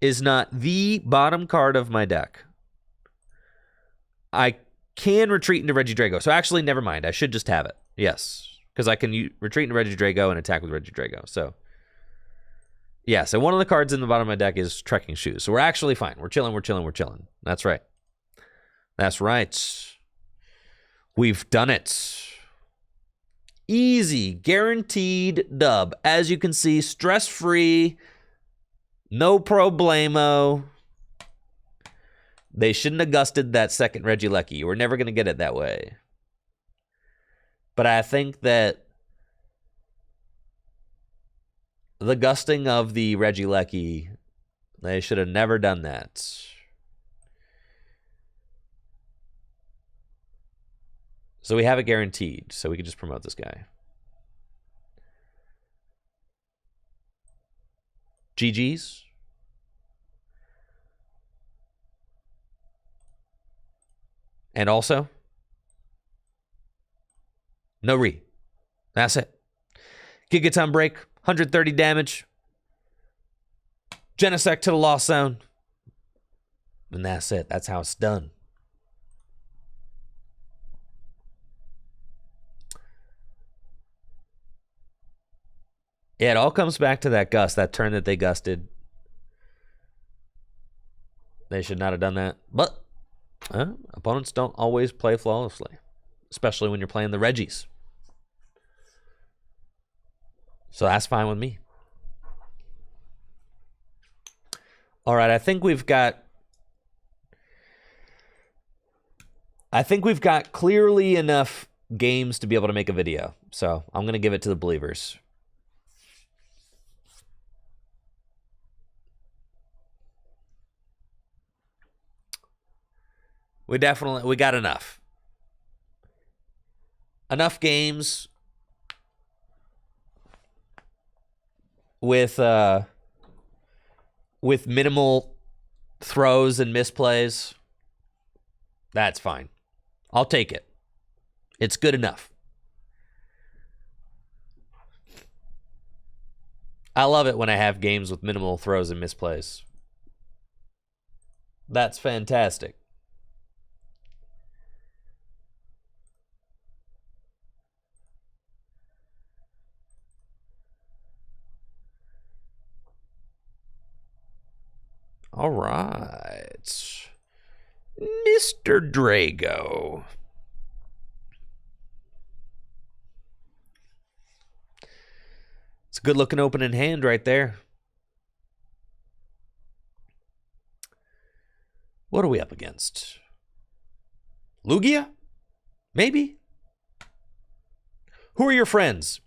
is not the bottom card of my deck, I can retreat into Regidrago. So actually, never mind. I should just have it. Yes, because I can retreat into Regidrago and attack with Regidrago. So yeah, so one of the cards in the bottom of my deck is Trekking Shoes. So we're actually fine. We're chilling, we're chilling, we're chilling. That's right. That's right. We've done it. Easy, guaranteed dub. As you can see, stress-free, no problemo. They shouldn't have gusted that second Regieleki. You were never going to get it that way. But I think that the gusting of the Regieleki, they should have never done that. So we have it guaranteed, so we can just promote this guy. GG's. And also, no re. That's it. Gigaton break, 130 damage. Genesect to the Lost Zone. And that's it. That's how it's done. Yeah, it all comes back to that gust, that turn that they gusted. They should not have done that. But opponents don't always play flawlessly, especially when you're playing the Regis. So that's fine with me. All right, I think we've got clearly enough games to be able to make a video. So I'm going to give it to the believers. We got enough. Enough games with minimal throws and misplays. That's fine. I'll take it. It's good enough. I love it when I have games with minimal throws and misplays. That's fantastic. All right. Mr. Drago. It's a good-looking opening hand right there. What are we up against? Lugia? Maybe? Who are your friends?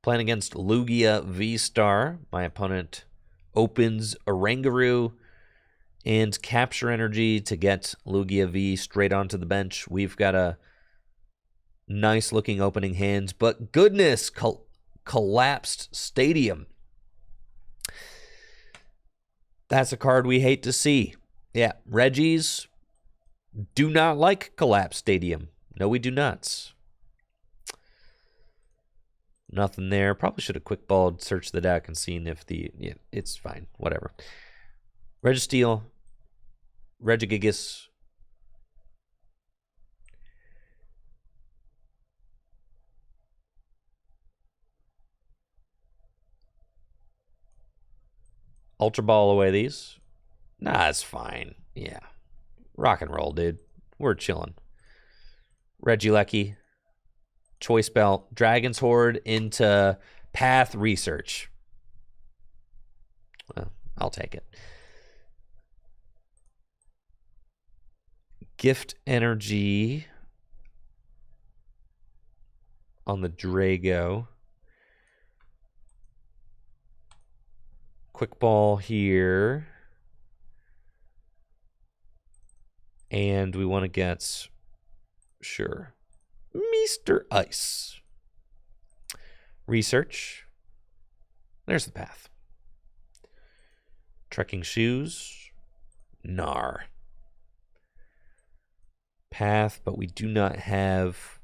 Playing against Lugia V-Star. My opponent opens Oranguru and Capture Energy to get Lugia V straight onto the bench. We've got a nice-looking opening hand, but goodness, Collapsed Stadium. That's a card we hate to see. Yeah, Regis do not like Collapsed Stadium. No, we do not. Nothing there. Probably should have quick balled, searched the deck, and seen if the... Yeah, it's fine. Whatever. Registeel. Regieleki. Ultra Ball away these. Nah, it's fine. Yeah. Rock and roll, dude. We're chilling. Regieleki. Choice Belt. Dragon's Horde into Path Research. Well, I'll take it. Gift Energy on the Drago. Quick Ball here. And we want to get, sure, Mr. Ice. Research. There's the Path. Trekking Shoes. Gnar. Path, but we do not have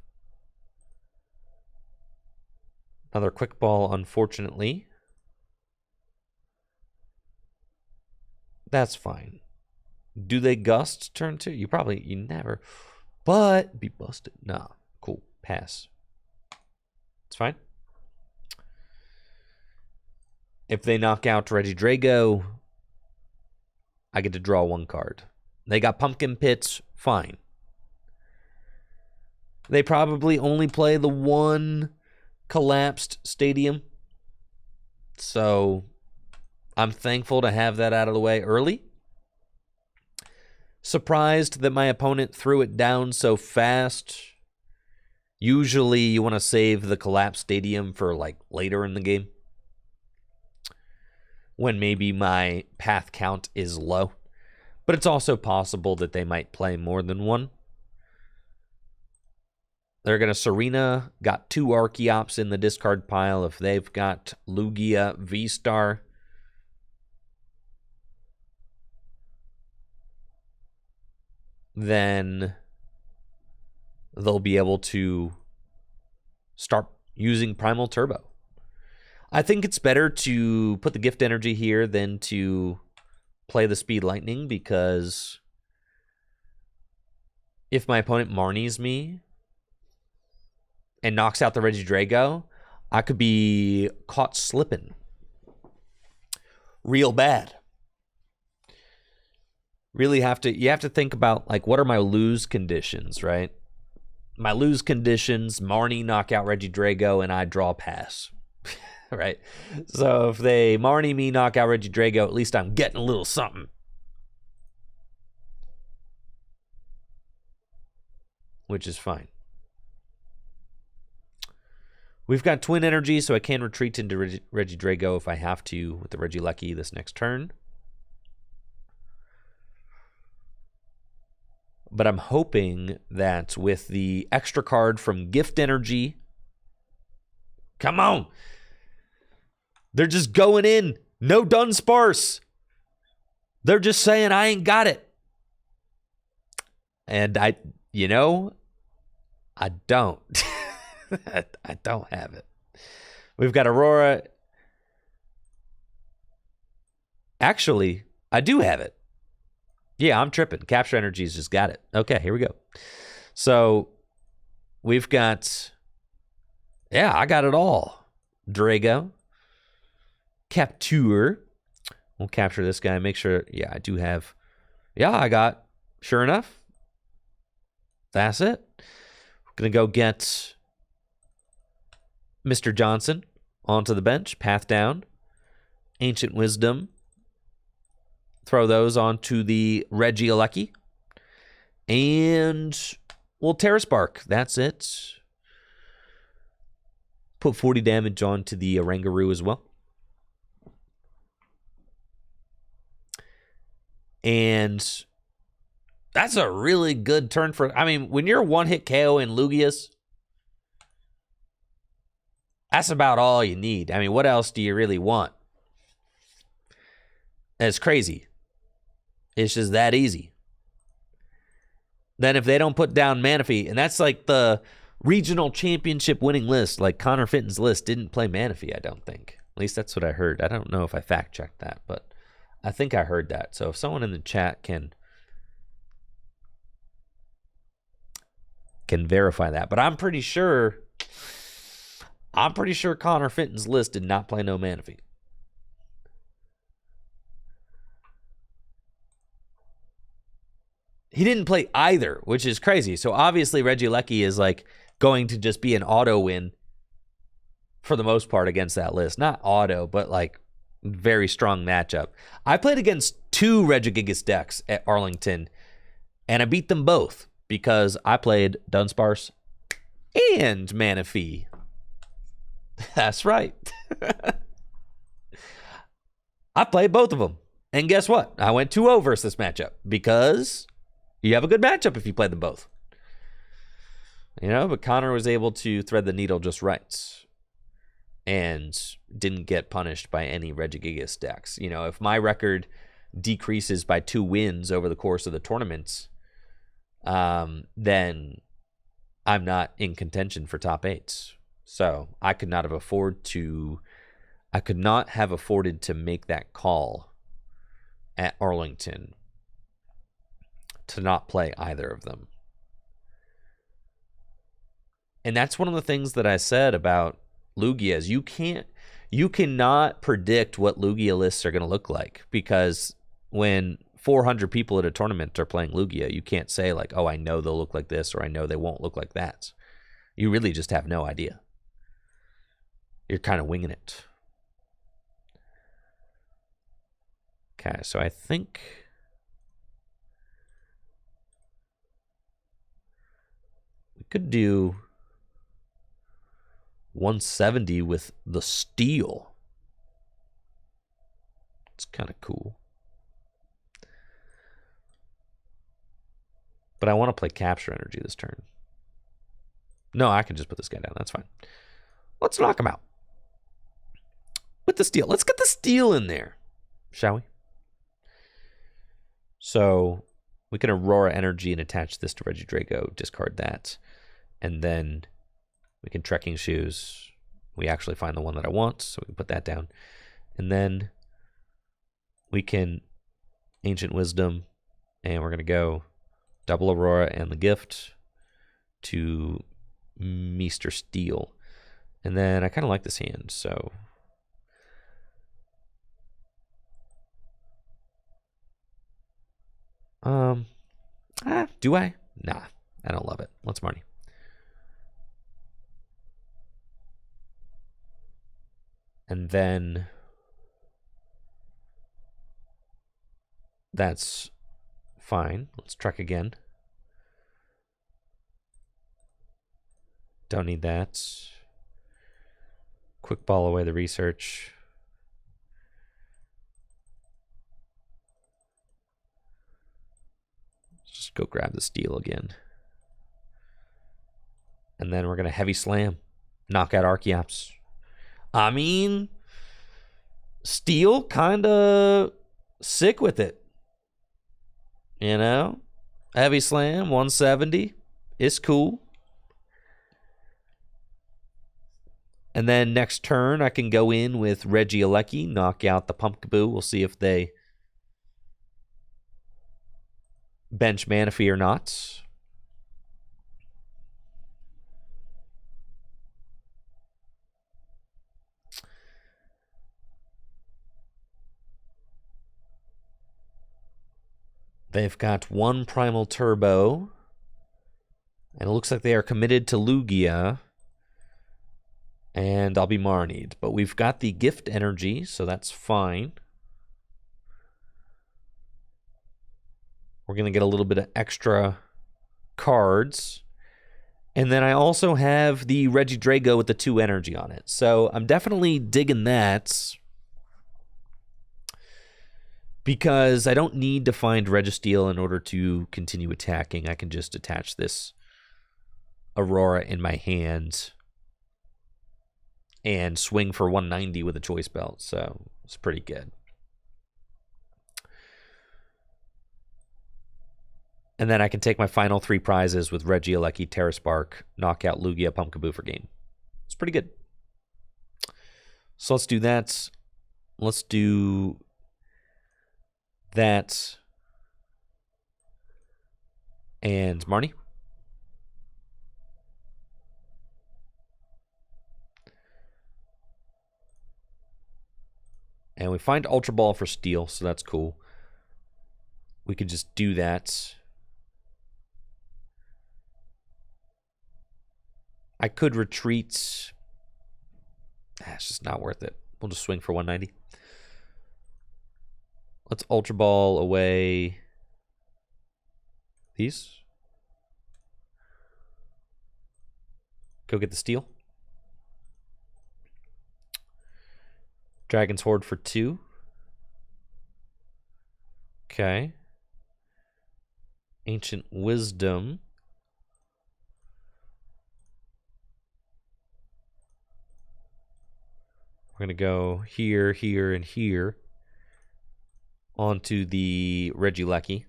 another Quick Ball, unfortunately. That's fine. Do they gust turn 2? You never. But be busted. Nah. Cool. Pass. It's fine. If they knock out Regidrago, I get to draw one card. They got Pumpkin Pits. Fine. They probably only play the one Collapsed Stadium. So I'm thankful to have that out of the way early. Surprised that my opponent threw it down so fast. Usually you want to save the collapsed stadium for like later in the game, when maybe my path count is low. But it's also possible that they might play more than one. They're going to Serena, got 2 Archeops in the discard pile. If they've got Lugia, V-Star, then they'll be able to start using Primal Turbo. I think it's better to put the gift energy here than to play the Speed Lightning, because if my opponent Marnies me and knocks out the Regidrago, I could be caught slipping real bad. Really you have to think about, like, what are my lose conditions, right? My lose conditions, Marnie knock out Regidrago and I draw pass. Right? So if they Marnie me, knock out Regidrago, at least I'm getting a little something. Which is fine. We've got Twin Energy, so I can retreat into Regidrago if I have to with the Regieleki this next turn. But I'm hoping that with the extra card from Gift Energy... Come on! They're just going in. No Dunsparce. They're just saying, I ain't got it. And I don't. I don't have it. We've got Aurora. Actually, I do have it. Yeah, I'm tripping. Capture Energy's just got it. Okay, here we go. So we've got... Yeah, I got it all. Drago. Capture. We'll capture this guy. Make sure... Yeah, I do have... Yeah, I got... Sure enough. That's it. We're going to go get Mr. Johnson onto the bench. Path down. Ancient Wisdom. Throw those onto the Regieleki. And we'll Terra Spark. That's it. Put 40 damage onto the Oranguru as well. And that's a really good turn for... I mean, when you're one-hit KO in Lugias, that's about all you need. I mean, what else do you really want? And it's crazy. It's just that easy. Then if they don't put down Manaphy, and that's like the regional championship winning list, like Connor Fitton's list didn't play Manaphy, I don't think. At least that's what I heard. I don't know if I fact-checked that, but I think I heard that. So if someone in the chat can verify that. But I'm pretty sure Connor Fitton's list did not play no Manaphy. He didn't play either, which is crazy. So obviously Regieleki is like going to just be an auto win for the most part against that list. Not auto, but like very strong matchup. I played against 2 Regigigas decks at Arlington, and I beat them both because I played Dunsparce and Manaphy. That's right. I played both of them. And guess what? I went 2-0 versus this matchup because you have a good matchup if you play them both. But Connor was able to thread the needle just right and didn't get punished by any Regigigas decks. If my record decreases by 2 wins over the course of the tournaments, then I'm not in contention for top 8s. So I could not have afforded to make that call at Arlington to not play either of them. And that's one of the things that I said about Lugias. You cannot predict what Lugia lists are going to look like, because when 400 people at a tournament are playing Lugia, you can't say like, oh, I know they'll look like this or I know they won't look like that. You really just have no idea. You're kind of winging it. Okay, so I think we could do 170 with the steal. It's kind of cool. But I want to play capture energy this turn. No, I can just put this guy down. That's fine. Let's knock him out. With the steal. Let's get the steal in there, shall we? So we can Aurora Energy and attach this to Regieleki, discard that. And then we can Trekking Shoes. We actually find the one that I want, so we can put that down. And then we can Ancient Wisdom, and we're going to go double Aurora and the gift to Meester Steel. And then I kind of like this hand, so do I? Nah, I don't love it. Let's Marnie. And then that's fine. Let's Trek again. Don't need that. Quick ball away the research. Just go grab the steal again. And then we're going to heavy slam. Knock out Archeops. I mean, Steel kind of sick with it. You know? Heavy slam, 170. It's cool. And then next turn, I can go in with Regieleki, knock out the Pumpkaboo. We'll see if they bench Manaphy or not. They've got one Primal Turbo. And it looks like they are committed to Lugia. And I'll be Marnied. But we've got the gift energy, so that's fine. We're going to get a little bit of extra cards. And then I also have the Regieleki with the 2 energy on it. So I'm definitely digging that. Because I don't need to find Registeel in order to continue attacking. I can just attach this Aurora in my hand and swing for 190 with a choice belt. So it's pretty good. And then I can take my final 3 prizes with Regieleki, Terra Spark, knock out Lugia, Pumpkaboo for game. It's pretty good. So let's do that. Let's do that. And Marnie. And we find Ultra Ball for Steel, so that's cool. We could just do that. I could retreat. It's just not worth it. We'll just swing for 190. Let's Ultra Ball away these. Go get the Steel. Dragon's Horde for 2. Okay. Ancient Wisdom. We're going to go here, here, and here onto the Regieleki.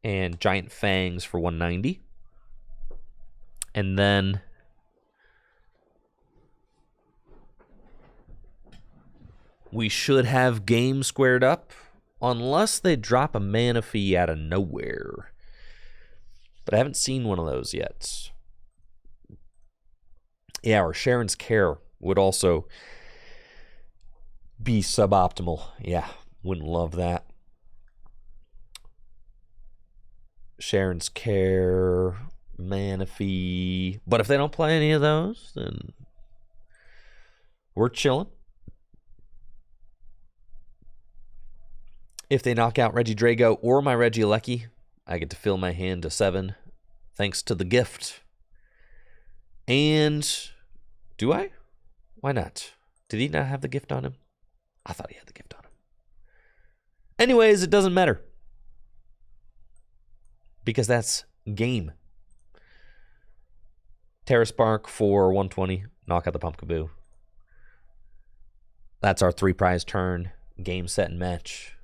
And Giant Fangs for 190. And then we should have game squared up, unless they drop a Manaphy out of nowhere. But I haven't seen one of those yet. Yeah, or Sharon's Care would also be suboptimal. Yeah, wouldn't love that. Sharon's Care, Manaphy. But if they don't play any of those, then we're chilling. If they knock out Regieleki or my Regieleki, I get to fill my hand to 7, thanks to the gift. And do I? Why not? Did he not have the gift on him? I thought he had the gift on him. Anyways, it doesn't matter. Because that's game. Terra Spark for 120. Knock out the Pumpkaboo. That's our 3 prize turn. Game, set, and match.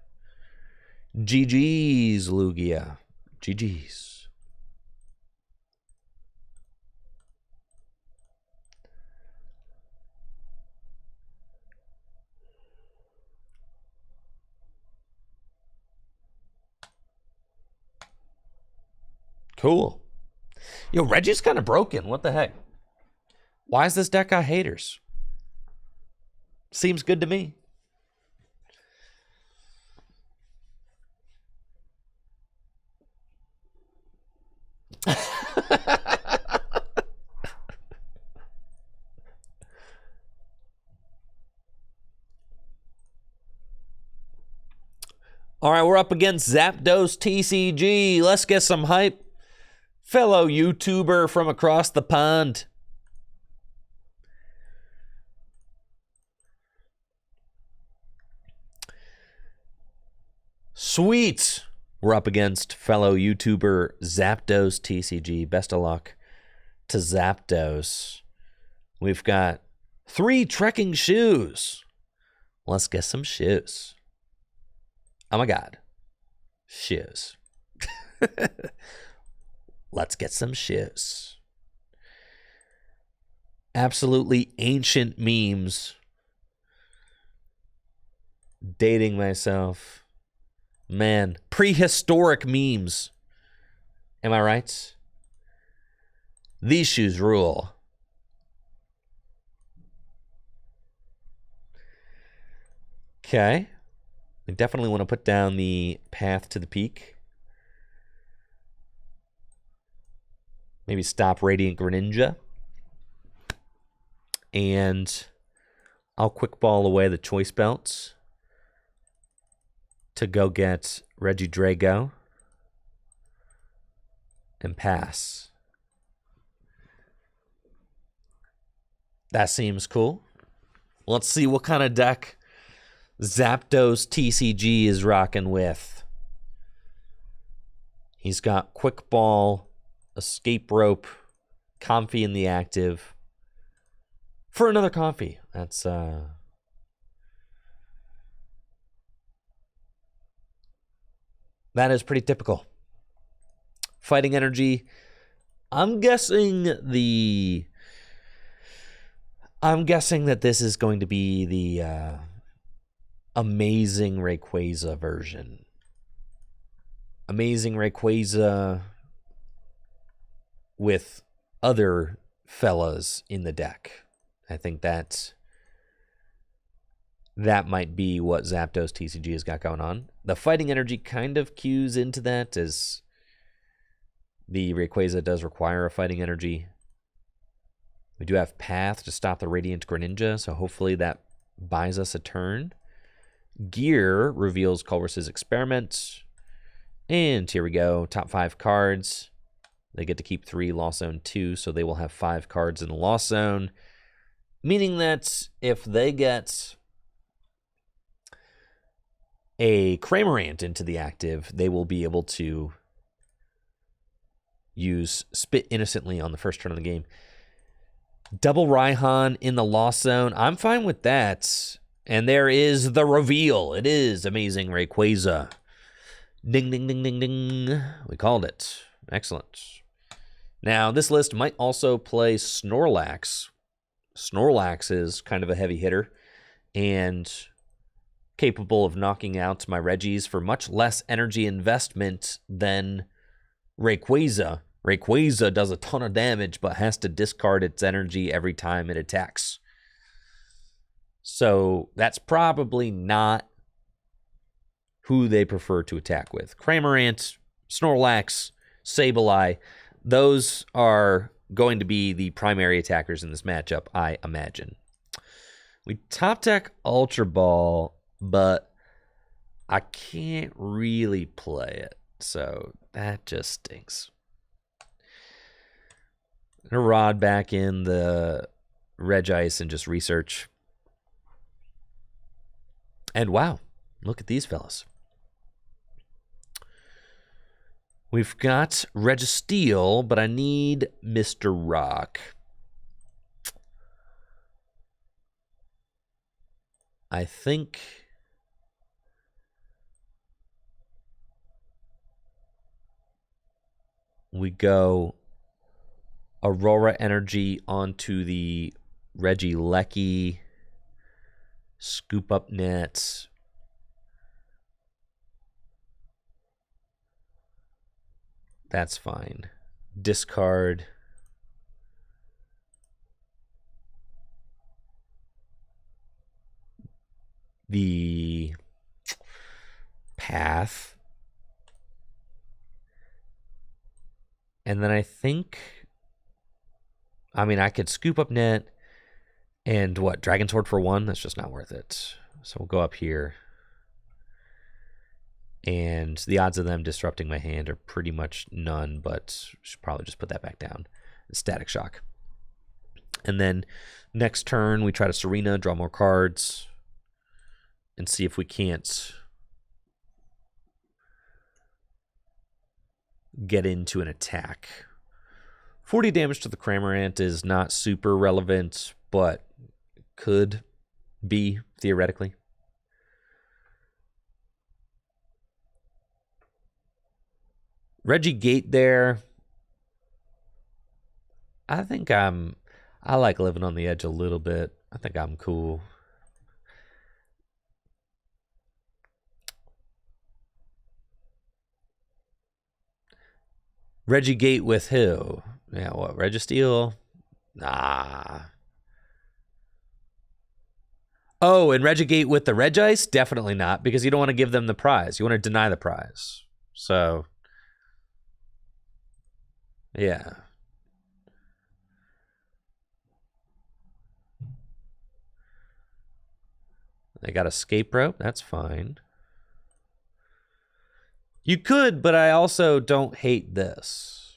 GG's, Lugia. GG's. Cool. Yo, Reggie's kind of broken. What the heck? Why is this deck got haters? Seems good to me. All right, we're up against Zapdos TCG. Let's get some hype. Fellow YouTuber from across the pond. Sweet. We're up against fellow YouTuber Zapdos TCG. Best of luck to Zapdos. We've got 3 trekking shoes. Let's get some shoes. Oh my God. Shoes. Let's get some shoes. Absolutely ancient memes. Dating myself. Man, prehistoric memes. Am I right? These shoes rule. Okay. I definitely want to put down the path to the peak. Maybe stop Radiant Greninja. And I'll quick ball away the choice belts to go get Regieleki and pass. That seems cool. Let's see what kind of deck Zapdos TCG is rocking with. He's got quick ball, escape rope, Comfy in the active. For another Comfy. That's that is pretty typical. Fighting energy. I'm guessing that this is going to be the Amazing Rayquaza version. Amazing Rayquaza with other fellas in the deck. I think that might be what Zapdos TCG has got going on. The fighting energy kind of cues into that, as the Rayquaza does require a fighting energy. We do have Path to stop the Radiant Greninja, so hopefully that buys us a turn. Gear reveals Culver's Experiment. And here we go. Top 5 cards. They get to keep 3, Lost Zone 2, so they will have 5 cards in the Lost Zone. Meaning that if they get a Cramorant into the active, they will be able to use Spit Innocently on the first turn of the game. Double Raihan in the Lost Zone. I'm fine with that. And there is the reveal. It is Amazing Rayquaza. Ding, ding, ding, ding, ding. We called it. Excellent. Now, this list might also play Snorlax. Snorlax is kind of a heavy hitter and capable of knocking out my Regis for much less energy investment than Rayquaza. Rayquaza does a ton of damage, but has to discard its energy every time it attacks. So that's probably not who they prefer to attack with. Cramorant, Snorlax, Sableye, those are going to be the primary attackers in this matchup, I imagine. We top deck Ultra Ball, but I can't really play it, so that just stinks. a rod back in the Regis and just research. And wow, look at these fellas. We've got Registeel, but I need Mr. Rock. I think we go Aurora Energy onto the Regieleki, scoop up nets. That's fine. Discard. The path. And then I think, I mean, I could scoop up net and what? Dragon Sword for 1? That's just not worth it. So we'll go up here. And the odds of them disrupting my hand are pretty much none, but should probably just put that back down. Static Shock. And then next turn, we try to Serena, draw more cards, and see if we can't get into an attack. 40 damage to the Cramorant is not super relevant, but could be, theoretically. Regigate there. I think I like living on the edge a little bit. I think I'm cool. Regigate with who? Yeah, what? Registeel? Nah. Oh, and Regigate with the Regis? Definitely not, because you don't want to give them the prize. You want to deny the prize. So, yeah. They got escape rope. That's fine. You could, but I also don't hate this.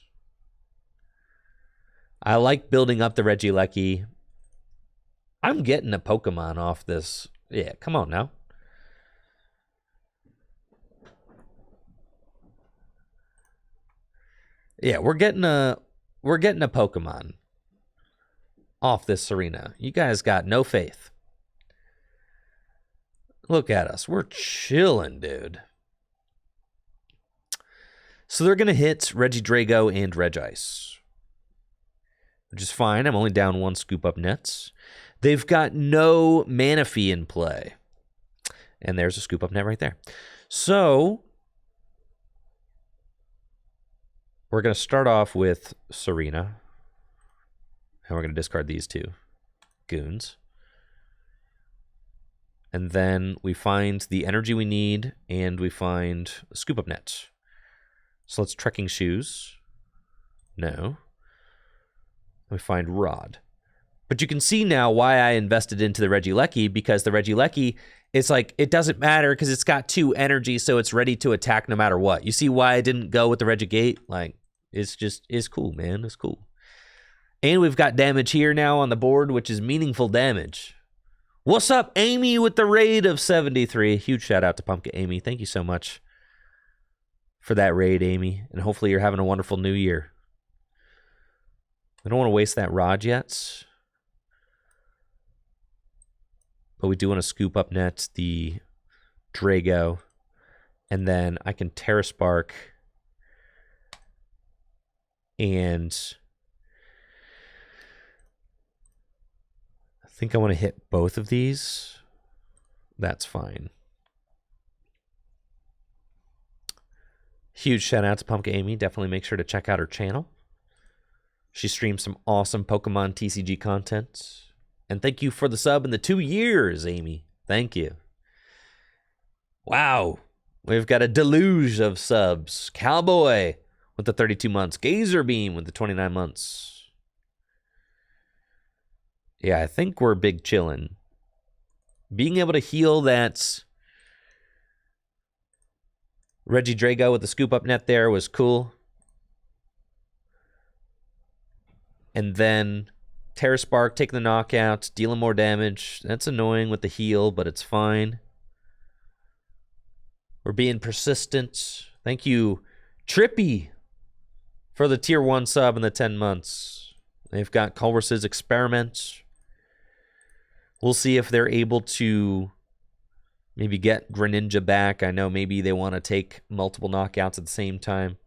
I like building up the Regieleki. I'm getting a Pokemon off this. Yeah, come on now. Yeah, we're getting a Pokemon off this Serena. You guys got no faith. Look at us. We're chilling, dude. So they're going to hit Regidrago and Regis, which is fine. I'm only down 1 scoop up nets. They've got no Manaphy in play. And there's a scoop up net right there. So we're going to start off with Serena. And we're going to discard these 2 goons. And then we find the energy we need, and we find a scoop up net. So let's Trekking Shoes. No. We find Rod. But you can see now why I invested into the Regieleki, because the Regieleki, it's like, it doesn't matter because it's got 2 energy, so it's ready to attack no matter what. You see why I didn't go with the Regigate? Like, it's cool, man. It's cool. And we've got damage here now on the board, which is meaningful damage. What's up, Amy, with the raid of 73? Huge shout out to Pumpkin Amy. Thank you so much for that raid, Amy. And hopefully you're having a wonderful new year. I don't want to waste that Rod yet. But we do want to scoop up net the Drago. And then I can Terra Spark. And I think I want to hit both of these. That's fine. Huge shout out to Pumpkin Amy. Definitely make sure to check out her channel. She streams some awesome Pokemon TCG content. And thank you for the sub in the 2 years, Amy. Thank you. Wow. We've got a deluge of subs. Cowboy with the 32 months. Gazer Beam with the 29 months. Yeah, I think we're big chillin'. Being able to heal that Regidrago with the scoop up net there was cool. And then Terra Spark, taking the knockout, dealing more damage. That's annoying with the heal, but it's fine. We're being persistent. Thank you, Trippy, for the tier 1 sub in the 10 months. They've got Culver's Experiment. We'll see if they're able to maybe get Greninja back. I know maybe they want to take multiple knockouts at the same time.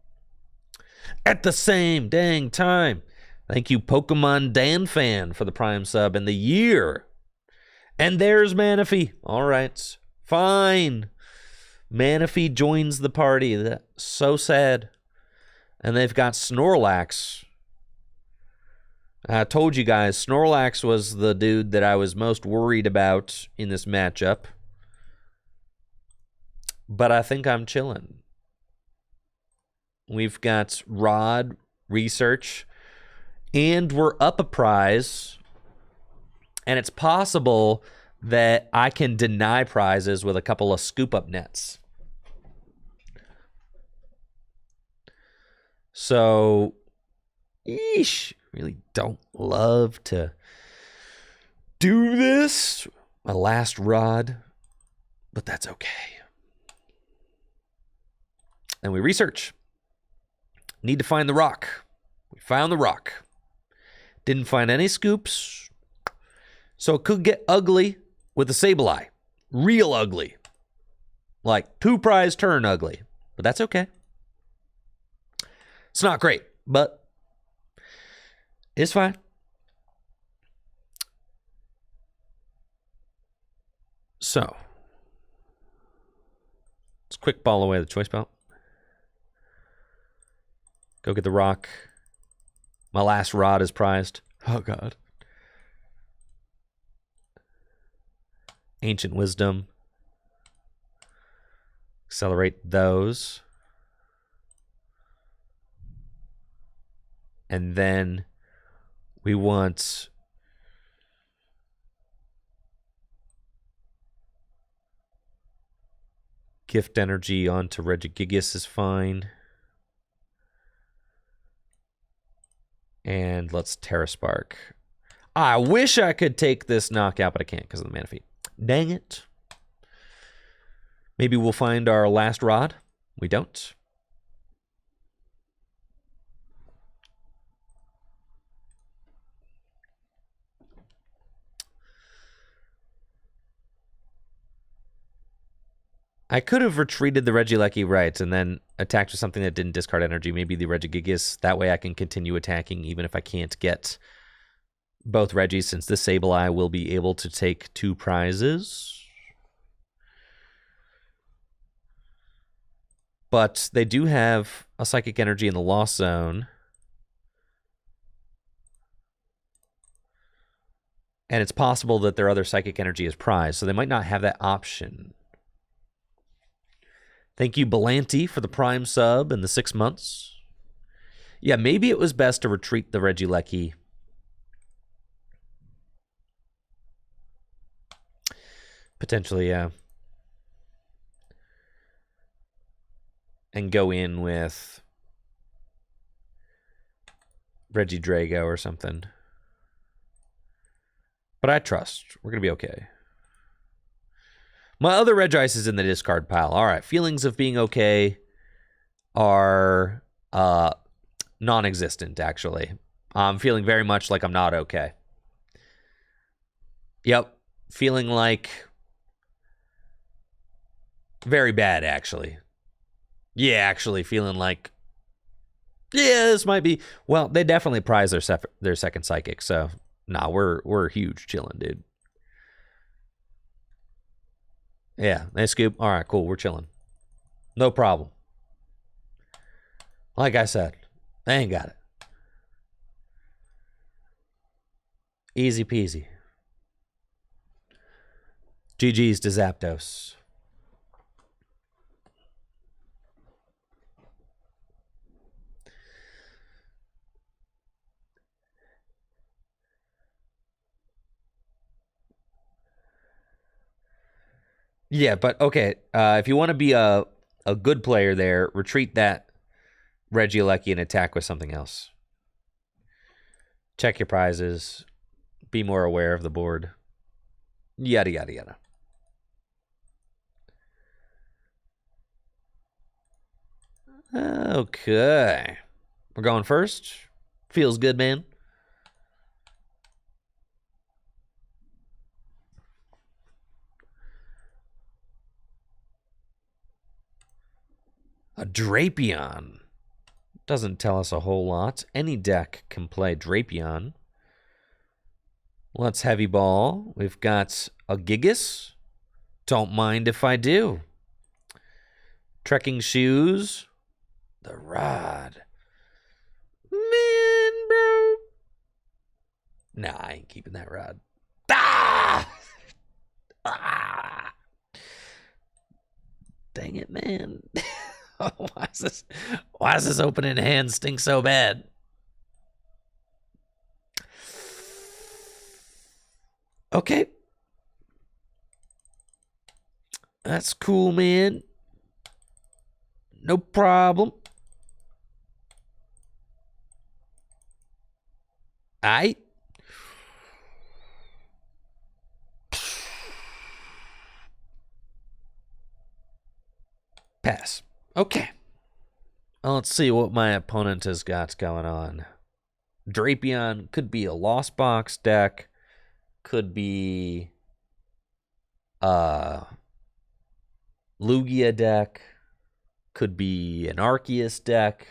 At the same dang time. Thank you, Pokemon Dan Fan, for the Prime sub in the year. And there's Manaphy. All right. Fine. Manaphy joins the party. That's so sad. And they've got Snorlax. I told you guys, Snorlax was the dude that I was most worried about in this matchup. But I think I'm chilling. We've got Rod, Research, and we're up a prize. And it's possible that I can deny prizes with a couple of scoop-up nets. So, yeesh, really don't love to do this. My last rod, but that's okay. And we research. Need to find the rock. We found the rock. Didn't find any scoops. So it could get ugly with the Sableye. Real ugly. Like 2 prize turn ugly. But that's okay. It's not great, but it's fine. So, let's quick ball away the choice belt. Go get the rock. My last rod is prized. Oh, God. Ancient Wisdom. Accelerate those. And then we want Gift Energy onto Regieleki is fine. And let's Terra Spark. I wish I could take this knockout, but I can't because of the Manaphy. Dang it. Maybe we'll find our last rod. We don't. I could have retreated the Regieleki right and then attacked with something that didn't discard energy. Maybe the Regieleki. That way I can continue attacking even if I can't get both Regis, since this Sableye will be able to take 2 prizes. But they do have a Psychic Energy in the Lost Zone. And it's possible that their other Psychic Energy is prized, so they might not have that option. Thank you, Belanti, for the Prime sub and the 6 months. Yeah, maybe it was best to retreat the Regieleki. Potentially, yeah. And go in with Regidrago or something. But I trust. We're going to be okay. My other Regis is in the discard pile. All right. Feelings of being okay are non-existent, actually. I'm feeling very much like I'm not okay. Yep. Feeling like very bad, actually. Yeah, actually feeling like, yeah, this might be. Well, they definitely prize their second Psychic, so nah, we're huge chilling, dude. Yeah, they scoop. All right, cool. We're chilling. No problem. Like I said, they ain't got it. Easy peasy. GG's to Zapdos. Yeah, but okay. If you want to be a good player there, retreat that Regieleki and attack with something else. check your prizes, be more aware of the board, yada, yada, yada. Okay. We're going first. Feels good, man. A Drapion. Doesn't tell us a whole lot. Any deck can play Drapion. Let's heavy ball. We've got a Gigas. Don't mind if I do. Trekking shoes. The rod. Man, bro. Nah, I ain't keeping that rod. Ah! Ah! Dang it, man. Why does this opening hand stink so bad? Okay. That's cool, man. No problem. Aight. Pass. Okay. Well, let's see what my opponent has got going on. Drapion could be a Lost Box deck. Could be a Lugia deck. Could be an Arceus deck.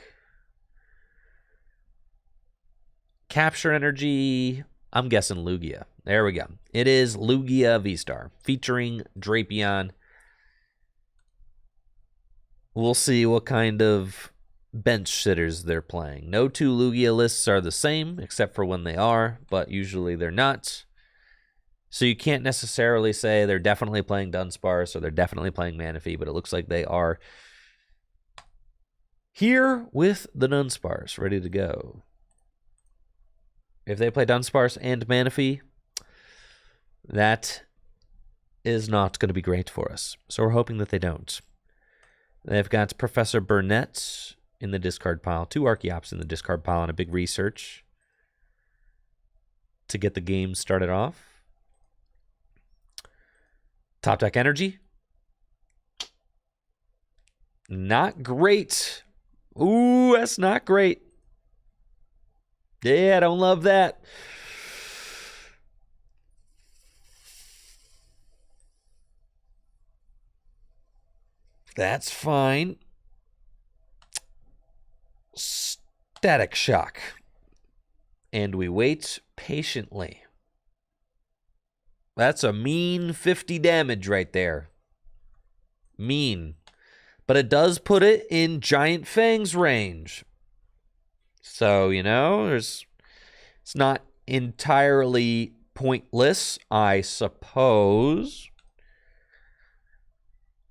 Capture Energy. I'm guessing Lugia. There we go. It is Lugia V-Star featuring Drapion. We'll see what kind of bench sitters they're playing. No two Lugia lists are the same, except for when they are, but usually they're not. So you can't necessarily say they're definitely playing Dunsparce or they're definitely playing Manaphy, but it looks like they are here with the Dunsparce, ready to go. If they play Dunsparce and Manaphy, that is not going to be great for us. So we're hoping that they don't. They've got Professor Burnett in the discard pile, 2 Archeops in the discard pile, and a big research to get the game started off. Top deck energy. Not great. Ooh, that's not great. Yeah, I don't love that. That's fine. Static Shock. And we wait patiently. That's a mean 50 damage right there. Mean. But it does put it in Giant Fang's range. So, you know, it's not entirely pointless, I suppose.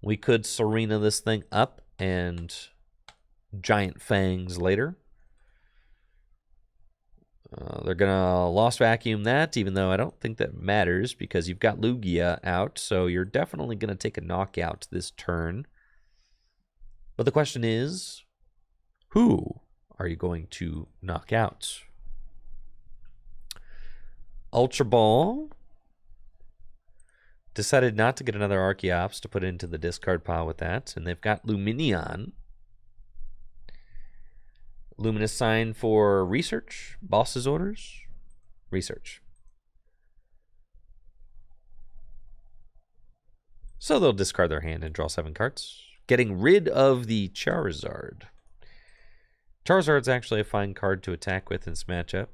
We could Serena this thing up and Giant Fangs later. They're going to Lost Vacuum that, even though I don't think that matters because you've got Lugia out, so you're definitely going to take a knockout this turn. But the question is, who are you going to knock out? Ultra Ball decided not to get another Archeops to put into the discard pile with that, and they've got Luminion. Luminous Sign for research. Boss's orders. Research. So they'll discard their hand and draw 7 cards, getting rid of the Charizard. Charizard's actually a fine card to attack with in this matchup.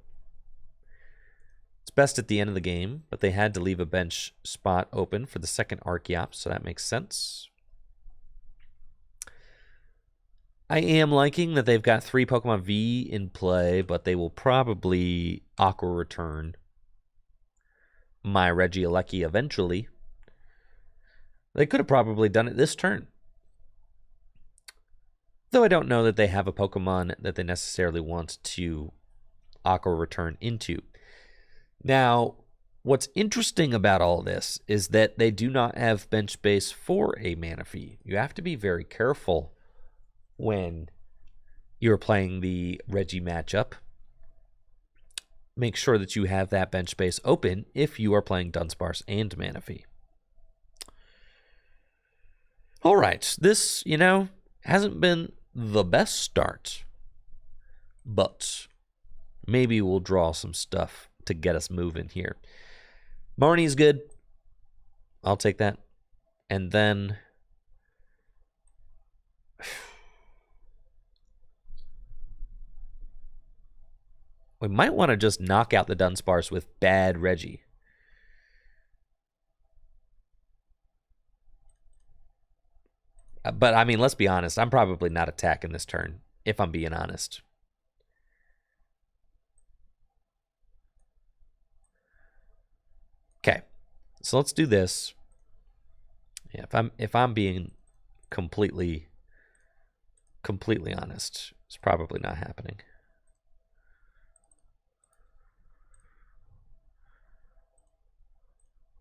It's best at the end of the game, but they had to leave a bench spot open for the second Archeops, so that makes sense. I am liking that they've got 3 Pokemon V in play, but they will probably Aqua Return my Regieleki eventually. They could have probably done it this turn. Though I don't know that they have a Pokemon that they necessarily want to Aqua Return into. Now, what's interesting about all this is that they do not have bench space for a Manaphy. You have to be very careful when you're playing the Reggie matchup make sure that you have that bench space open if you are playing Dunsparce and Manaphy. All right, this, hasn't been the best start, but maybe we'll draw some stuff to get us moving here. Marnie's good. I'll take that. And then we might want to just knock out the Dunsparce with bad Reggie. But, I mean, let's be honest. I'm probably not attacking this turn, if I'm being honest. Okay. So let's do this. Yeah, if I'm being completely honest, it's probably not happening.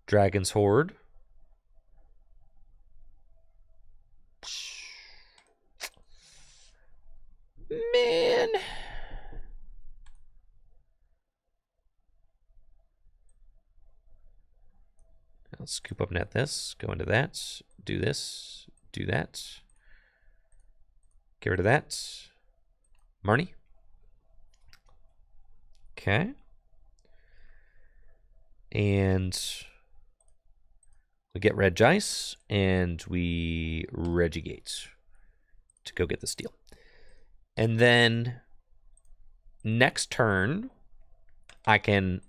Dragon's Horde. Man. Let's scoop up net this, go into that, do this, do that. Get rid of that. Marnie. Okay. And we get Regis, and we Regieleki to go get the steal. And then next turn, I can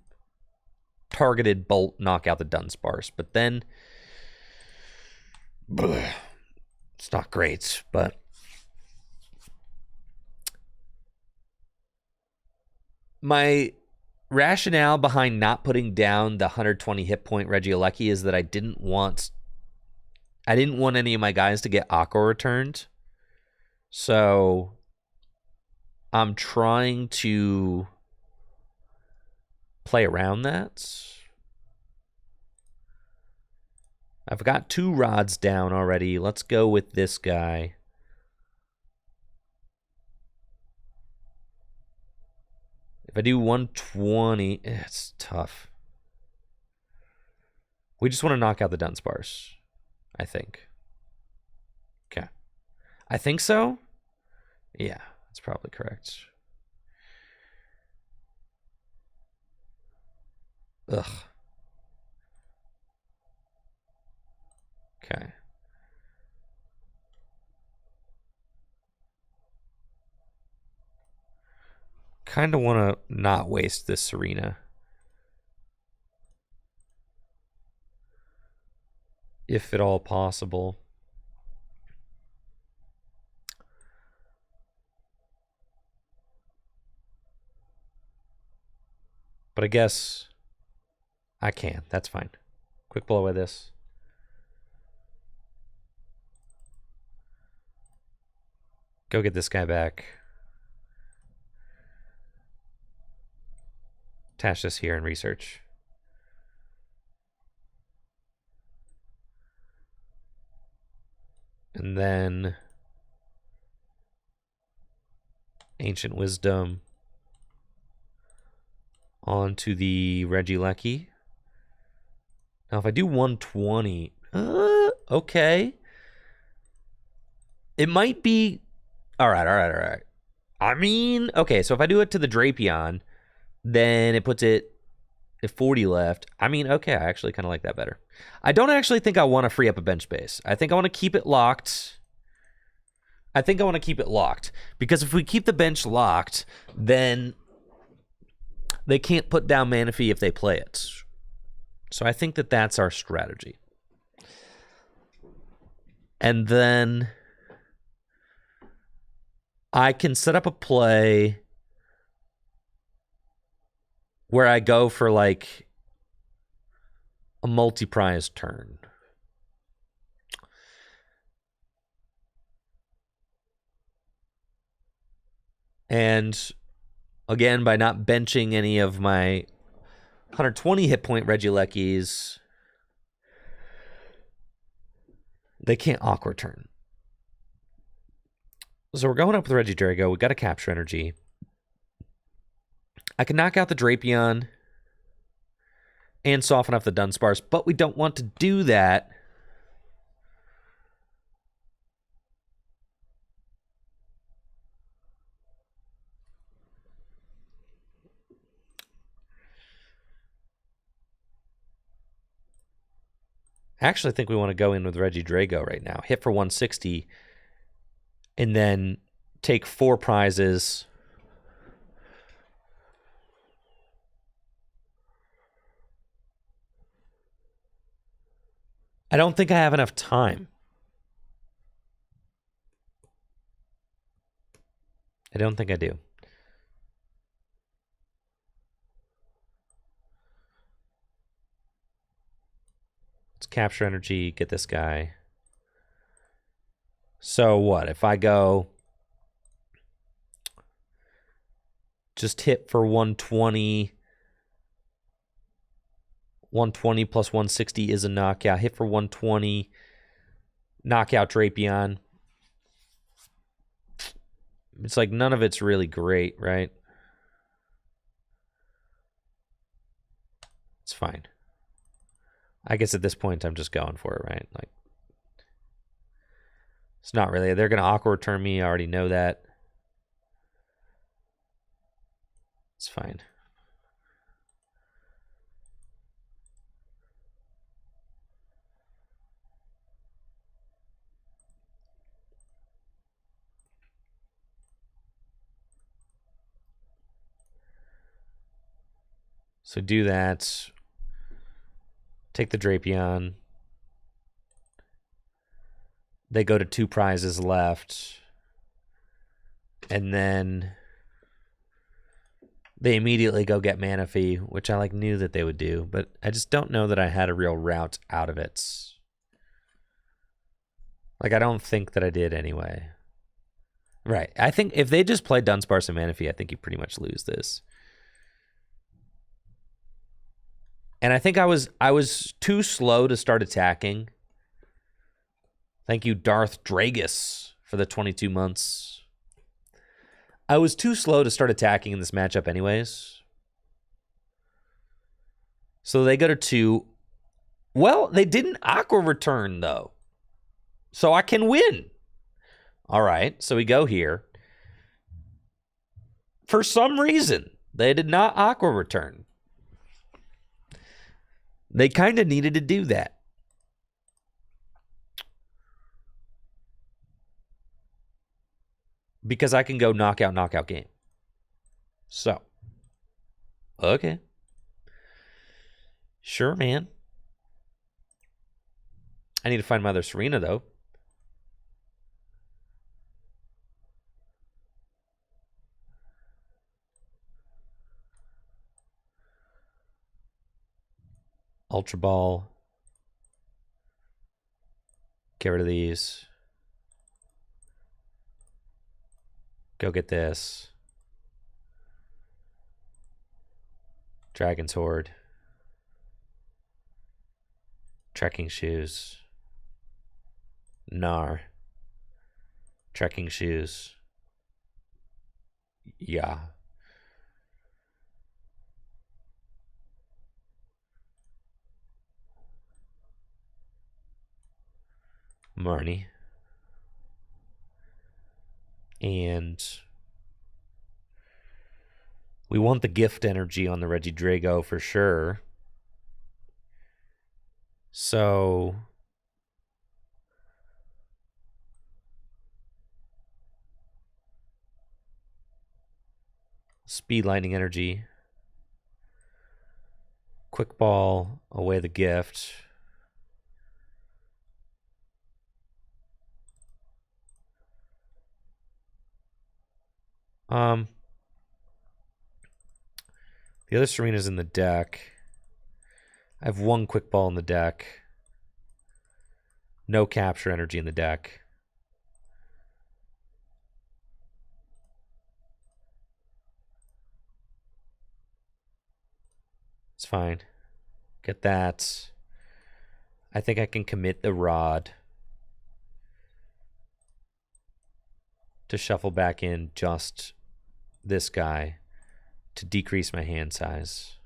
targeted bolt knock out the Dunsparce, but then it's not great, but my rationale behind not putting down the 120 hit point Regieleki is that I didn't want any of my guys to get Aqua returned. So I'm trying to play around that. I've got 2 rods down already. Let's go with this guy. If I do 120, it's tough. We just want to knock out the Dunsparce, I think. Okay. I think so? Yeah, that's probably correct. Ugh. Okay. Kind of want to not waste this Serena. If at all possible. But I guess I can. That's fine. Quick blow away this. Go get this guy back. Attach this here and research. And then Ancient Wisdom onto the Regieleki. Now, if I do 120, okay. It might be... All right. I mean, okay, so if I do it to the Drapion, then it puts it at 40 left. I mean, okay, I actually kind of like that better. I don't actually think I want to free up a bench space. I think I want to keep it locked. Because if we keep the bench locked, then they can't put down Manaphy if they play it. So I think that that's our strategy. And then I can set up a play where I go for like a multi-prize turn. And again, by not benching any of my 120 hit point Regielekis, they can't Aqua turn. So we're going up with Regidrago. We got to capture energy. I can knock out the Drapion and soften up the Dunsparce, but we don't want to do that. I actually think we want to go in with Regidrago right now. Hit for 160 and then take 4 prizes. I don't think I have enough time. I don't think I do. Let's capture energy, get this guy. So what? If I go just hit for 120, 120 plus 160 is a knockout. Hit for 120, knockout Drapion. It's like none of it's really great, right? It's fine. I guess at this point I'm just going for it, right? Like, it's not really. They're going to Aqua Return me. I already know that. It's fine. So do that. Take the Drapion. They go to 2 prizes left. And then they immediately go get Manaphy, which I knew that they would do, but I just don't know that I had a real route out of it. I don't think that I did anyway. Right. I think if they just play Dunsparce and Manaphy, I think you pretty much lose this. And I think I was too slow to start attacking. Thank you, Darth Regis, for the 22 months. I was too slow to start attacking in this matchup anyways. So they go to 2. Well, they didn't Aqua Return, though. So I can win. All right, so we go here. For some reason, they did not Aqua Return. They kind of needed to do that. Because I can go knockout game. So. Okay. Sure, man. I need to find my other Serena, though. Ultra Ball. Get rid of these. Go get this. Dragon's Horde. Trekking shoes. Gnar. Trekking shoes. Yeah. Marnie. And we want the gift energy on the Regidrago for sure. So speed lightning energy. Quick ball, away the gift. The other Serena's in the deck. I have 1 quick ball in the deck. No capture energy in the deck. It's fine. Get that. I think I can commit the Rod to shuffle back in just this guy to decrease my hand size.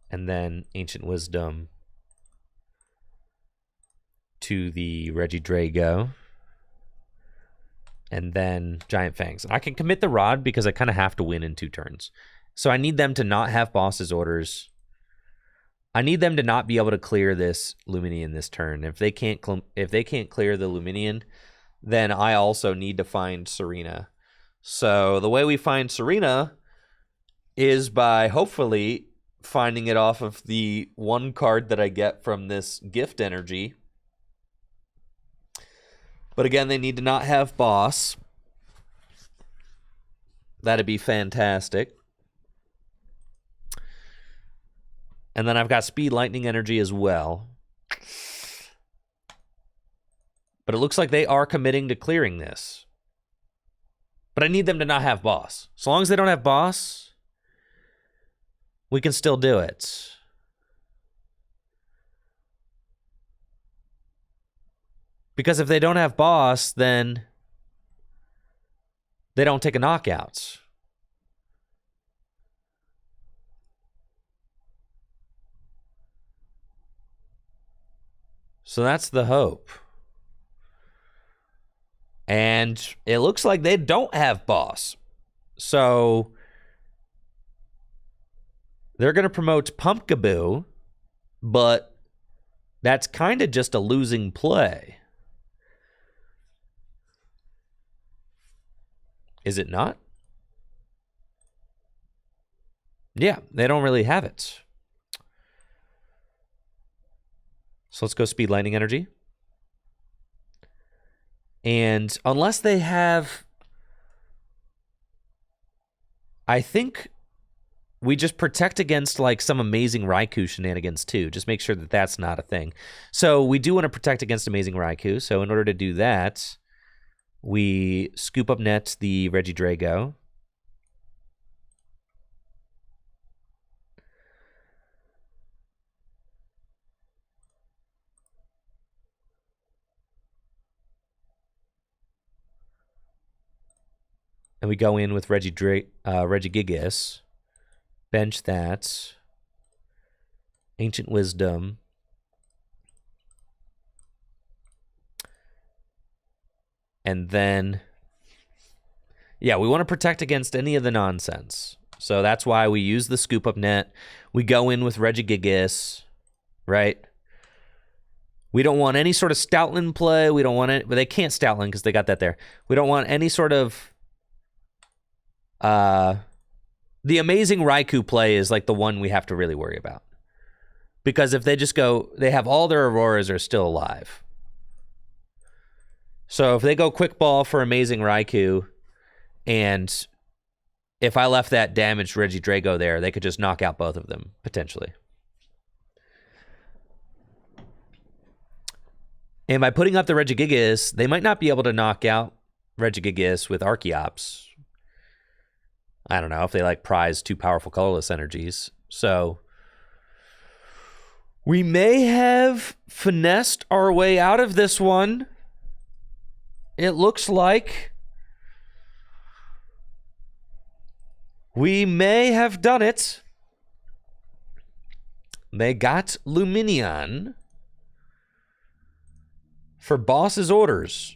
And then Ancient Wisdom to the Regieleki. And then Giant Fangs. I can commit the Rod because I kind of have to win in 2 turns. So I need them to not have boss's orders. I need them to not be able to clear this Luminian this turn. If they can't clear the Luminian, then I also need to find Serena. So the way we find Serena is by hopefully finding it off of the 1 card that I get from this gift energy. But again, they need to not have boss. That'd be fantastic. And then I've got speed, lightning, energy as well. But it looks like they are committing to clearing this. But I need them to not have boss. So long as they don't have boss, we can still do it. Because if they don't have boss, then they don't take a knockout. So that's the hope. And it looks like they don't have boss. So they're going to promote Pumpkaboo, but that's kind of just a losing play. Is it not? Yeah, they don't really have it. So let's go speed, lightning, energy. And unless they have... I think we just protect against like some amazing Raikou shenanigans too. Just make sure that that's not a thing. So we do want to protect against amazing Raikou. So in order to do that, we scoop up net the Regieleki. And we go in with Regigigas. Bench that. Ancient Wisdom. And then, yeah, we want to protect against any of the nonsense. So that's why we use the scoop up net. We go in with Regigigas, right? We don't want any sort of Stoutland play. We don't want it, but they can't Stoutland because they got that there. We don't want any sort of the amazing Raikou play is like the one we have to really worry about. Because if they just go, they have all their Auroras are still alive. So if they go quick ball for amazing Raikou, and if I left that damaged Regieleki there, they could just knock out both of them, potentially. And by putting up the Regigigas, they might not be able to knock out Regigigas with Archeops. I don't know if they like prize 2 powerful colorless energies. So we may have finessed our way out of this one. It looks like we may have done it. They got Luminion for boss's orders.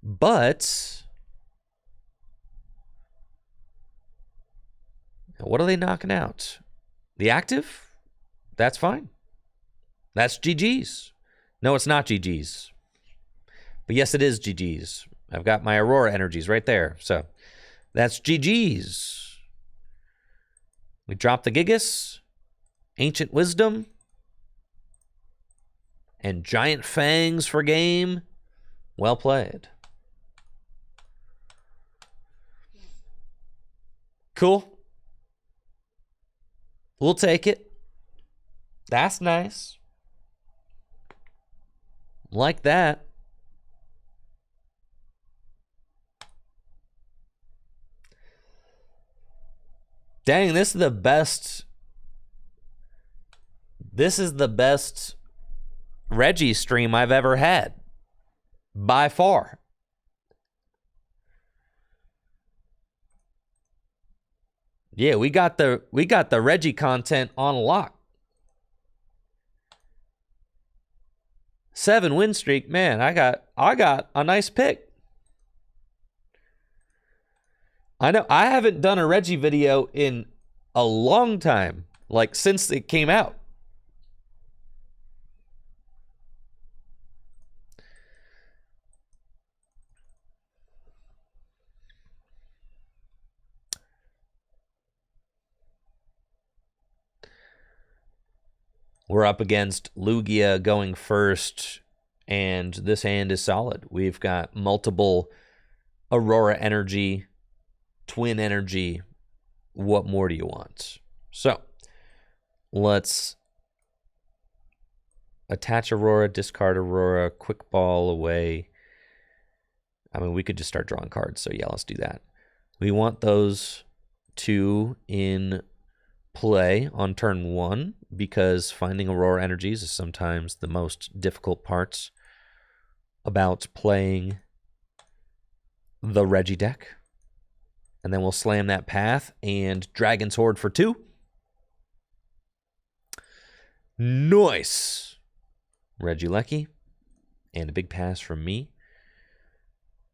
But what are they knocking out? The active? That's fine. That's GG's. No, it's not GG's. But yes, it is GG's. I've got my Aurora energies right there. So that's GG's. We drop the Gigas, Ancient Wisdom, and Giant Fangs for game. Well played. Cool. We'll take it. That's nice. Like that. Dang, this is the best. This is the best Reggie stream I've ever had. By far. Yeah, we got the Reggie content on lock. 7 win streak, man. I got a nice pick. I know I haven't done a Reggie video in a long time, like since it came out. We're up against Lugia going first, and this hand is solid. We've got multiple Aurora energy, twin energy. What more do you want? So, let's attach Aurora, discard Aurora, quick ball away. I mean, we could just start drawing cards, so yeah, let's do that. We want those 2 in play on turn 1 because finding Aurora energies is sometimes the most difficult parts about playing the Reggie deck. And then we'll slam that path and Dragon's Horde for 2. Nice. Regieleki and a big pass from me.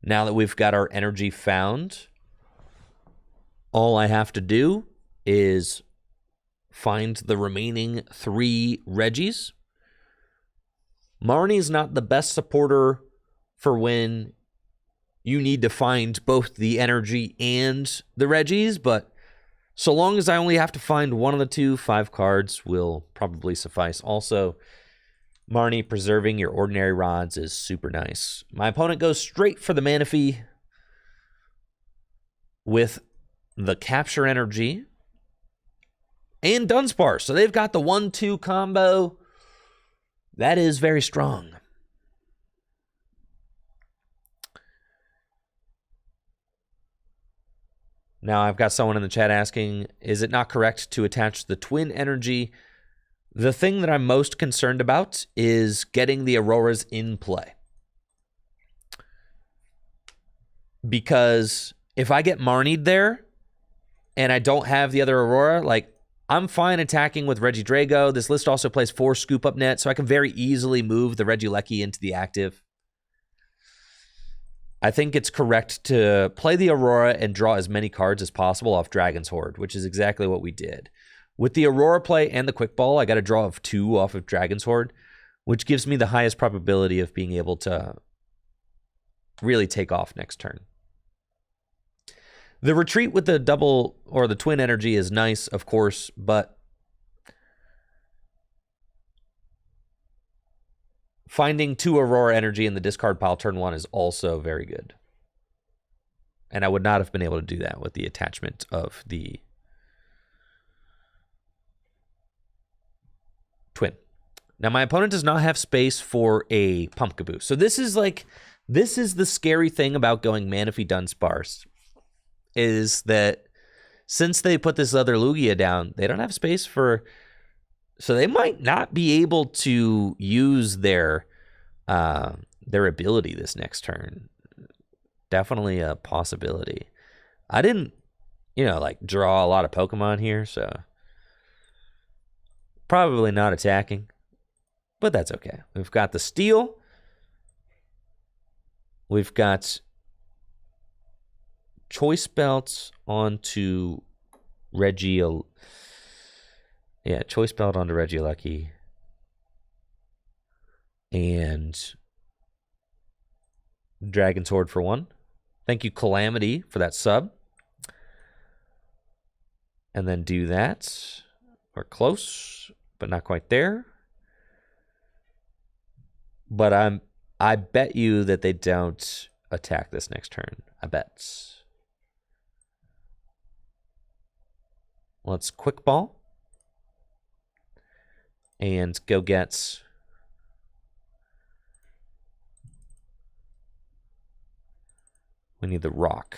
Now that we've got our energy found, all I have to do is find the remaining 3 Regis. Marnie's not the best supporter for when you need to find both the energy and the Regis, but so long as I only have to find one of the 2, 5 cards will probably suffice. Also, Marnie preserving your ordinary rods is super nice. My opponent goes straight for the Manaphy with the capture energy and Dunsparce. So they've got the 1-2 combo. That is very strong. Now I've got someone in the chat asking, is it not correct to attach the twin energy? The thing that I'm most concerned about is getting the Auroras in play. Because if I get Marnied there and I don't have the other Aurora, like, I'm fine attacking with Regidrago. This list also plays 4 Scoop Up Net, so I can very easily move the Regieleki into the active. I think it's correct to play the Aurora and draw as many cards as possible off Dragon's Horde, which is exactly what we did. With the Aurora play and the Quick Ball, I got a draw of 2 off of Dragon's Horde, which gives me the highest probability of being able to really take off next turn. The retreat with the double or the twin energy is nice, of course, but finding 2 Aurora energy in the discard pile turn 1 is also very good. And I would not have been able to do that with the attachment of the twin. Now, my opponent does not have space for a Pumpkaboo. So this is the scary thing about going Manaphy Dunsparce, is that since they put this other Lugia down, they don't have space for... So they might not be able to use their ability this next turn. Definitely a possibility. I didn't, draw a lot of Pokemon here, so probably not attacking, but that's okay. We've got the Steel. We've got Choice Belts onto Regieleki. Yeah, Choice Belt onto Regieleki. And Dragon's Horde for 1. Thank you, Calamity, for that sub. And then do that. We're close, but not quite there. But I bet you that they don't attack this next turn. I bet. Let's Quick Ball. And go get we need the rock.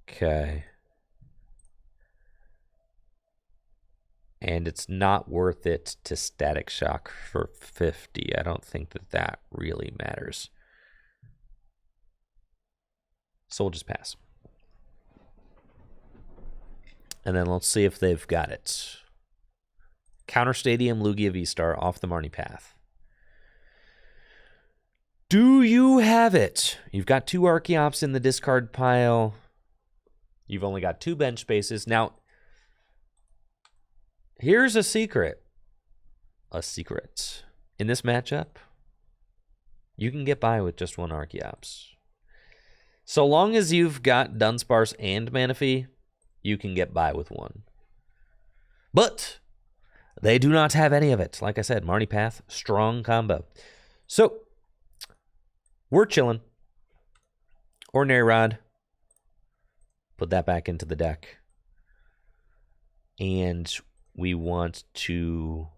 Okay. And it's not worth it to Static Shock for 50. I don't think that really matters. So we'll just pass. And then let's see if they've got it. Counter Stadium, Lugia V-Star, off the Marnie path. Do you have it? You've got 2 Archeops in the discard pile. You've only got 2 bench spaces. Now, here's a secret. A secret. In this matchup, you can get by with just 1 Archeops. So long as you've got Dunsparce and Manaphy, you can get by with 1. But they do not have any of it. Like I said, Marnie Path, strong combo. So we're chilling. Ordinary Rod. Put that back into the deck. And we want to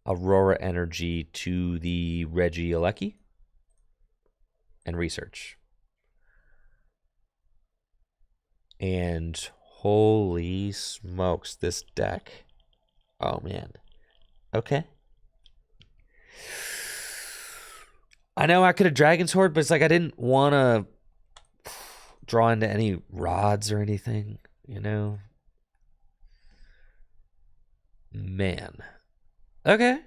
Aurora Energy to the Regieleki and research. And holy smokes, this deck. Oh, man. Okay. I know I could have Dragon's Horde, but it's like I didn't want to draw into any rods or anything, you know? Man. Okay.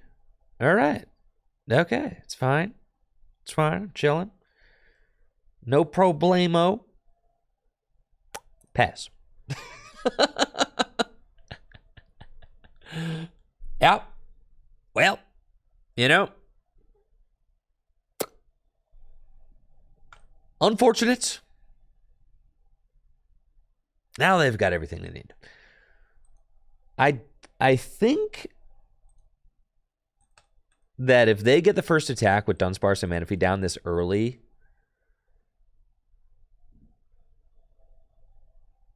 All right. Okay. It's fine. It's fine. I'm chilling. No problemo. Pass. Yep. Well, you know, unfortunate. Now they've got everything they need. I think that if they get the first attack with Dunsparce and Manaphy down this early,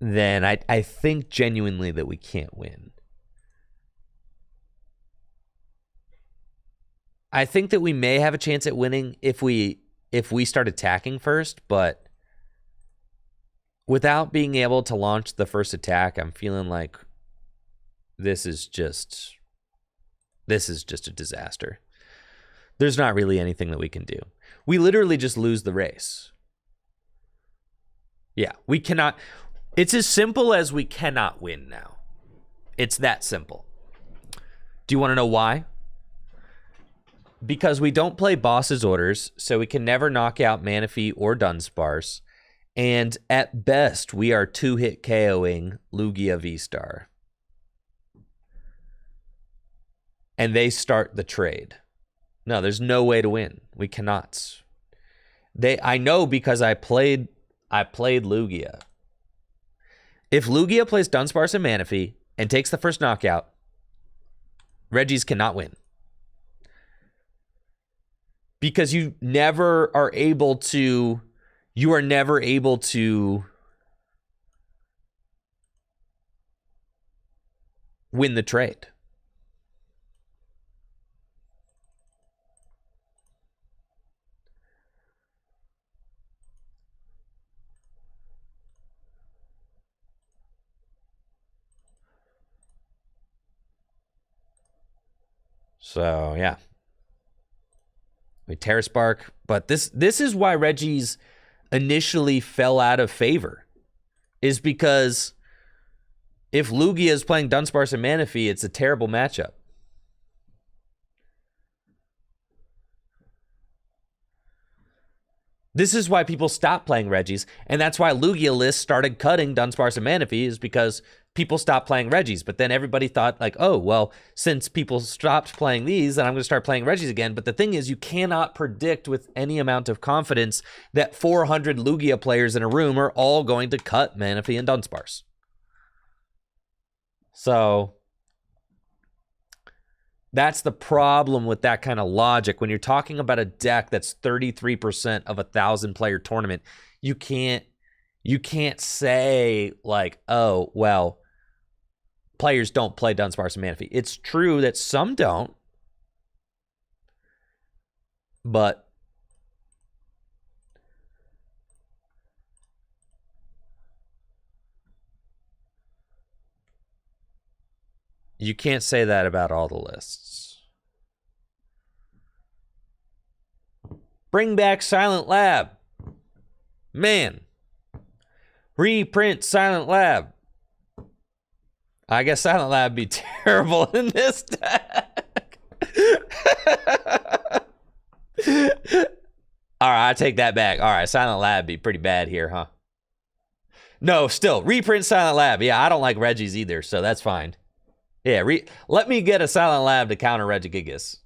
then I think genuinely that we can't win. I think that we may have a chance at winning if we start attacking first, but without being able to launch the first attack, I'm feeling like this is just a disaster. There's not really anything that we can do. We literally just lose the race. Yeah, we cannot. It's as simple as we cannot win now. It's that simple. Do you want to know why? Because we don't play boss's orders, so we can never knock out Manaphy or Dunsparce. And at best, we are 2-hit KOing Lugia V-Star. And they start the trade. No, there's no way to win. We cannot. I know because I played Lugia. If Lugia plays Dunsparce and Manaphy and takes the first knockout, Regis cannot win. Because you are never able to win the trade. So, yeah. We Terra Spark, but this is why Regis initially fell out of favor, is because if Lugia is playing Dunsparce and Manaphy, it's a terrible matchup. This is why people stopped playing Regis, and that's why Lugia lists started cutting Dunsparce and Manaphy, is because people stopped playing Regis. But then everybody thought, like, oh, well, since people stopped playing these, then I'm going to start playing Regis again. But the thing is, you cannot predict with any amount of confidence that 400 Lugia players in a room are all going to cut Manaphy and Dunsparce. So that's the problem with that kind of logic. When you're talking about a deck that's 33% of a 1,000-player tournament, you can't say, like, oh, well, players don't play Dunsparce and Manaphy. It's true that some don't, but you can't say that about all the lists. Bring back Silent Lab. Man. Reprint Silent Lab. I guess Silent Lab would be terrible in this deck. All right, I take that back. All right, Silent Lab be pretty bad here, huh? No, still, reprint Silent Lab. Yeah, I don't like Regis either, so that's fine. Yeah, let me get a Silent Lab to counter Regieleki.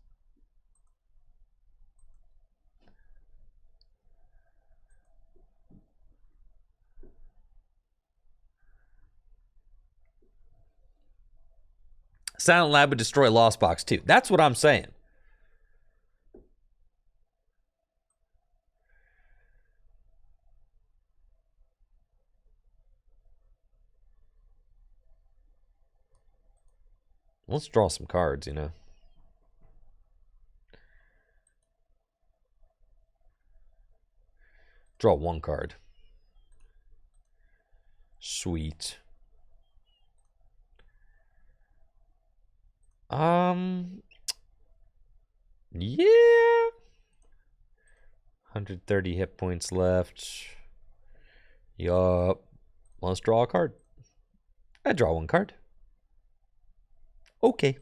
Silent Lab would destroy Lost Box too. That's what I'm saying. Let's draw some cards, you know. Draw one card. Sweet. Yeah. 130 hit points left. Yup. Let's draw a card. I draw one card. Okay.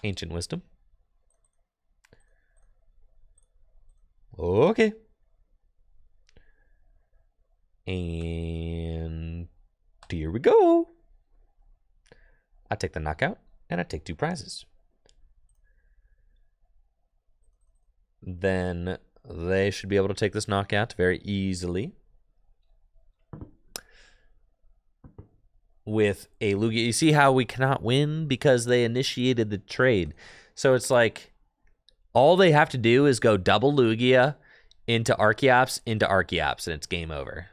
Ancient Wisdom. Okay. And here we go. I take the knockout, and I take 2 prizes. Then they should be able to take this knockout very easily. With a Lugia. You see how we cannot win? Because they initiated the trade. So it's like, all they have to do is go double Lugia into Archeops, and it's game over.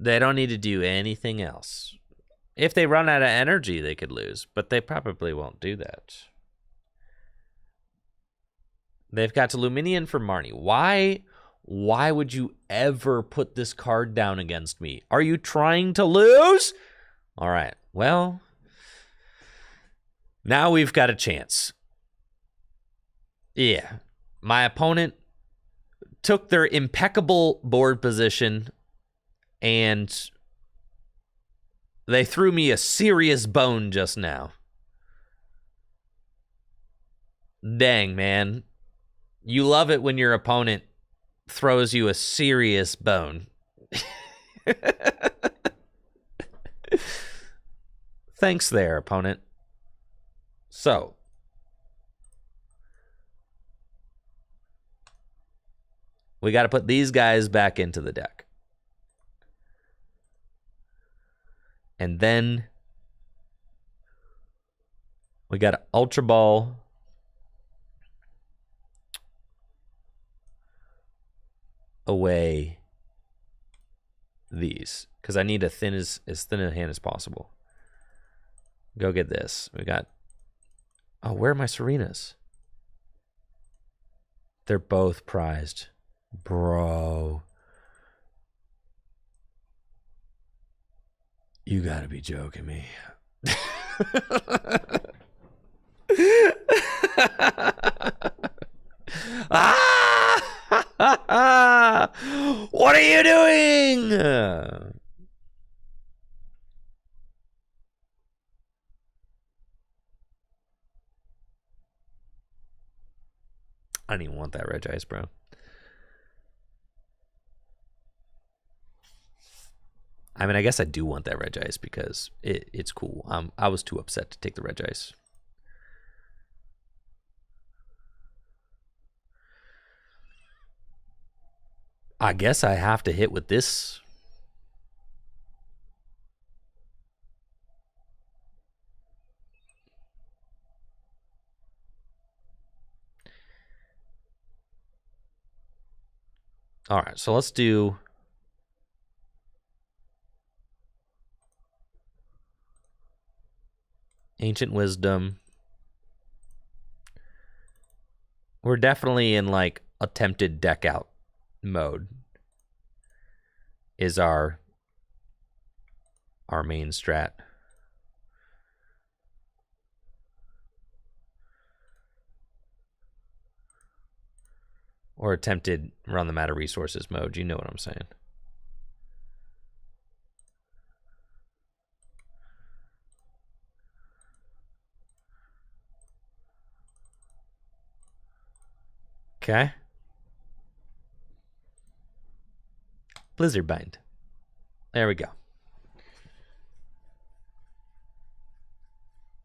They don't need to do anything else. If they run out of energy, they could lose, but they probably won't do that. They've got to Luminion for Marnie. Why would you ever put this card down against me? Are you trying to lose? All right, well, now we've got a chance. Yeah, my opponent took their impeccable board position and they threw me a serious bone just now. Dang, man. You love it when your opponent throws you a serious bone. Thanks there, opponent. So, we got to put these guys back into the deck. And then we got to Ultra Ball away these, because I need as thin a hand as possible. Go get this. We got, oh, where are my Serenas? They're both prized. Bro. You gotta be joking me. What are you doing? I don't even want that Regis, bro. I mean, I guess I do want that Regis because it's cool. I was too upset to take the Regis. I guess I have to hit with this. All right, so let's do Ancient Wisdom. We're definitely in like attempted deck out mode is our main strat. Or attempted run them out of resources mode. You know what I'm saying. Okay. Blizzard Bind. There we go.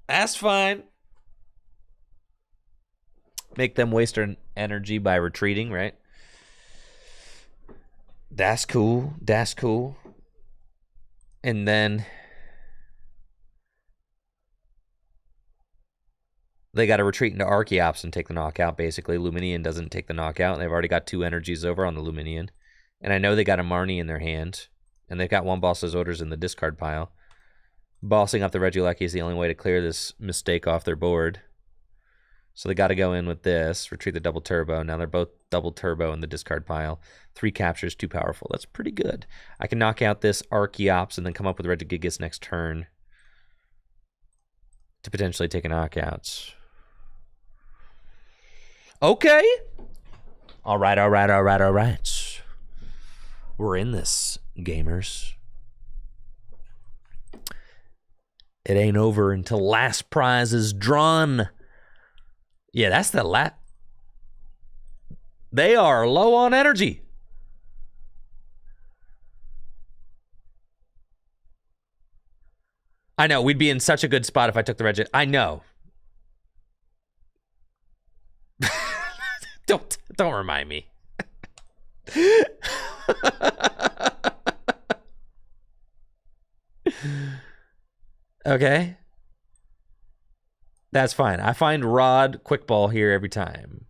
That's fine. Make them waste their energy by retreating, right? That's cool. That's cool. And then they got to retreat into Archeops and take the knockout, basically. Luminian doesn't take the knockout. They've already got 2 energies over on the Luminian. And I know they got a Marnie in their hand. And they've got 1 Boss's Orders in the discard pile. Bossing up the Regieleki is the only way to clear this mistake off their board. So they got to go in with this, retreat the double turbo. Now they're both double turbo in the discard pile. 3 captures, 2 powerful. That's pretty good. I can knock out this Archeops and then come up with Regigigas next turn to potentially take a knockout. Okay. All right. We're in this, gamers. It ain't over until last prize is drawn. Yeah, that's the last. They are low on energy. I know, we'd be in such a good spot if I took the Regis. I know. Don't remind me. Okay. That's fine. I find Rod quick ball here every time.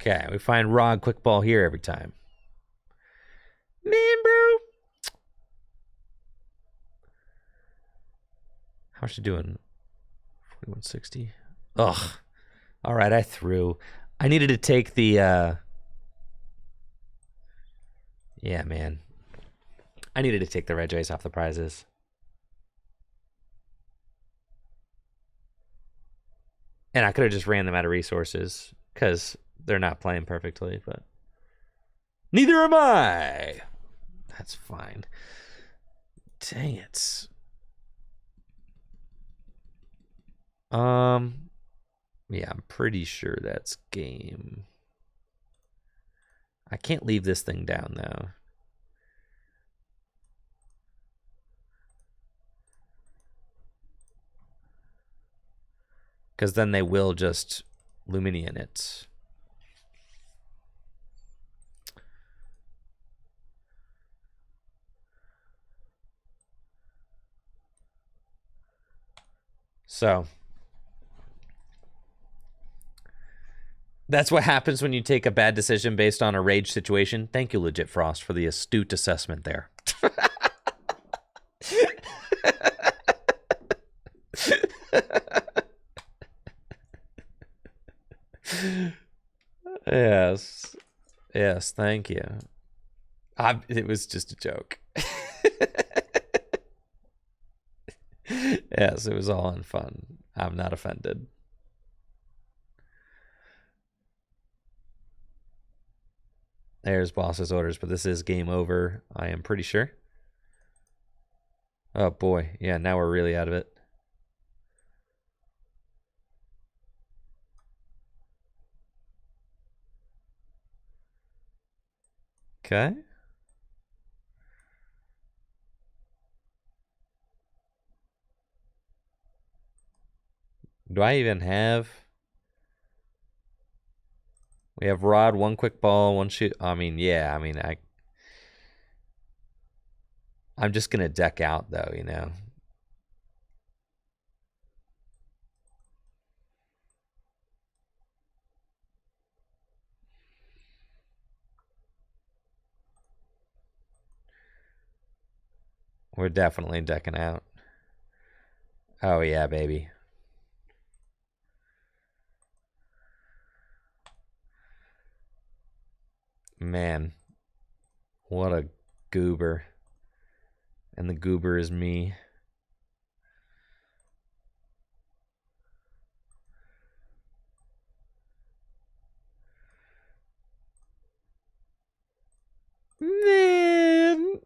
Okay, we find Rod quick ball here every time. Man, bro. How's she doing? 4160. Ugh. All right, I threw. I needed to take the yeah, man. I needed to take the Regis off the prizes. And I could have just ran them out of resources because they're not playing perfectly, but neither am I. That's fine. Dang it. Yeah, I'm pretty sure that's game. I can't leave this thing down though. Because then they will just Luminian it. So that's what happens when you take a bad decision based on a rage situation. Thank you, Legit Frost, for the astute assessment there. Yes, thank you. It was just a joke. Yes, it was all in fun. I'm not offended. There's boss's orders, but this is game over, I am pretty sure. Oh boy, yeah, now we're really out of it. Okay. Do I even have... We have Rod, 1 quick ball, 1 shoot. I mean, yeah, I'm just going to deck out, though, you know. We're definitely decking out. Oh, yeah, baby. Man, what a goober. And the goober is me. Man.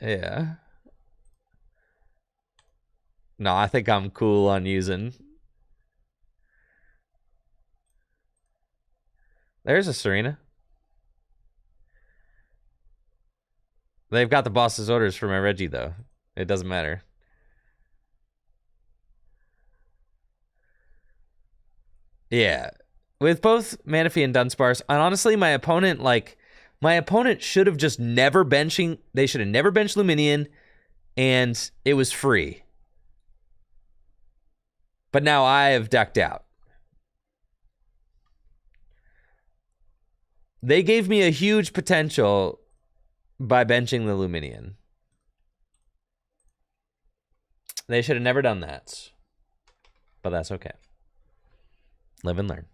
Yeah. No, I think I'm cool on using. There's a Serena. They've got the boss's orders for my Reggie, though. It doesn't matter. Yeah. With both Manaphy and Dunsparce, and honestly, my opponent should have just never they should have never benched Luminion, and it was free. But now I have decked out. They gave me a huge potential by benching the Luminion. They should have never done that. But that's okay. Live and learn.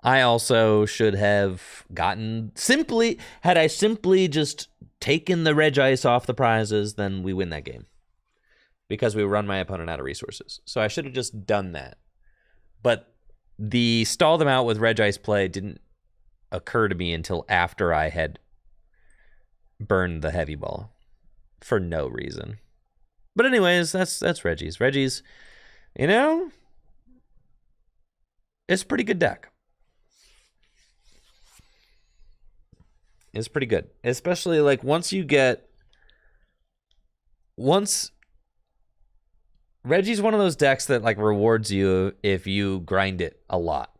I also should have gotten had I simply just taken the Regis off the prizes, then we win that game. Because we run my opponent out of resources. So I should have just done that. But the stall them out with Regis play didn't occur to me until after I had burned the heavy ball. For no reason. But anyways, that's Regis. Regis, you know, it's a pretty good deck. It's pretty good. Especially like once Reggie's one of those decks that like rewards you if you grind it a lot.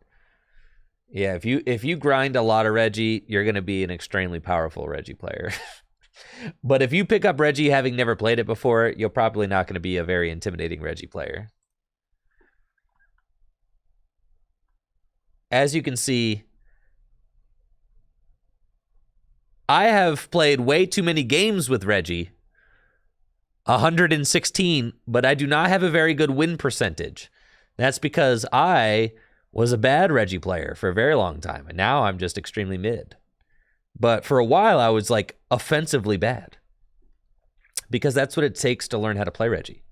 Yeah, if you grind a lot of Reggie, you're going to be an extremely powerful Reggie player. But if you pick up Reggie having never played it before, you're probably not going to be a very intimidating Reggie player. As you can see, I have played way too many games with Reggie. 116, but I do not have a very good win percentage. That's because I was a bad Reggie player for a very long time, and now I'm just extremely mid. But for a while, I was like offensively bad. Because that's what it takes to learn how to play Reggie.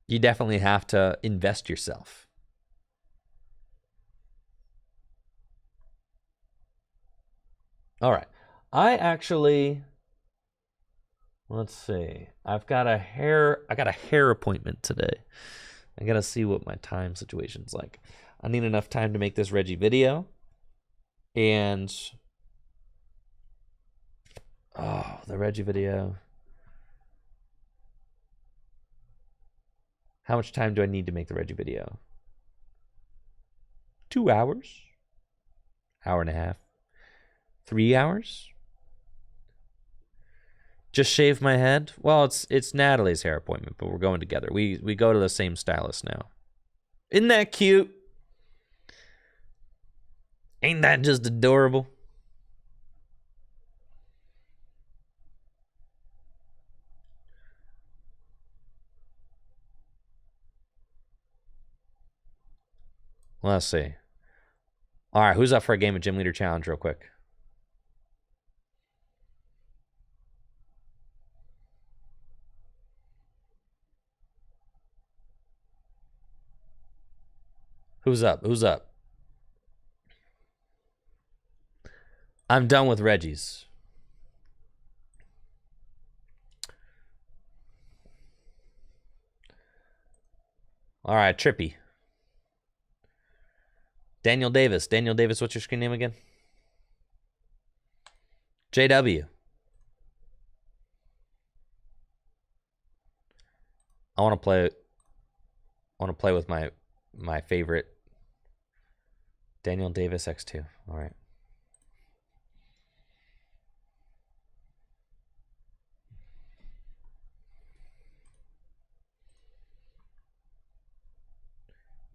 You definitely have to invest yourself. All right. Let's see. I got a hair appointment today. I got to see what my time situation's like. I need enough time to make this Reggie video. And the Reggie video. How much time do I need to make the Reggie video? 2 hours? Hour and a half? 3 hours? Just shave my head? Well, it's Natalie's hair appointment, but we're going together. We go to the same stylist now. Isn't that cute? Ain't that just adorable? Let's see. All right, who's up for a game of Gym Leader Challenge real quick? Who's up? Who's up? I'm done with Reggie's. All right, Trippy. Daniel Davis. Daniel Davis, what's your screen name again? JW. I want to play with my favorite Daniel Davis X2. All right.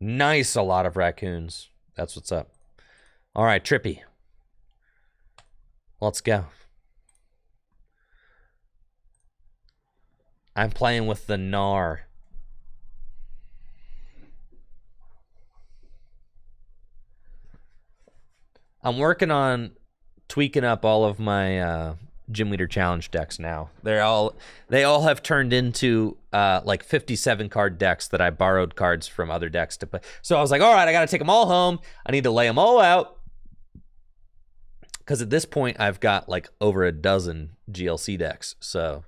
Nice, a lot of raccoons. That's what's up. All right, Trippy. Let's go. I'm playing with the Gnar. I'm working on tweaking up all of my Gym Leader Challenge decks now. They all have turned into like 57 card decks that I borrowed cards from other decks to play. So I was like, all right, I got to take them all home. I need to lay them all out. Because at this point, I've got like over a dozen GLC decks. So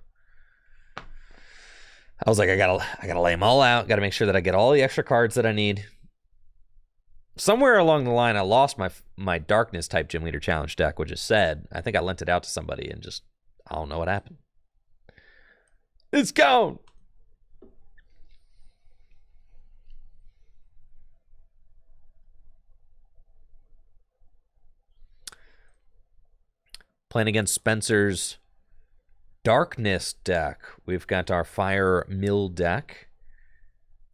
I was like, I gotta lay them all out. Got to make sure that I get all the extra cards that I need. Somewhere along the line, I lost my Darkness type Gym Leader Challenge deck, which is sad. I think I lent it out to somebody and just, I don't know what happened. It's gone. Playing against Spencer's Darkness deck. We've got our Fire Mill deck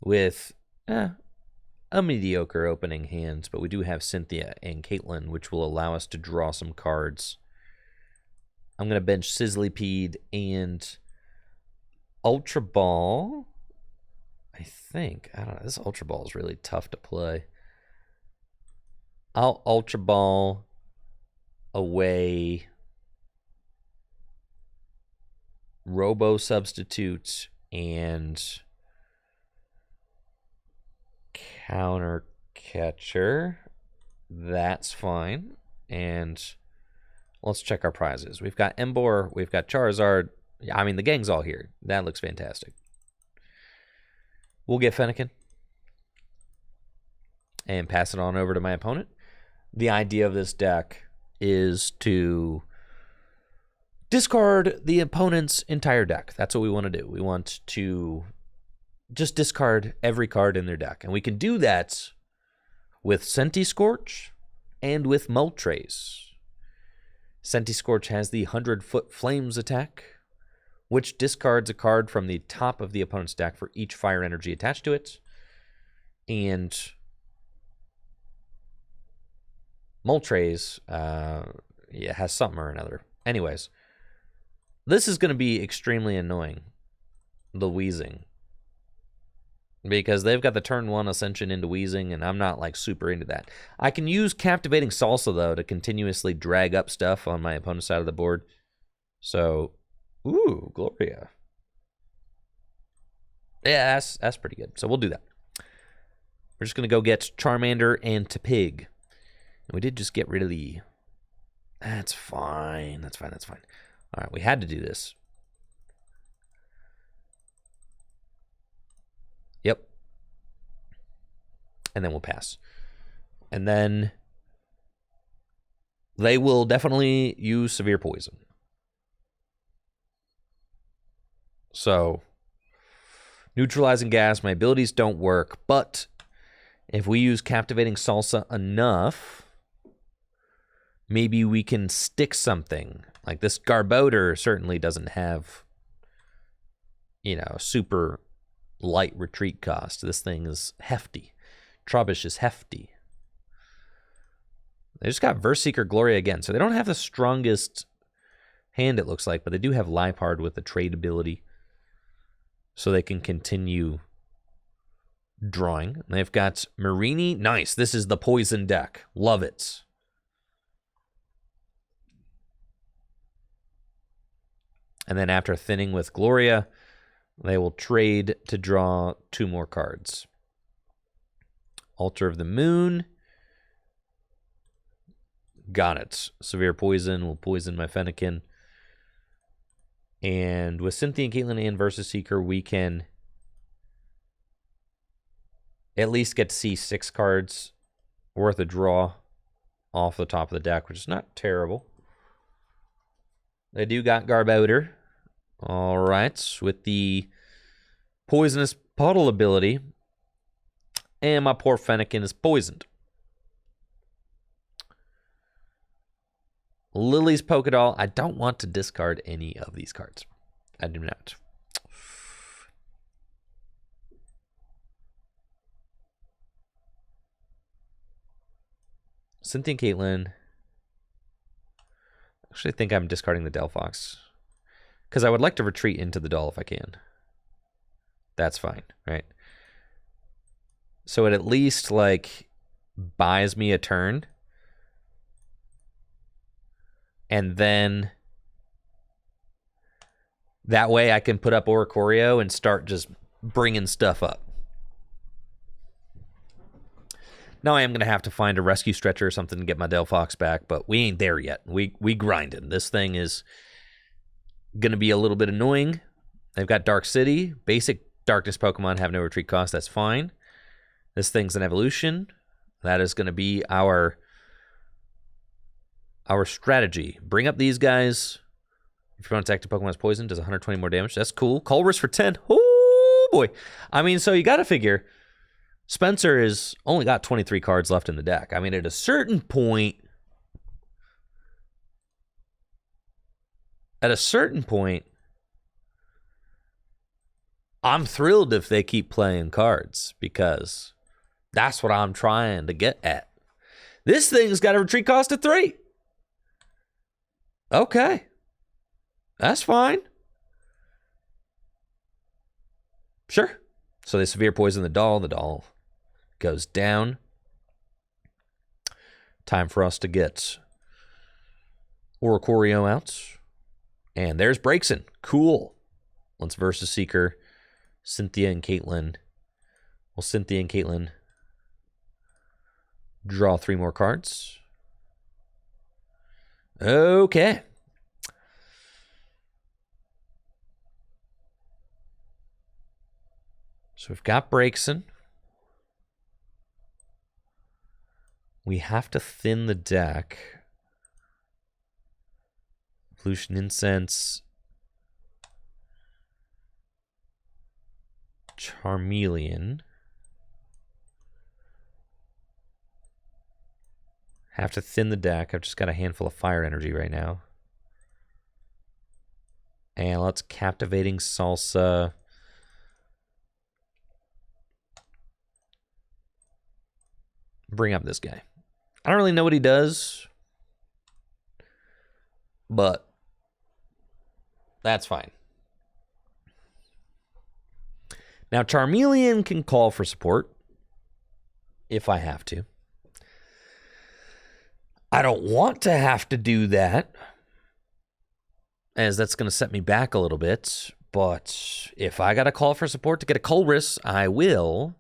with a mediocre opening hand, but we do have Cynthia and Caitlin, which will allow us to draw some cards. I'm going to bench Sizzlypede and Ultra Ball. I think. I don't know. This Ultra Ball is really tough to play. I'll Ultra Ball away Robo Substitute and Counter Catcher. That's fine. And let's check our prizes. We've got Embor. We've got Charizard. I mean, the gang's all here. That looks fantastic. We'll get Fennekin and pass it on over to my opponent. The idea of this deck is to discard the opponent's entire deck. That's what we want to do. We want to just discard every card in their deck. And we can do that with Scorch and with Moltres. Scorch has the 100-foot Flames attack, which discards a card from the top of the opponent's deck for each fire energy attached to it. And Moltres has something or another. Anyways, this is going to be extremely annoying, the Wheezing. Because they've got the turn 1 Ascension into Wheezing, and I'm not like super into that. I can use Captivating Salsa, though, to continuously drag up stuff on my opponent's side of the board. So, ooh, Gloria. Yeah, that's pretty good. So we'll do that. We're just going to go get Charmander and Tepig. And we did just get rid of the... That's fine. That's fine. All right, we had to do this. Yep. And then we'll pass. And then they will definitely use Severe Poison. So, Neutralizing Gas, my abilities don't work, but if we use Captivating Salsa enough, maybe we can stick something. Like this Garbodor certainly doesn't have, super light retreat cost. This thing is hefty. Trubbish is hefty. They just got Verseeker Gloria again, so they don't have the strongest hand, it looks like, but they do have Liepard with the trade ability, so they can continue drawing. And they've got Marini. Nice. This is the poison deck. Love it. And then after thinning with Gloria, they will trade to draw 2 more cards. Altar of the Moon. Got it. Severe Poison will poison my Fennekin. And with Cynthia and Caitlin and Versus Seeker, we can at least get to see 6 cards worth of draw off the top of the deck, which is not terrible. They do got Garbodor. All right, with the Poisonous Puddle ability, and my poor Fennekin is poisoned. Lily's Pokédoll. I don't want to discard any of these cards. I do not. Cynthia and Caitlin. Actually, I think I'm discarding the Delphox. Because I would like to retreat into the doll if I can. That's fine, right? So it at least, like, buys me a turn. And then that way I can put up Oricorio and start just bringing stuff up. Now I am going to have to find a rescue stretcher or something to get my Delphox back, but we ain't there yet. We grinding. This thing is going to be a little bit annoying. They've got Dark City. Basic Darkness Pokemon have no retreat cost. That's fine. This thing's an evolution. That is going to be our strategy. Bring up these guys. If your opponent's active Pokemon is poisoned, does 120 more damage. That's cool. Colress for 10. Oh, boy. I mean, so you got to figure Spencer has only got 23 cards left in the deck. I mean, at a certain point, I'm thrilled if they keep playing cards because that's what I'm trying to get at. This thing's got a retreat cost of 3. Okay. That's fine. Sure. So they severe poison the doll. The doll goes down. Time for us to get Oricorio out. And there's Braixen. Cool. Let's Versus Seeker. Cynthia and Caitlin. Well, Cynthia and Caitlin draw 3 more cards. Okay. So we've got Braixen. We have to thin the deck. Evolution Incense. Charmeleon. Have to thin the deck. I've just got a handful of fire energy right now. And let's Captivating Salsa. Bring up this guy. I don't really know what he does, but that's fine. Now, Charmeleon can call for support if I have to. I don't want to have to do that, as that's going to set me back a little bit. But if I got to call for support to get a Colress, I will.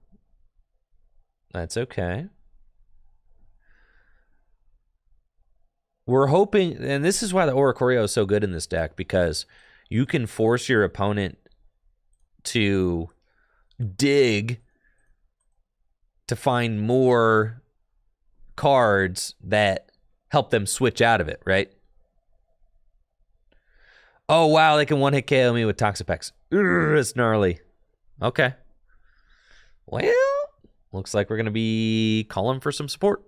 That's okay. We're hoping, and this is why the Oricorio is so good in this deck, because you can force your opponent to dig to find more cards that help them switch out of it, right? Oh, wow, they can one-hit KO me with Toxapex. It's gnarly. Okay. Well, looks like we're going to be calling for some support.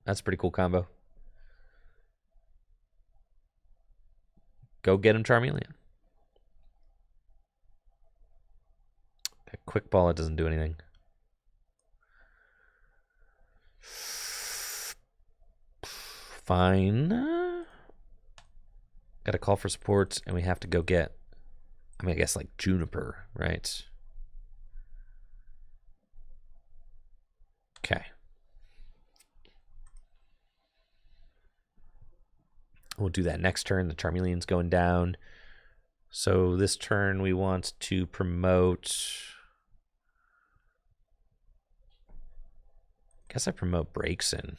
That's a pretty cool combo. Go get him, Charmeleon. That quick ball, it doesn't do anything. Fine. Got to call for support, and we have to go get, I mean, I guess like Juniper, right? Okay. We'll do that next turn. The Charmeleon's going down. So this turn we want to promote. I guess I promote Braixen.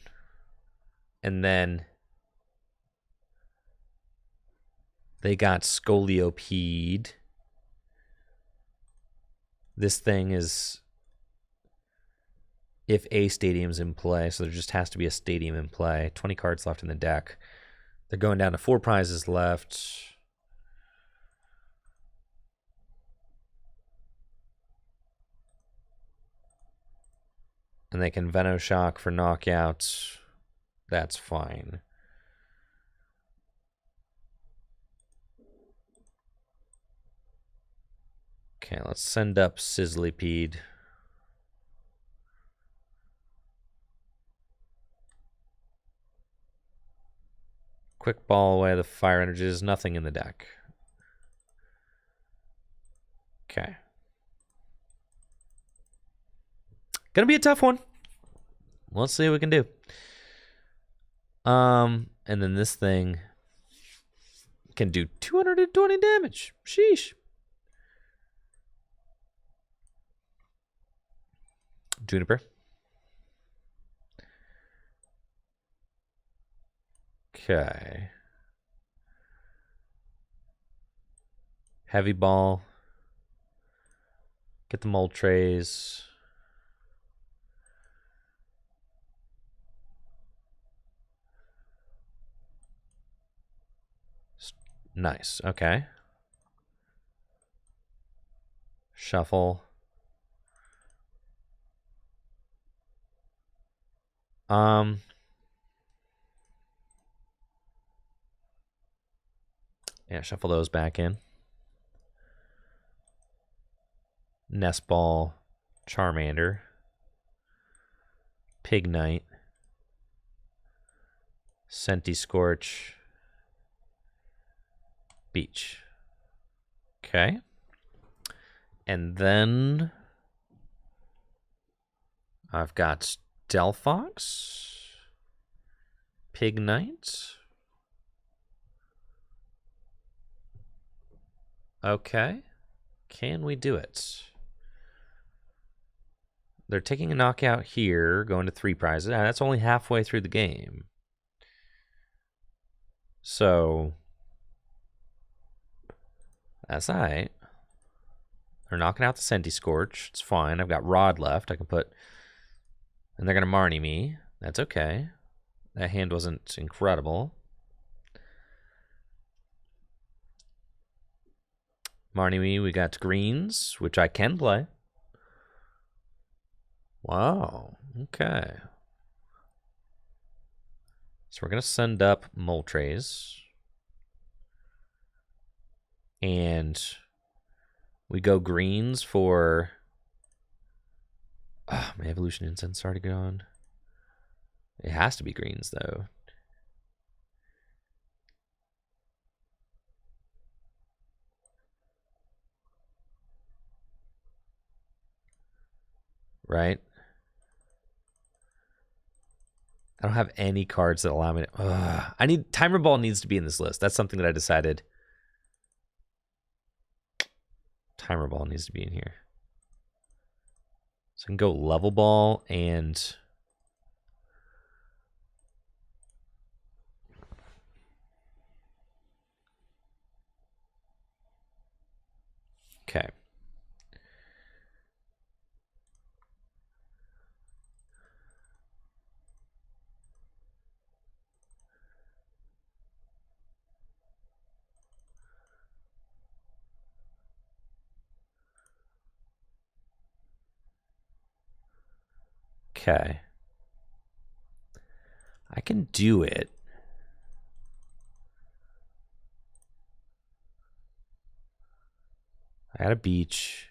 And then they got Scoliopeed. This thing is if a stadium's in play, so there just has to be a stadium in play. 20 cards left in the deck. They're going down to 4 prizes left. And they can Venoshock for knockout. That's fine. Okay, let's send up Sizzlypede. quick ball away the fire energy. There's nothing in the deck. Okay. Gonna be a tough one. Let's see what we can do. And then this thing can do 220 damage. Sheesh. Juniper. Okay. Heavy ball. Get the mold trays. Nice. Okay. Shuffle. Yeah, shuffle those back in. Nest Ball, Charmander, Pig Knight, Senti Scorch, Beach. Okay. And then I've got Delphox, Pig Knight. Okay. Can we do it? They're taking a knockout here, going to 3 prizes. That's only halfway through the game. So that's all right. They're knocking out the Senti Scorch. It's fine. I've got Rod left. I can put... And they're going to Marnie me. That's okay. That hand wasn't incredible. Marnie me, we got greens, which I can play. Wow. Okay. So we're going to send up Moltres. And we go greens for... Oh, my Evolution Incense already gone. It has to be greens, though. Right? I don't have any cards that allow me to... I need... Timer Ball needs to be in this list. That's something that I decided. Timer Ball needs to be in here. So I can go Level Ball and... Okay. Okay. I can do it. I got a beach.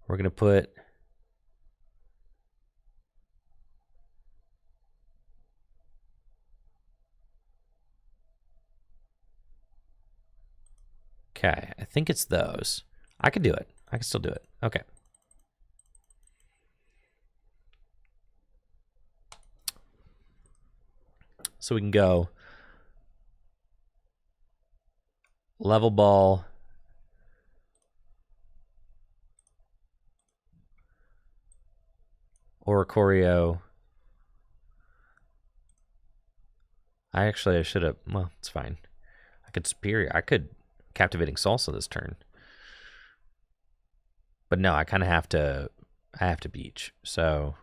We're going to put... Okay, I think it's those. I can do it. I can still do it. Okay. So we can go Level Ball, Oricorio. I should have, well, it's fine. I could Captivating Salsa this turn. But no, I kind of have to, beach. So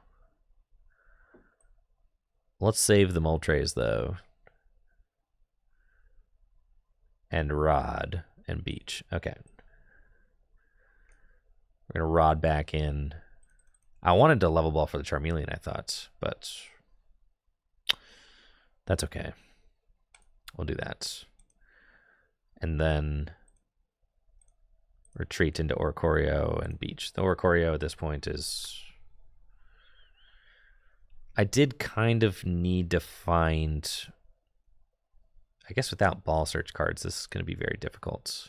let's save the Moltres, though. And Rod and beach. Okay. We're going to Rod back in. I wanted to Level Ball for the Charmeleon, I thought, but that's okay. We'll do that. And then retreat into Oricorio and beach. The Oricorio at this point is... I did kind of need to find I guess without ball search cards, this is going to be very difficult.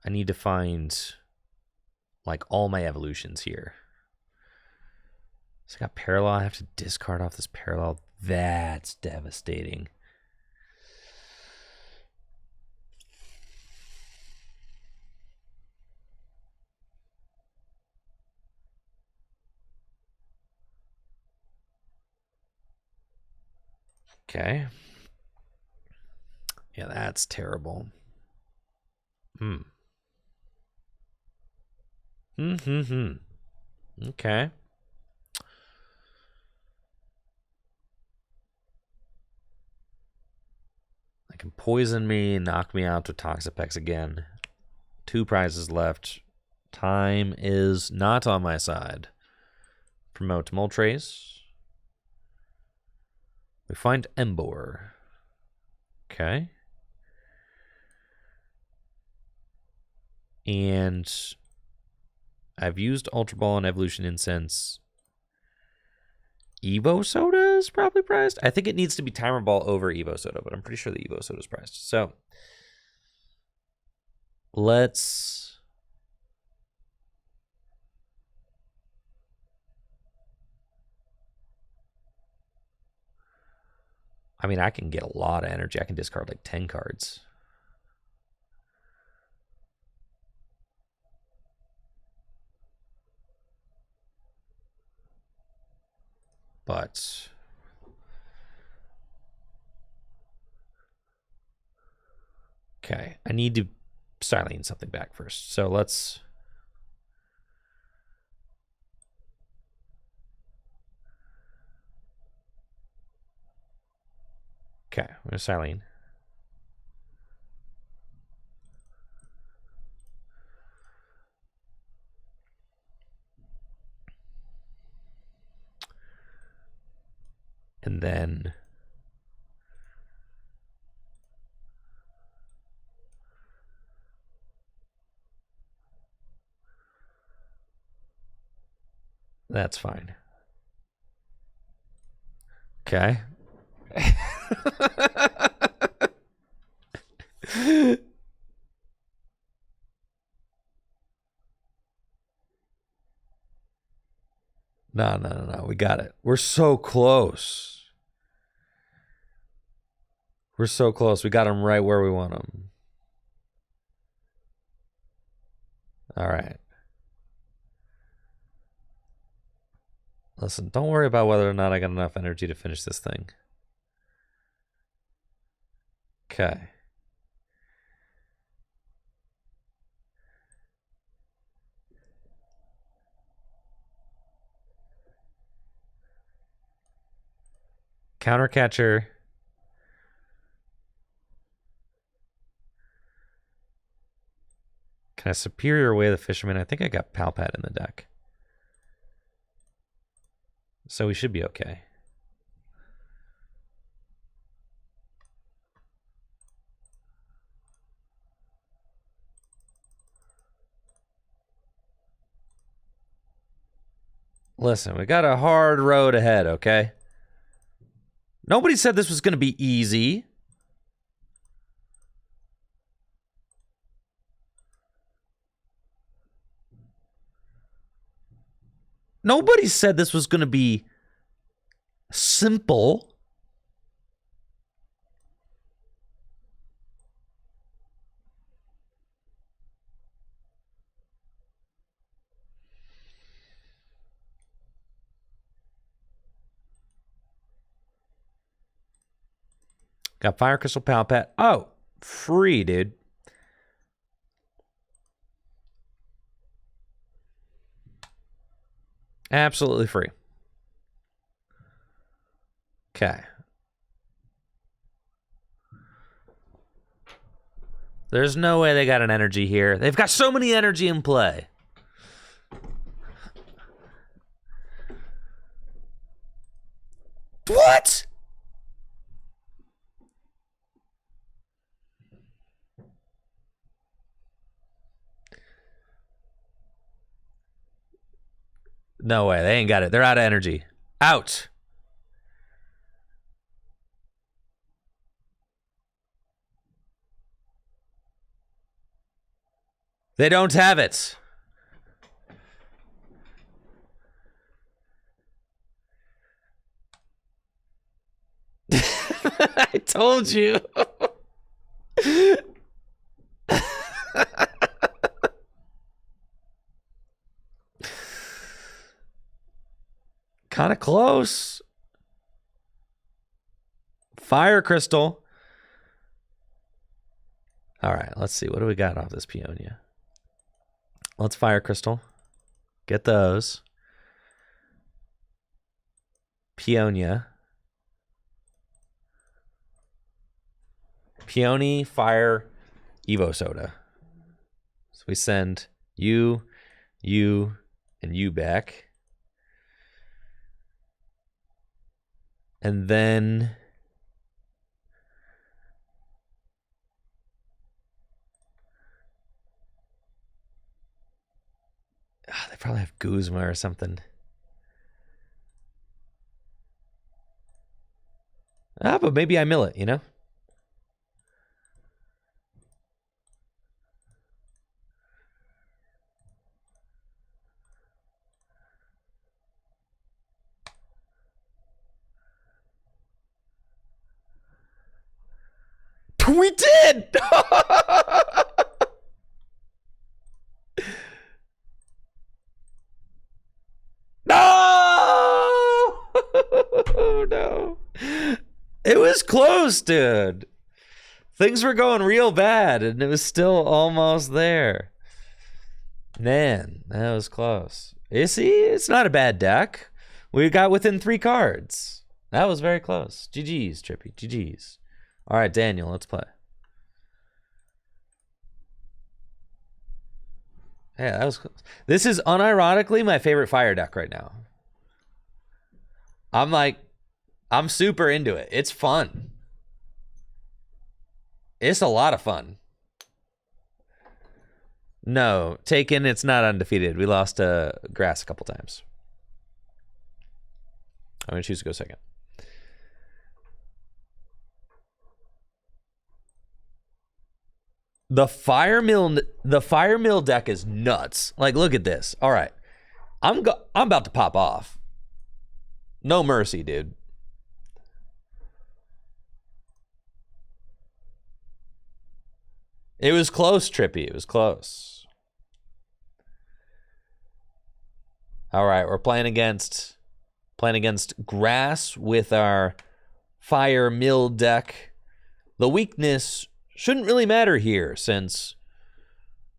I need to find like all my evolutions here. So I got parallel. I have to discard off this parallel. That's devastating. Okay. Yeah, that's terrible. Okay. They can poison me and knock me out to Toxapex again. 2 prizes left. Time is not on my side. Promote Moltres. We find Embor. Okay. And I've used Ultra Ball and Evolution Incense. Evo Soda is probably prized. I think it needs to be Timer Ball over Evo Soda, but I'm pretty sure the Evo Soda is prized. So let's... I mean, I can get a lot of energy. I can discard like 10 cards. But okay, I need to silence something back first. So let's... Okay, I'm going to silene. And then that's fine. Okay. No. We got it. We're so close. We're so close. We got him right where we want him. All right. Listen, don't worry about whether or not I got enough energy to finish this thing. Okay. Counter catcher. Can I superior away the fisherman? I think I got Palpat in the deck. So we should be okay. Listen, we got a hard road ahead, okay? Nobody said this was going to be easy. Nobody said this was going to be simple. Got Fire Crystal Palpat. Oh, free, dude. Absolutely free. Okay. There's no way they got an energy here. They've got so many energy in play. What? No way. They ain't got it. They're out of energy. Out. They don't have it. I told you. Kind of close. Fire crystal. All right, let's see. What do we got off this Peonia? Let's fire crystal. Get those. Peonia. Peony, fire, Evo soda. So we send you, and you back. And then they probably have Guzma or something. But maybe I mill it, you know? We did! No! No. It was close, dude. Things were going real bad, and it was still almost there. Man, that was close. You see, it's not a bad deck. We got within 3 cards. That was very close. GG's, Trippy. GG's. All right, Daniel, let's play. Yeah, that was close. This is unironically my favorite fire deck right now. I'm super into it. It's fun. It's a lot of fun. No, Taken, it's not undefeated. We lost to Grass a couple times. I'm going to choose to go second. The Fire Mill deck is nuts. Like, look at this. All right. I'm about to pop off. No mercy, dude. It was close, Trippy. It was close. All right, we're playing against Grass with our Fire Mill deck. The weakness shouldn't really matter here, since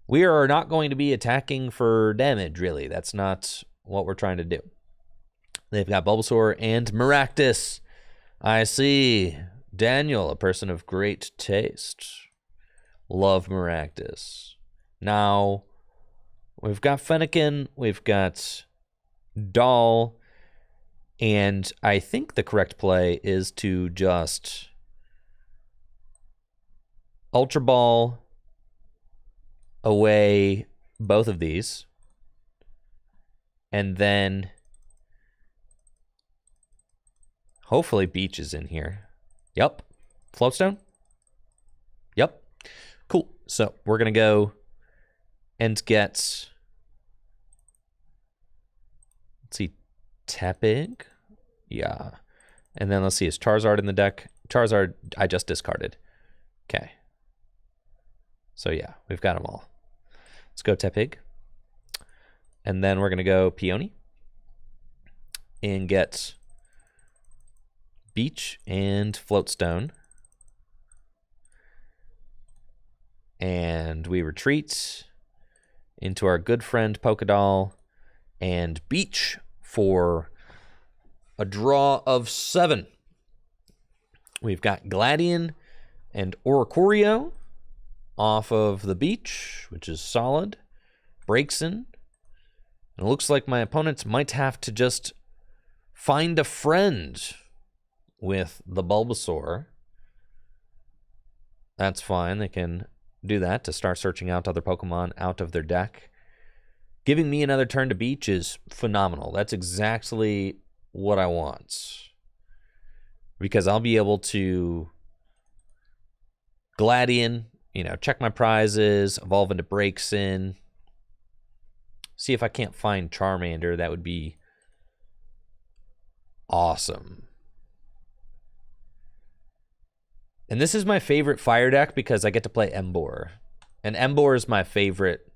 we are not going to be attacking for damage, really. That's not what we're trying to do. They've got Bulbasaur and Maractus. I see. Daniel, a person of great taste. Love Maractus. Now, we've got Fennekin, we've got Doll, and I think the correct play is to just Ultra Ball away both of these, and then hopefully Beach is in here. Yep. Floatstone? Yep. Cool. So we're going to go and get, let's see, Tepig? Yeah. And then let's see, is Charizard in the deck? Charizard, I just discarded. Okay. So yeah, we've got them all. Let's go Tepig. And then we're going to go Peony and get Beach and Floatstone. And we retreat into our good friend Pokédoll and Beach for a draw of 7. We've got Gladion and Oricorio off of the Beach, which is solid. Braixen. And it looks like my opponents might have to just find a friend with the Bulbasaur. That's fine. They can do that to start searching out other Pokemon out of their deck. Giving me another turn to Beach is phenomenal. That's exactly what I want. Because I'll be able to Gladion check my prizes, evolve into Braixen. See if I can't find Charmander. That would be awesome. And this is my favorite fire deck because I get to play Embor. And Embor is my favorite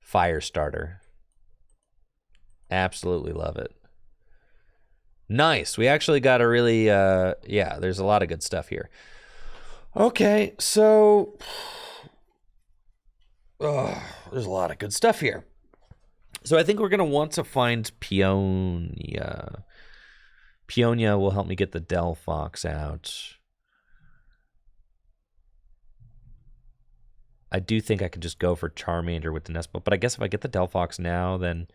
fire starter. Absolutely love it. Nice. We actually got a really, there's a lot of good stuff here. Okay, so there's a lot of good stuff here. So I think we're going to want to find Peonia. Peonia will help me get the Delphox out. I do think I could just go for Charmander with the Nestball, but I guess if I get the Delphox now, then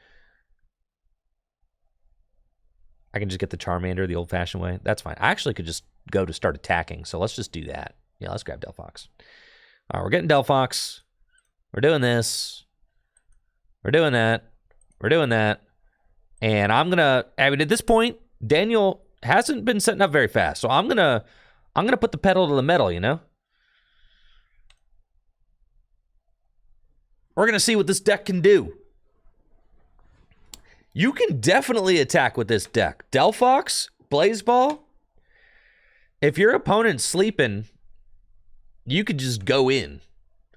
I can just get the Charmander the old-fashioned way. That's fine. I actually could just go to start attacking, so let's just do that. Yeah, let's grab Delphox. All right, we're getting Delphox. We're doing this. We're doing that. We're doing that. And at this point, Daniel hasn't been setting up very fast, so I'm gonna put the pedal to the metal, We're gonna see what this deck can do. You can definitely attack with this deck. Delphox, Blazeball. If your opponent's sleeping, you could just go in.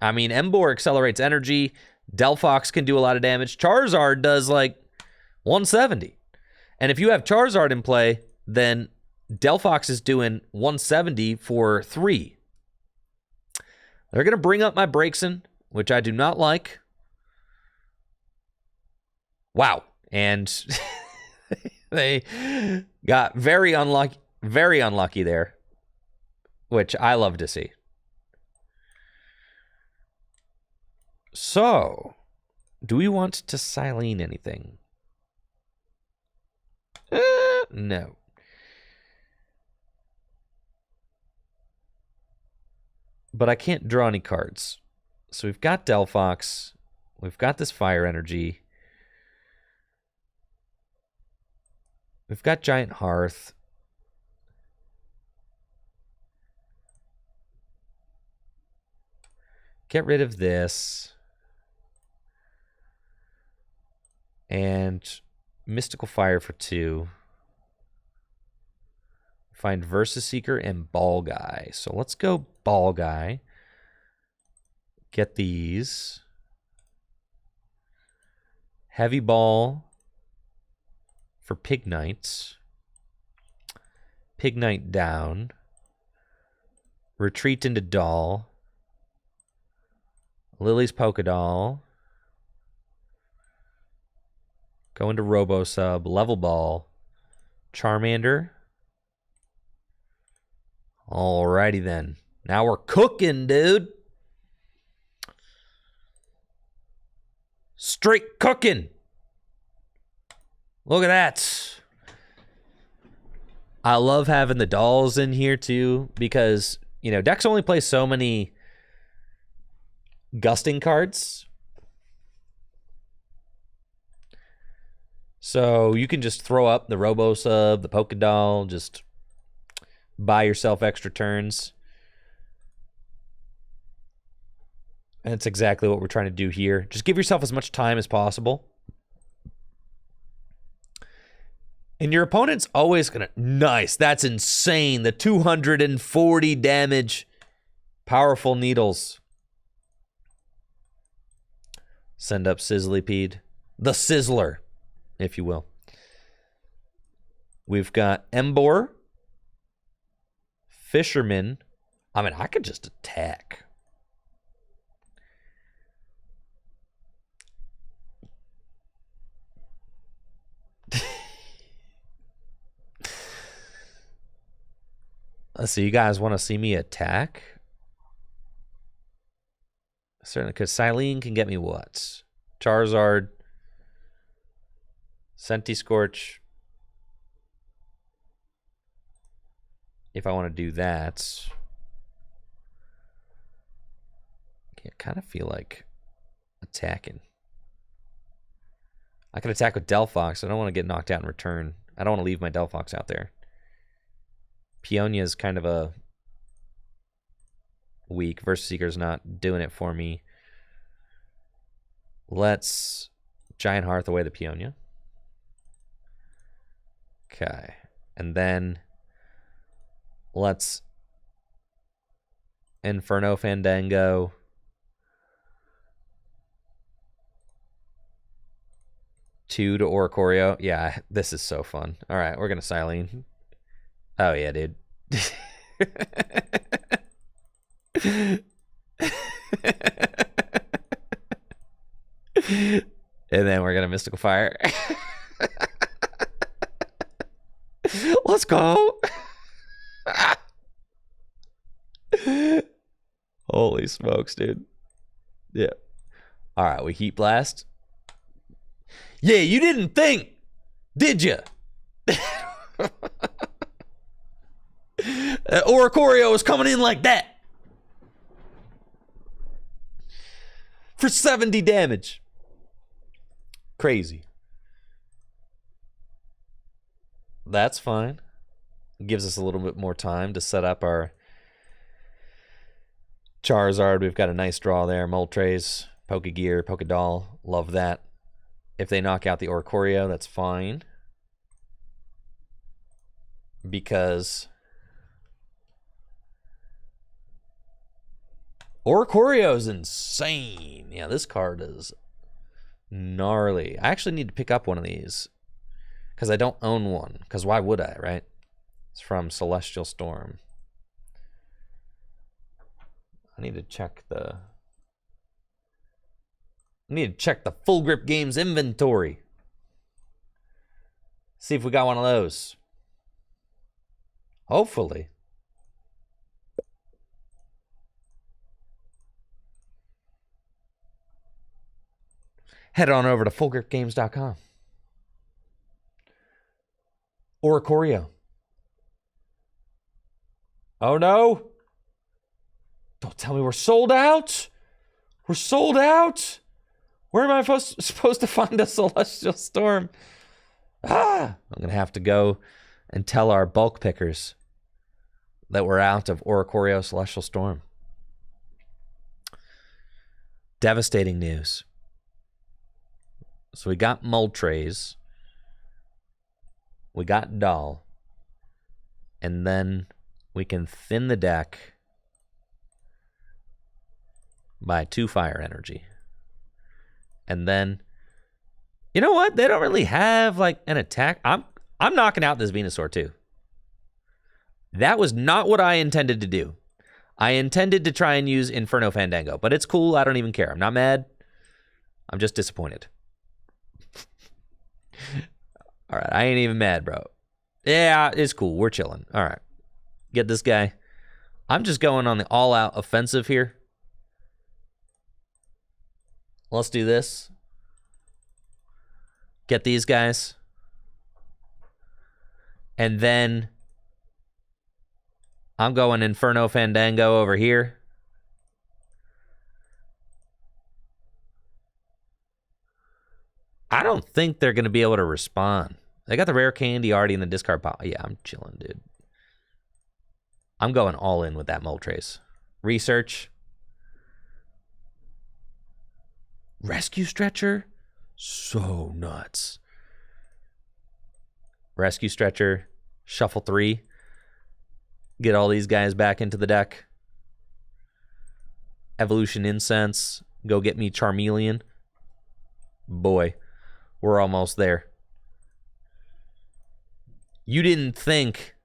I mean, Embor accelerates energy. Delphox can do a lot of damage. Charizard does like 170. And if you have Charizard in play, then Delphox is doing 170 for 3. They're going to bring up my Braixen, which I do not like. Wow. And they got very unlucky there, which I love to see. So, do we want to Silene anything? No. But I can't draw any cards. So we've got Delphox. We've got this fire energy. We've got Giant Hearth. Get rid of this. And Mystical Fire for 2. Find Versus Seeker and Ball Guy. So let's go Ball Guy. Get these. Heavy Ball for Pignites. Pignite down. Retreat into Doll. Lily's Polka Doll. Go into Robo Sub. Level Ball. Charmander. Alrighty then. Now we're cooking, dude. Straight cooking. Look at that. I love having the dolls in here too because, decks only play so many gusting cards. So you can just throw up the Robo Sub, the Polka Doll, just buy yourself extra turns. And that's exactly what we're trying to do here. Just give yourself as much time as possible. And your opponent's always going to... Nice. That's insane. The 240 damage. Powerful Needles. Send up Sizzlypede. The Sizzler, if you will. We've got Embor. Fisherman. I mean, I could just attack. Let's see, you guys want to see me attack? Certainly, because Silene can get me what? Charizard. Scentiscorch. If I want to do that. I kind of feel like attacking. I can attack with Delphox. I don't want to get knocked out in return. I don't want to leave my Delphox out there. Peonia is kind of a weak. Versus Seeker's not doing it for me. Let's Giant Hearth away the Peonia. Okay. And then let's Inferno Fandango. Two to Oricorio. Yeah, this is so fun. All right, we're going to Silene. Oh, yeah, dude. And then we're going to Mystical Fire. Let's go. Holy smokes, dude. Yeah. All right, we Heat Blast. Yeah, you didn't think, did you? Oricorio is coming in like that. For 70 damage. Crazy. That's fine. Gives us a little bit more time to set up our Charizard. We've got a nice draw there. Moltres, Pokegear, Pokedoll. Love that. If they knock out the Oricorio, that's fine. Because Oricorio is insane. Yeah, this card is gnarly. I actually need to pick up one of these because I don't own one. Because why would I, right? It's from Celestial Storm. I need to check the Full Grip Games inventory. See if we got one of those. Hopefully. Head on over to fullgripgames.com. Oricorio. Oh no. Don't tell me we're sold out. We're sold out. Where am I supposed to find a Celestial Storm? I'm going to have to go and tell our bulk pickers that we're out of Oricorio Celestial Storm. Devastating news. So we got Moltres. We got Doll. And then we can thin the deck by 2 Fire Energy. And then, you know what? They don't really have like an attack. I'm knocking out this Venusaur too. That was not what I intended to do. I intended to try and use Inferno Fandango, but it's cool. I don't even care. I'm not mad. I'm just disappointed. All right, I ain't even mad, bro. Yeah, it's cool. We're chilling. All right. Get this guy. I'm just going on the all-out offensive here. Let's do this. Get these guys. And then I'm going Inferno Fandango over here. I don't think they're going to be able to respond. They got the rare candy already in the discard pile. Yeah, I'm chilling, dude. I'm going all in with that Moltres. Research. Rescue Stretcher? So nuts. Rescue Stretcher. Shuffle 3. Get all these guys back into the deck. Evolution Incense. Go get me Charmeleon. Boy, we're almost there. You didn't think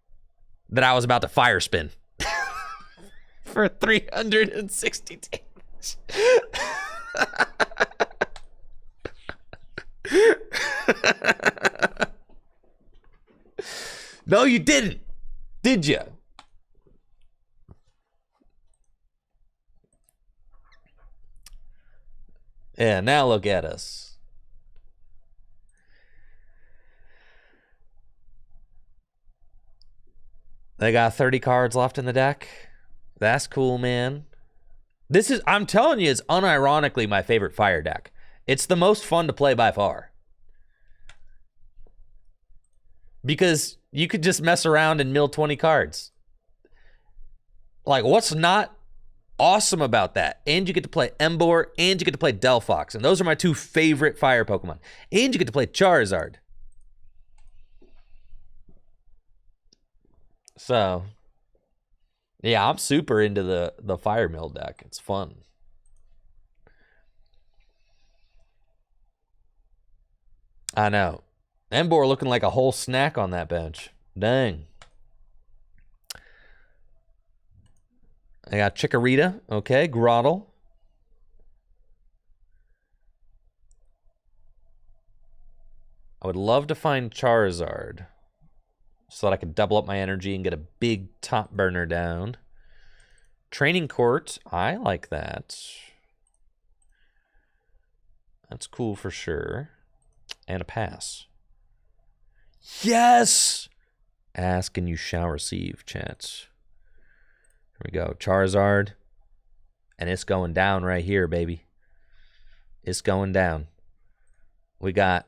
that I was about to fire spin for 360 damage. No, you didn't. Did you? Yeah, now look at us. They got 30 cards left in the deck. That's cool, man. This is, I'm telling you, it's unironically my favorite fire deck. It's the most fun to play by far. Because you could just mess around and mill 20 cards. Like, what's not awesome about that. And you get to play Emboar, and you get to play Delphox. And those are my 2 favorite fire Pokemon. And you get to play Charizard. So, yeah, I'm super into the Fire Mill deck. It's fun. I know. Emboar looking like a whole snack on that bench. Dang. I got Chikorita. Okay, Grottle. I would love to find Charizard so that I could double up my energy and get a big top burner down. Training Court. I like that. That's cool for sure. And a pass. Yes! Ask and you shall receive, chat. Here we go. Charizard. And it's going down right here, baby. It's going down. We got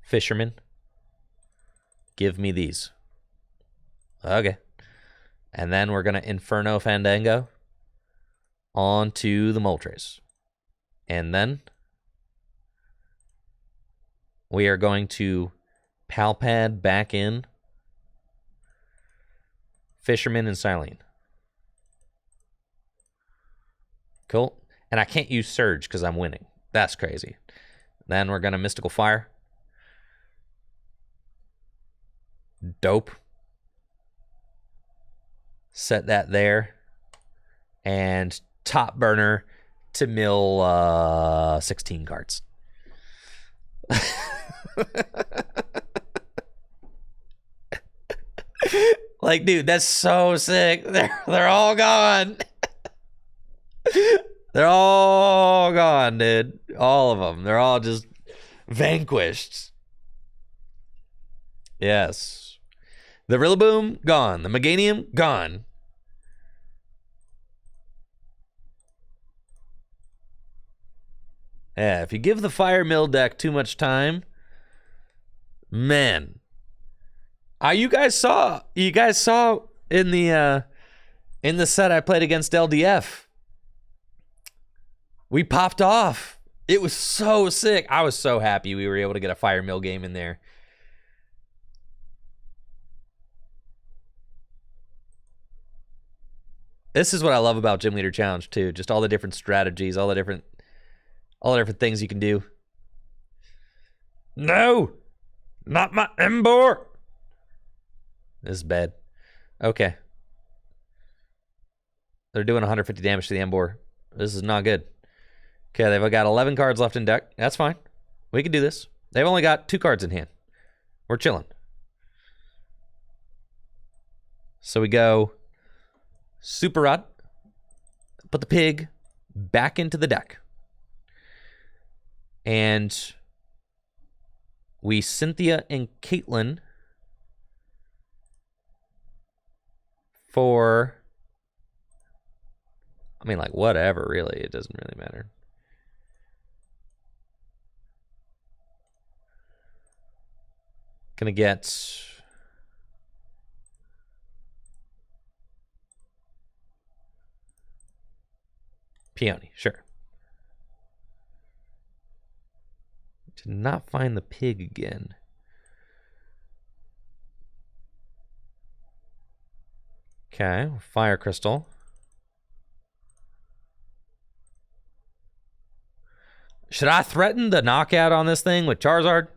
Fisherman. Give me these. Okay. And then we're going to Inferno Fandango onto the Moltres. And then we are going to Palpad back in Fisherman and Silene. Cool. And I can't use Surge because I'm winning. That's crazy. Then we're going to Mystical Fire. Dope. Set that there. And top burner to mill 16 cards. Like, dude, that's so sick. They're all gone. They're all gone, dude. All of them. They're all just vanquished. Yes. The Rillaboom, gone. The Meganium, gone. Yeah, if you give the Fire Mill deck too much time, man. You guys saw in the set I played against LDF. We popped off. It was so sick. I was so happy we were able to get a Fire Mill game in there. This is what I love about Gym Leader Challenge too. Just all the different strategies, all the different things you can do. No! Not my Emboar! This is bad. Okay. They're doing 150 damage to the Emboar. This is not good. Okay, they've got 11 cards left in deck. That's fine. We can do this. They've only got 2 cards in hand. We're chilling. So we go Super Rod. Put the pig back into the deck. And we Cynthia and Caitlin for, I mean, like, whatever, really. It doesn't really matter. Gonna get Peony, sure. Did not find the pig again. Okay, Fire Crystal. Should I threaten the knockout on this thing with Charizard?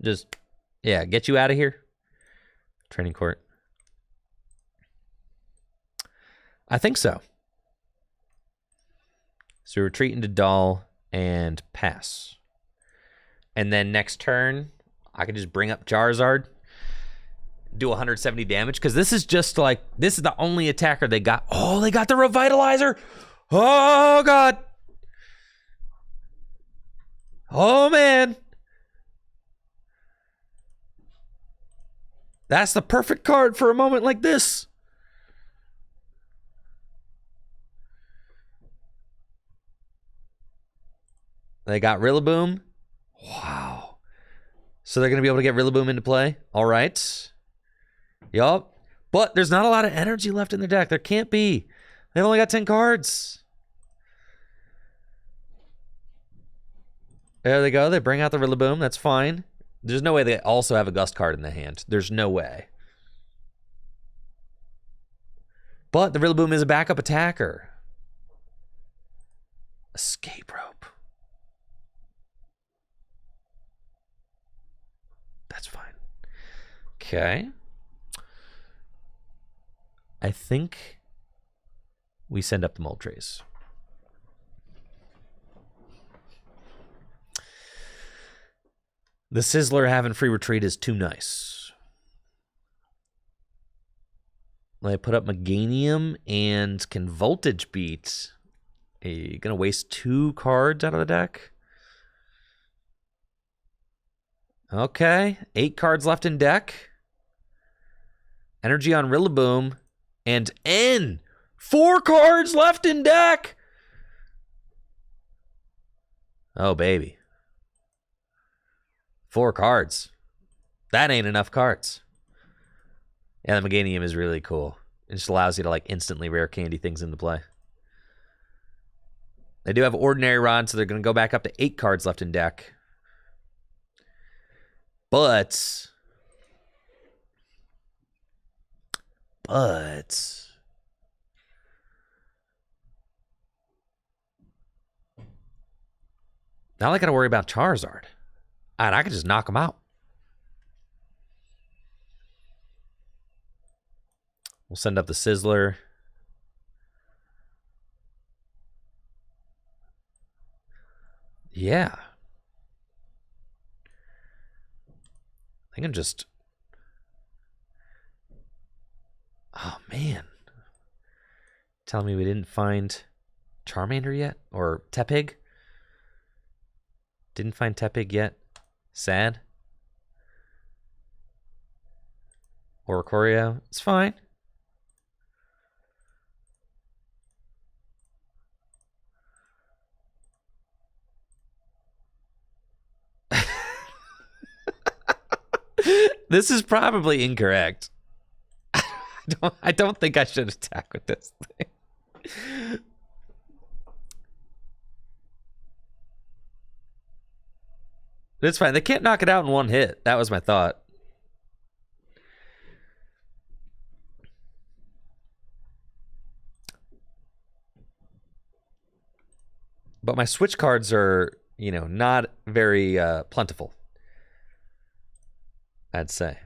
Just, yeah, get you out of here. Training Court. I think so. So retreat into Doll and pass. And then next turn, I can just bring up Charizard, do 170 damage, because this is just like, this is the only attacker they got. Oh, they got the Revitalizer. Oh, God. Oh, man. That's the perfect card for a moment like this. They got Rillaboom. Wow. So they're going to be able to get Rillaboom into play. All right. Yup. But there's not a lot of energy left in the deck. There can't be. They've only got 10 cards. There they go. They bring out the Rillaboom. That's fine. There's no way they also have a Gust card in the hand. There's no way. But the Rillaboom is a backup attacker. Escape rope. That's fine. Okay. I think we send up the Moltres. The Sizzler having free retreat is too nice. I put up Meganium and can Voltage Beat. Are you going to waste 2 cards out of the deck? Okay. 8 cards left in deck. Energy on Rillaboom. And N. 4 cards left in deck. Oh, baby. 4 cards. That ain't enough cards. Yeah, the Meganium is really cool. It just allows you to like instantly rare candy things into play. They do have Ordinary Rod, so they're going to go back up to 8 cards left in deck. But now I got to worry about Charizard. And I could just knock him out. We'll send up the Sizzler. Yeah. I think I'm just... Oh, man. Telling me we didn't find Charmander yet? Or Tepig? Didn't find Tepig yet? Sad. Oricorio. It's fine. This is probably incorrect. I don't think I should attack with this thing. It's fine. They can't knock it out in one hit. That was my thought. But my switch cards are, you know, not very plentiful, I'd say.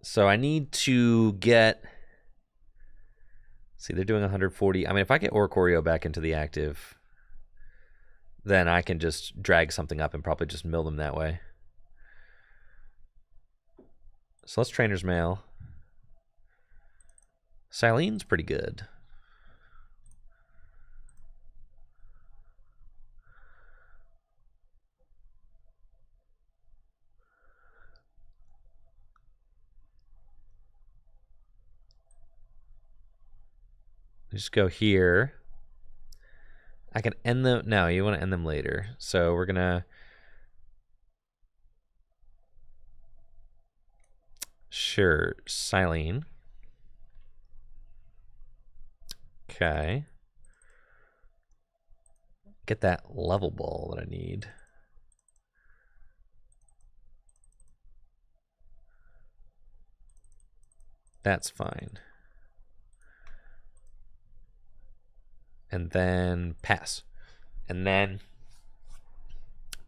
So I need to get... See, they're doing 140. I mean, if I get Oricorio back into the active... then I can just drag something up and probably just mill them that way. So let's Trainer's Mail. Silene's pretty good. Just go here. I can end them. No, you want to end them later. So we're going to... Sure, Silene. Okay. Get that level ball that I need. That's fine. And then pass. And then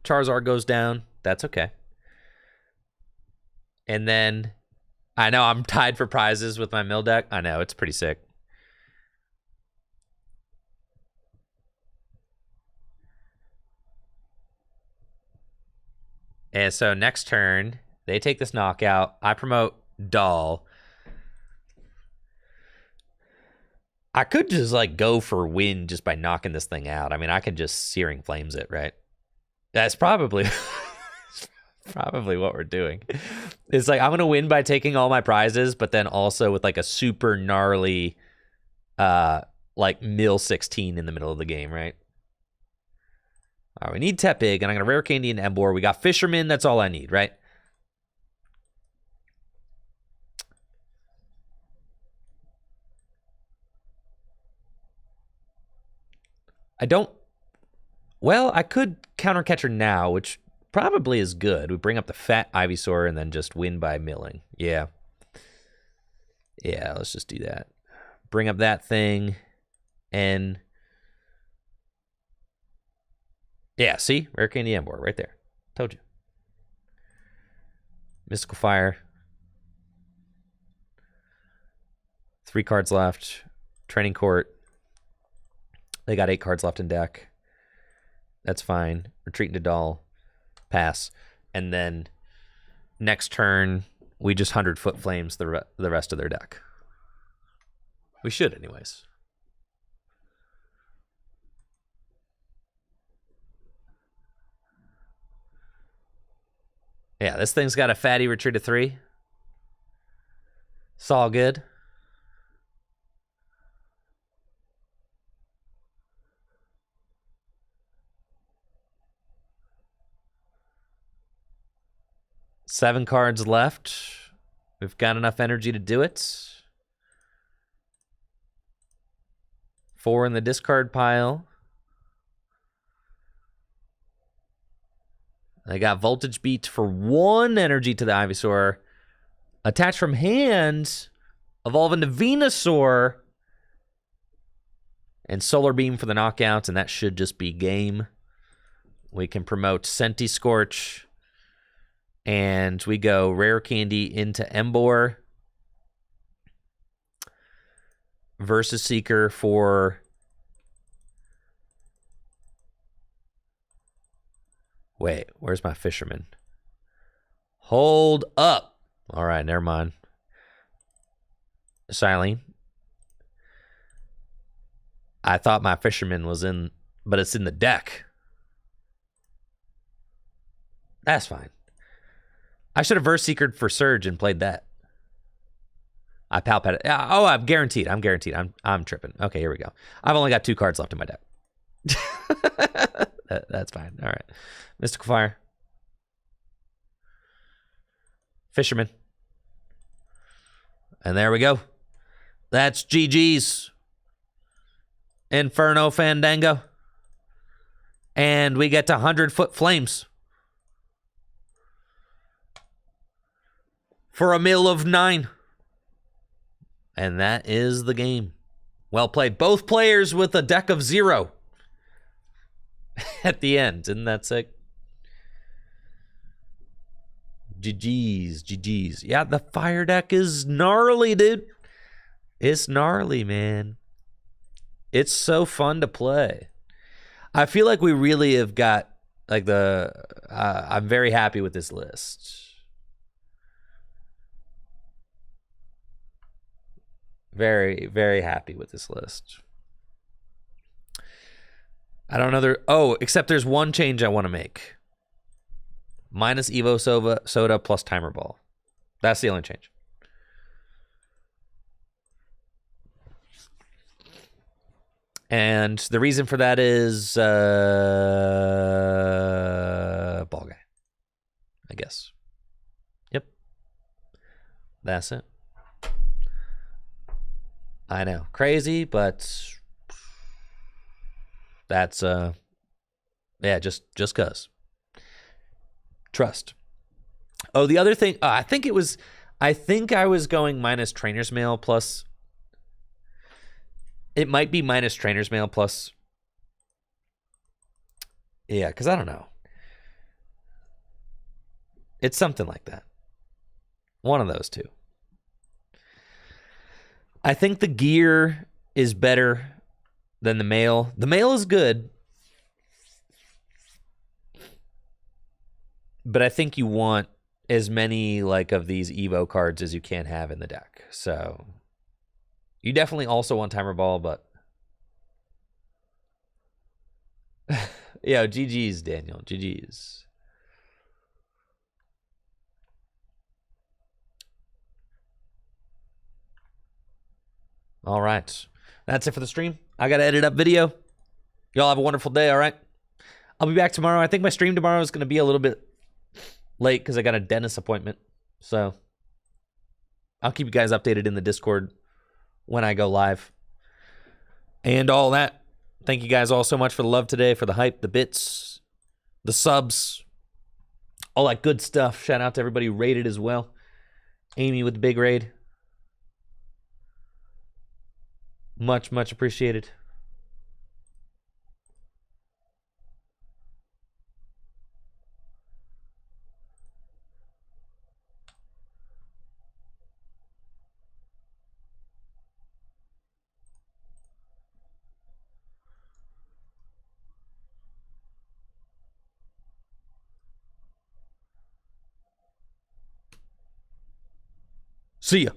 Charizard goes down. That's okay. And then I know I'm tied for prizes with my mill deck. I know, it's pretty sick. And so next turn, they take this knockout. I promote Doll. I could just like go for win just by knocking this thing out. I mean, I could just Searing Flames it, right? That's probably probably what we're doing. It's like I'm gonna win by taking all my prizes, but then also with like a super gnarly like mill 16 in the middle of the game, right? All right, we need Tepig, and I'm gonna rare candy and Emboar. We got Fisherman, that's all I need, right? I don't... Well, I could counter catcher now, which probably is good. We bring up the fat Ivysaur and then just win by milling. Yeah. Yeah, let's just do that. Bring up that thing and... Yeah, see? Rare Candy Emboar right there. Told you. Mystical Fire. 3 cards left. Training Court. They got 8 cards left in deck. That's fine. Retreat into Doll. Pass. And then next turn, we just 100-foot flames the rest of their deck. We should anyways. Yeah, this thing's got a fatty retreat of 3. It's all good. Seven cards left. We've got enough energy to do it. 4 in the discard pile. They got Voltage Beat for 1 energy to the Ivysaur. Attach from hand. Evolve into Venusaur. And Solar Beam for the knockouts, and that should just be game. We can promote Senti Scorch. And we go Rare Candy into Emboar. Versus Seeker for... Wait, where's my Fisherman? Hold up. All right, never mind. Silene. I thought my Fisherman was in, but it's in the deck. That's fine. I should have Verse Seekered for Surge and played that. I palpate it. Oh, I'm guaranteed. I'm tripping. Okay, here we go. I've only got 2 cards left in my deck. That's fine. All right. Mystical Fire. Fisherman. And there we go. That's GG's. Inferno Fandango. And we get to 100-foot flames. For a mill of 9. And that is the game. Well played. Both players with a deck of 0 at the end. Isn't that sick? GG's. Yeah, the fire deck is gnarly, dude. It's gnarly, man. It's so fun to play. I feel like we really have got, like, I'm very happy with this list. Very, very happy with this list. I don't know. Except there's one change I want to make. Minus Evo Soda plus Timer Ball. That's the only change. And the reason for that is Ball Guy, I guess. Yep. That's it. I know. Crazy, but that's yeah, just cuz. Trust. Oh, the other thing, I think I was going minus Trainer's Mail plus. It might be minus Trainer's Mail plus. Yeah, because I don't know. It's something like that. One of those two. I think the gear is better than the mail. The mail is good. But I think you want as many like of these Evo cards as you can have in the deck. So you definitely also want Timer Ball, but yeah, GG's, Daniel. GG's. All right. That's it for the stream. I got to edit up video. Y'all have a wonderful day, all right? I'll be back tomorrow. I think my stream tomorrow is going to be a little bit late because I got a dentist appointment. So I'll keep you guys updated in the Discord when I go live and all that. Thank you guys all so much for the love today, for the hype, the bits, the subs, all that good stuff. Shout out to everybody who rated as well. Amy with the big raid. Much, much appreciated. See ya.